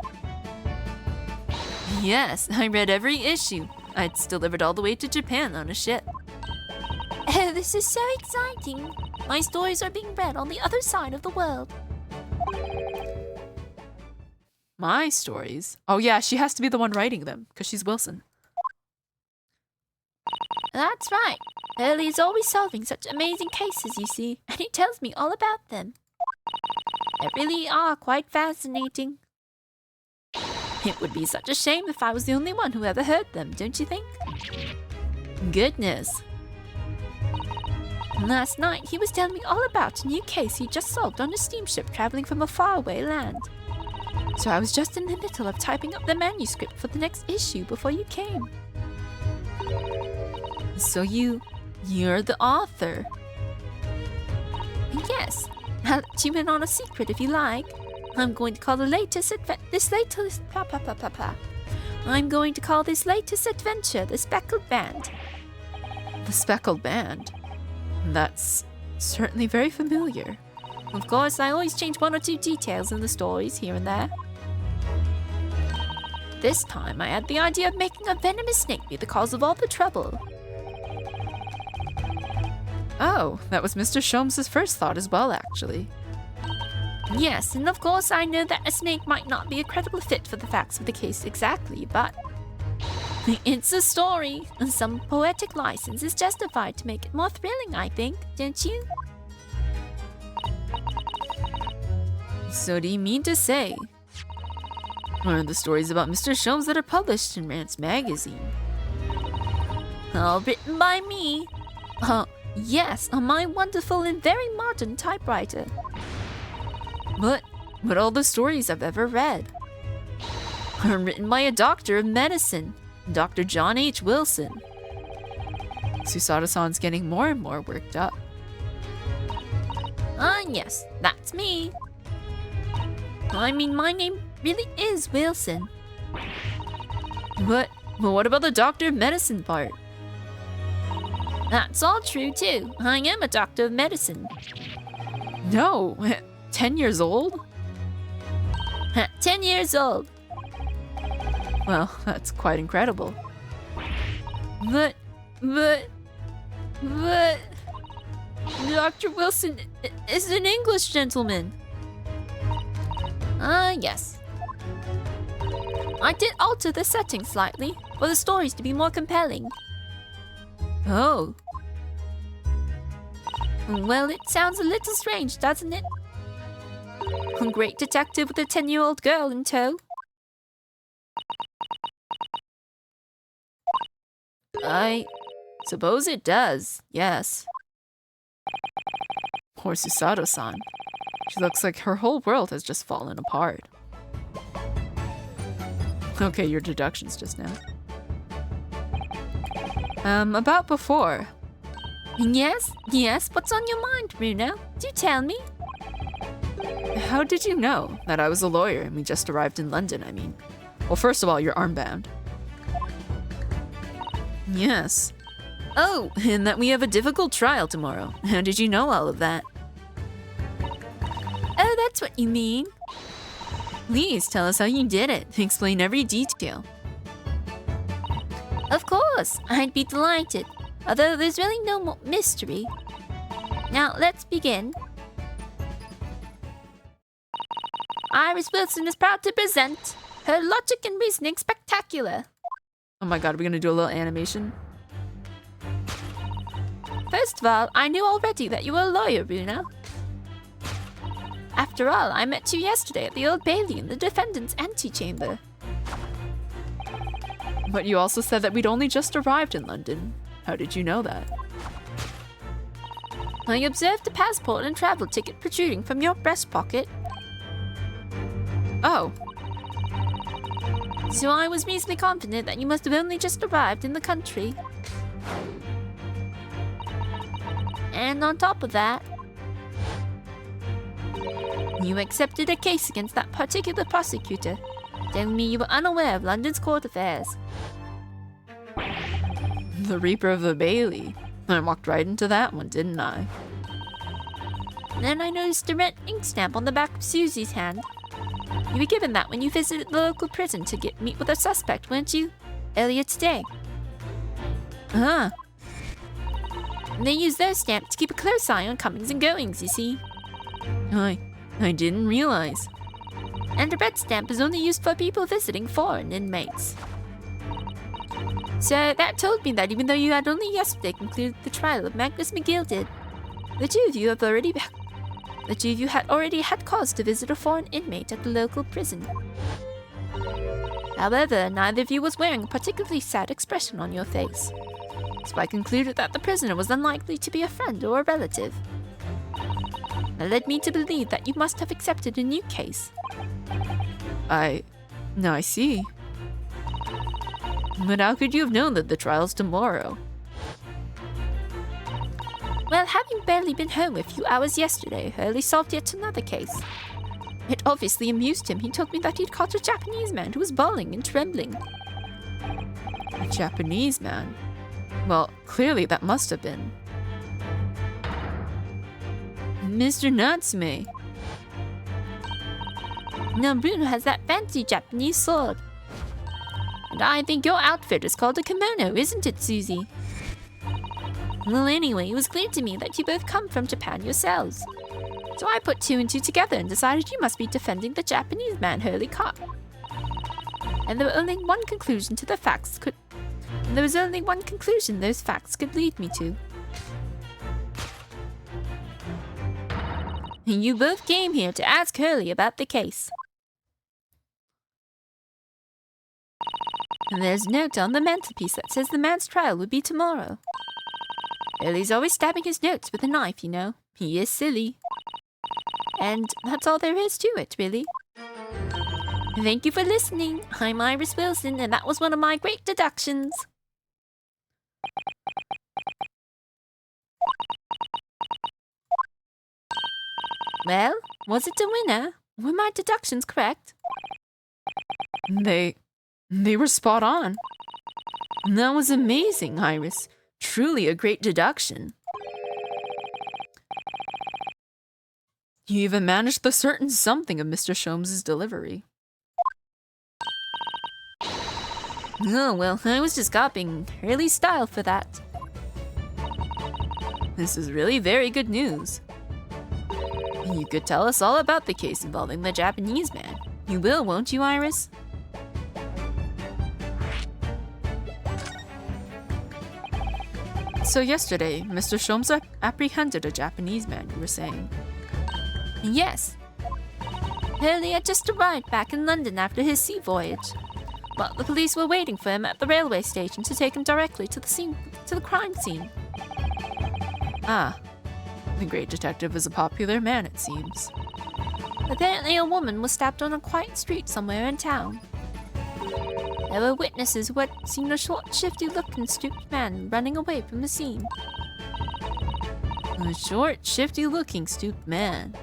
Yes, I read every issue. It's delivered all the way to Japan on a ship. Oh, this is so exciting. My stories are being read on the other side of the world. My stories? Oh yeah, she has to be the one writing them, because she's Wilson. That's right. Hurley is always solving such amazing cases, you see, and he tells me all about them. They really are quite fascinating. It would be such a shame if I was the only one who ever heard them, don't you think? Goodness. Last night, he was telling me all about a new case he just solved on a steamship traveling from a faraway land. So I was just in the middle of typing up the manuscript for the next issue before you came. So you're the author? Yes. I'll let you in on a secret if you like. I'm going to call I'm going to call this latest adventure the Speckled Band. The Speckled Band? That's certainly very familiar. Of course, I always change one or two details in the stories here and there. This time, I had the idea of making a venomous snake be the cause of all the trouble. Oh, that was Mr. Sholmes' first thought as well, actually. Yes, and of course I know that a snake might not be a credible fit for the facts of the case exactly, but it's a story, and some poetic license is justified to make it more thrilling, I think, don't you? So do you mean to say? One of the stories about Mr. Sholmes that are published in Rant's magazine. All written by me. Yes, on my wonderful and very modern typewriter. But all the stories I've ever read are written by a doctor of medicine, Dr. John H. Wilson. Susato-san's getting more and more worked up. Yes, that's me. I mean, my name really is Wilson. But what about the doctor of medicine part? That's all true, too. I am a doctor of medicine. No, 10 years old? 10 years old. Well, that's quite incredible. But... Dr. Wilson is an English gentleman. Yes. I did alter the setting slightly for the stories to be more compelling. Oh. Well, it sounds a little strange, doesn't it? A great detective with a 10-year-old girl in tow. I suppose it does, yes. Poor Susato-san. She looks like her whole world has just fallen apart. Okay, your deductions just now. About before. Yes, what's on your mind, Bruno? Do tell me. How did you know that I was a lawyer and we just arrived in London, I mean? Well, first of all, you're armband. Yes. Oh, and that we have a difficult trial tomorrow. How did you know all of that? Oh, that's what you mean. Please tell us how you did it. Explain every detail. Of course, I'd be delighted. Although there's really no more mystery. Now, let's begin. Iris Wilson is proud to present her logic and reasoning spectacular. Oh my god, are we gonna do a little animation? First of all, I knew already that you were a lawyer, Bruno. After all, I met you yesterday at the Old Bailey in the defendant's antechamber. But you also said that we'd only just arrived in London. How did you know that? I observed a passport and travel ticket protruding from your breast pocket. Oh. So I was reasonably confident that you must have only just arrived in the country. And on top of that, you accepted a case against that particular prosecutor, telling me you were unaware of London's court affairs. The Reaper of the Bailey. I walked right into that one, didn't I? Then I noticed a red ink stamp on the back of Susie's hand. You were given that when you visited the local prison to meet with a suspect, weren't you? Earlier today. Ah. They used those stamps to keep a close eye on comings and goings, you see. I didn't realize. And a red stamp is only used for people visiting foreign inmates. So that told me that even though you had only yesterday concluded the trial of Magnus McGilded, the two of you had already had cause to visit a foreign inmate at the local prison. However, neither of you was wearing a particularly sad expression on your face, so I concluded that the prisoner was unlikely to be a friend or a relative. That led me to believe that you must have accepted a new case. I see. But how could you have known that the trial's tomorrow? Well, having barely been home a few hours yesterday, Hurley solved yet another case. It obviously amused him. He told me that he'd caught a Japanese man who was bawling and trembling. A Japanese man? Well, clearly that must have been Mr. Natsume. Now Bruno has that fancy Japanese sword. And I think your outfit is called a kimono, isn't it, Susie? Well, anyway, it was clear to me that you both come from Japan yourselves. So I put two and two together and decided you must be defending the Japanese man Hurley caught. And there was only one conclusion those facts could lead me to. And you both came here to ask Hurley about the case. And there's a note on the mantelpiece that says the man's trial would be tomorrow. Hurley's always stabbing his notes with a knife, you know. He is silly. And that's all there is to it, really. Thank you for listening. I'm Iris Wilson, and that was one of my great deductions. Well, was it a winner? Were my deductions correct? They were spot on. That was amazing, Iris. Truly a great deduction. You even managed to certain something of Mr. Sholmes' delivery. Oh, well, I was just copying Hurley's style for that. This is really very good news. You could tell us all about the case involving the Japanese man. You will, won't you, Iris? So yesterday, Mr. Sholmes apprehended a Japanese man, you were saying? Yes. Hurley had just arrived back in London after his sea voyage. But the police were waiting for him at the railway station to take him directly to the crime scene. Ah, the great detective is a popular man, it seems. Apparently a woman was stabbed on a quiet street somewhere in town. There were witnesses who had seen a short, shifty-looking, stooped man running away from the scene. A short, shifty-looking, stooped man.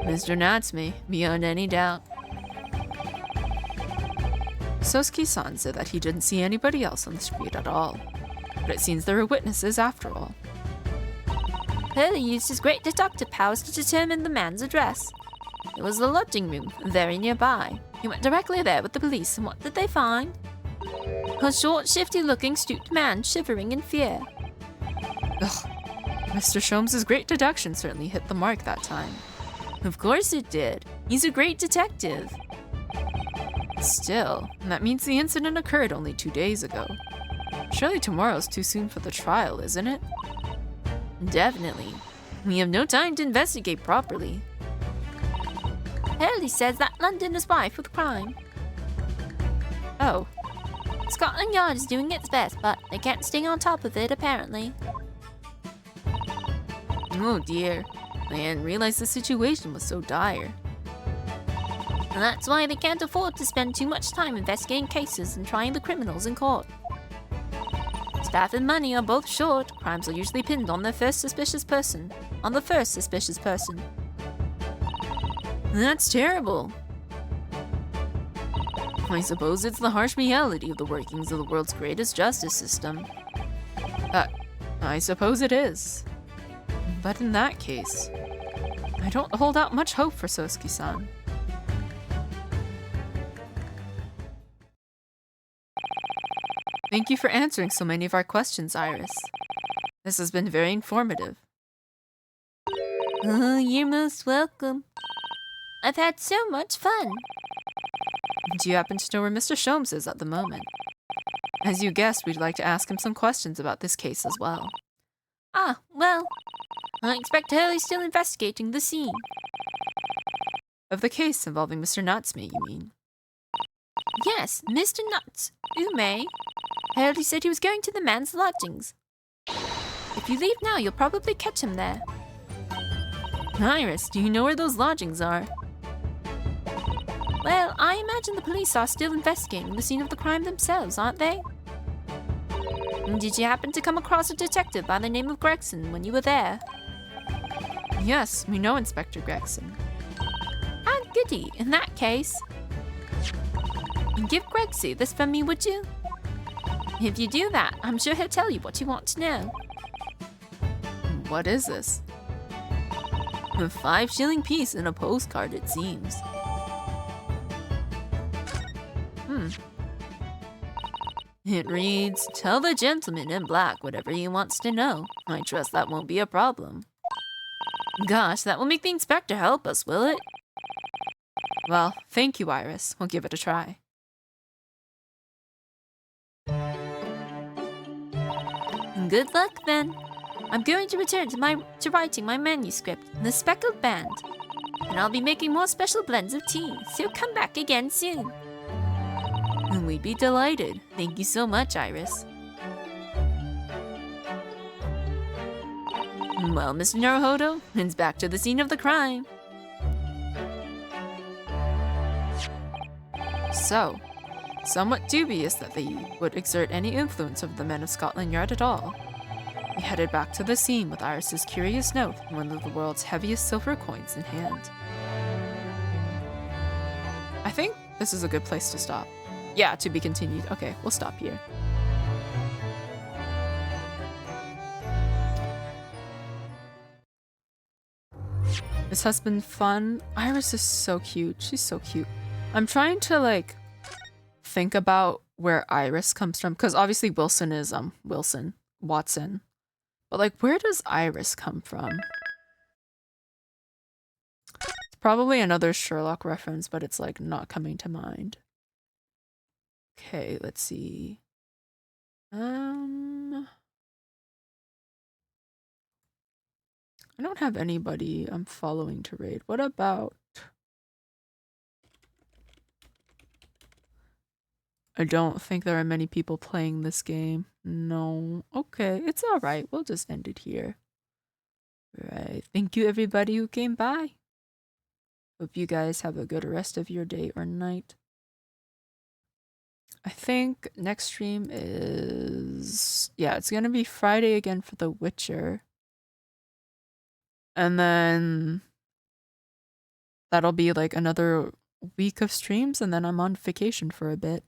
Mr. Natsume, beyond any doubt. Sosuke-san said that he didn't see anybody else on the street at all. But it seems there were witnesses after all. Hurley used his great deductive powers to determine the man's address. It was the lodging room, very nearby. He went directly there with the police, and what did they find? A short, shifty-looking, stooped man shivering in fear. Ugh. Mr. Sholmes' great deduction certainly hit the mark that time. Of course it did. He's a great detective. Still, that means the incident occurred only 2 days ago. Surely tomorrow's too soon for the trial, isn't it? Definitely. We have no time to investigate properly. Hurley says that London is rife with crime. Oh. Scotland Yard is doing its best, but they can't stay on top of it, apparently. Oh dear. I hadn't realized the situation was so dire. And that's why they can't afford to spend too much time investigating cases and trying the criminals in court. Staff and money are both short. Crimes are usually pinned on the first suspicious person. That's terrible. I suppose it's the harsh reality of the workings of the world's greatest justice system. I suppose it is. But in that case, I don't hold out much hope for Sosuke-san. Thank you for answering so many of our questions, Iris. This has been very informative. Oh, you're most welcome. I've had so much fun. Do you happen to know where Mr. Sholmes is at the moment? As you guessed, we'd like to ask him some questions about this case as well. Ah, well, I expect Hurley's still investigating the scene. Of the case involving Mr. Natsume, you mean? Yes, Mr. Natsume. Hurley said he was going to the man's lodgings. If you leave now, you'll probably catch him there. Iris, do you know where those lodgings are? Well, I imagine the police are still investigating the scene of the crime themselves, aren't they? Did you happen to come across a detective by the name of Gregson when you were there? Yes, we know Inspector Gregson. Ah, goody. In that case, give Gregsy this from me, would you? If you do that, I'm sure he'll tell you what you want to know. What is this? A 5-shilling piece in a postcard, it seems. It reads, "Tell the gentleman in black whatever he wants to know. I trust that won't be a problem." Gosh, that will make the inspector help us, will it? Well, thank you, Iris. We'll give it a try. Good luck, then. I'm going to return to writing my manuscript, The Speckled Band. And I'll be making more special blends of tea, so come back again soon. We'd be delighted. Thank you so much, Iris. Well, Mr. Naruhodo, it's back to the scene of the crime. So, somewhat dubious that they would exert any influence over the men of Scotland Yard at all. We headed back to the scene with Iris's curious note and one of the world's heaviest silver coins in hand. I think this is a good place to stop. Yeah, to be continued. Okay, we'll stop here. This has been fun. Iris is so cute. She's so cute. I'm trying to like think about where Iris comes from, because obviously Wilson is Watson. But like, where does Iris come from? It's probably another Sherlock reference, but it's like not coming to mind. Okay, let's see. I don't have anybody I'm following to raid. What about... I don't think there are many people playing this game. No. Okay, it's alright. We'll just end it here. Right. Thank you everybody who came by. Hope you guys have a good rest of your day or night. I think next stream is... yeah, it's gonna be Friday again for The Witcher. And then that'll be like another week of streams, and then I'm on vacation for a bit.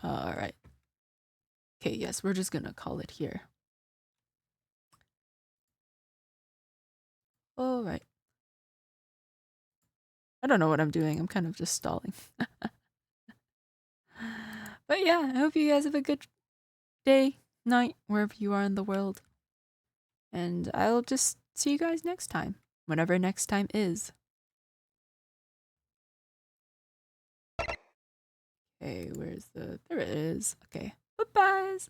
All right. Okay, yes, we're just gonna call it here. All right. I don't know what I'm doing. I'm kind of just stalling. But yeah, I hope you guys have a good day, night, wherever you are in the world. And I'll just see you guys next time, whenever next time is. Okay, where's the... there it is. Okay, bye-byes.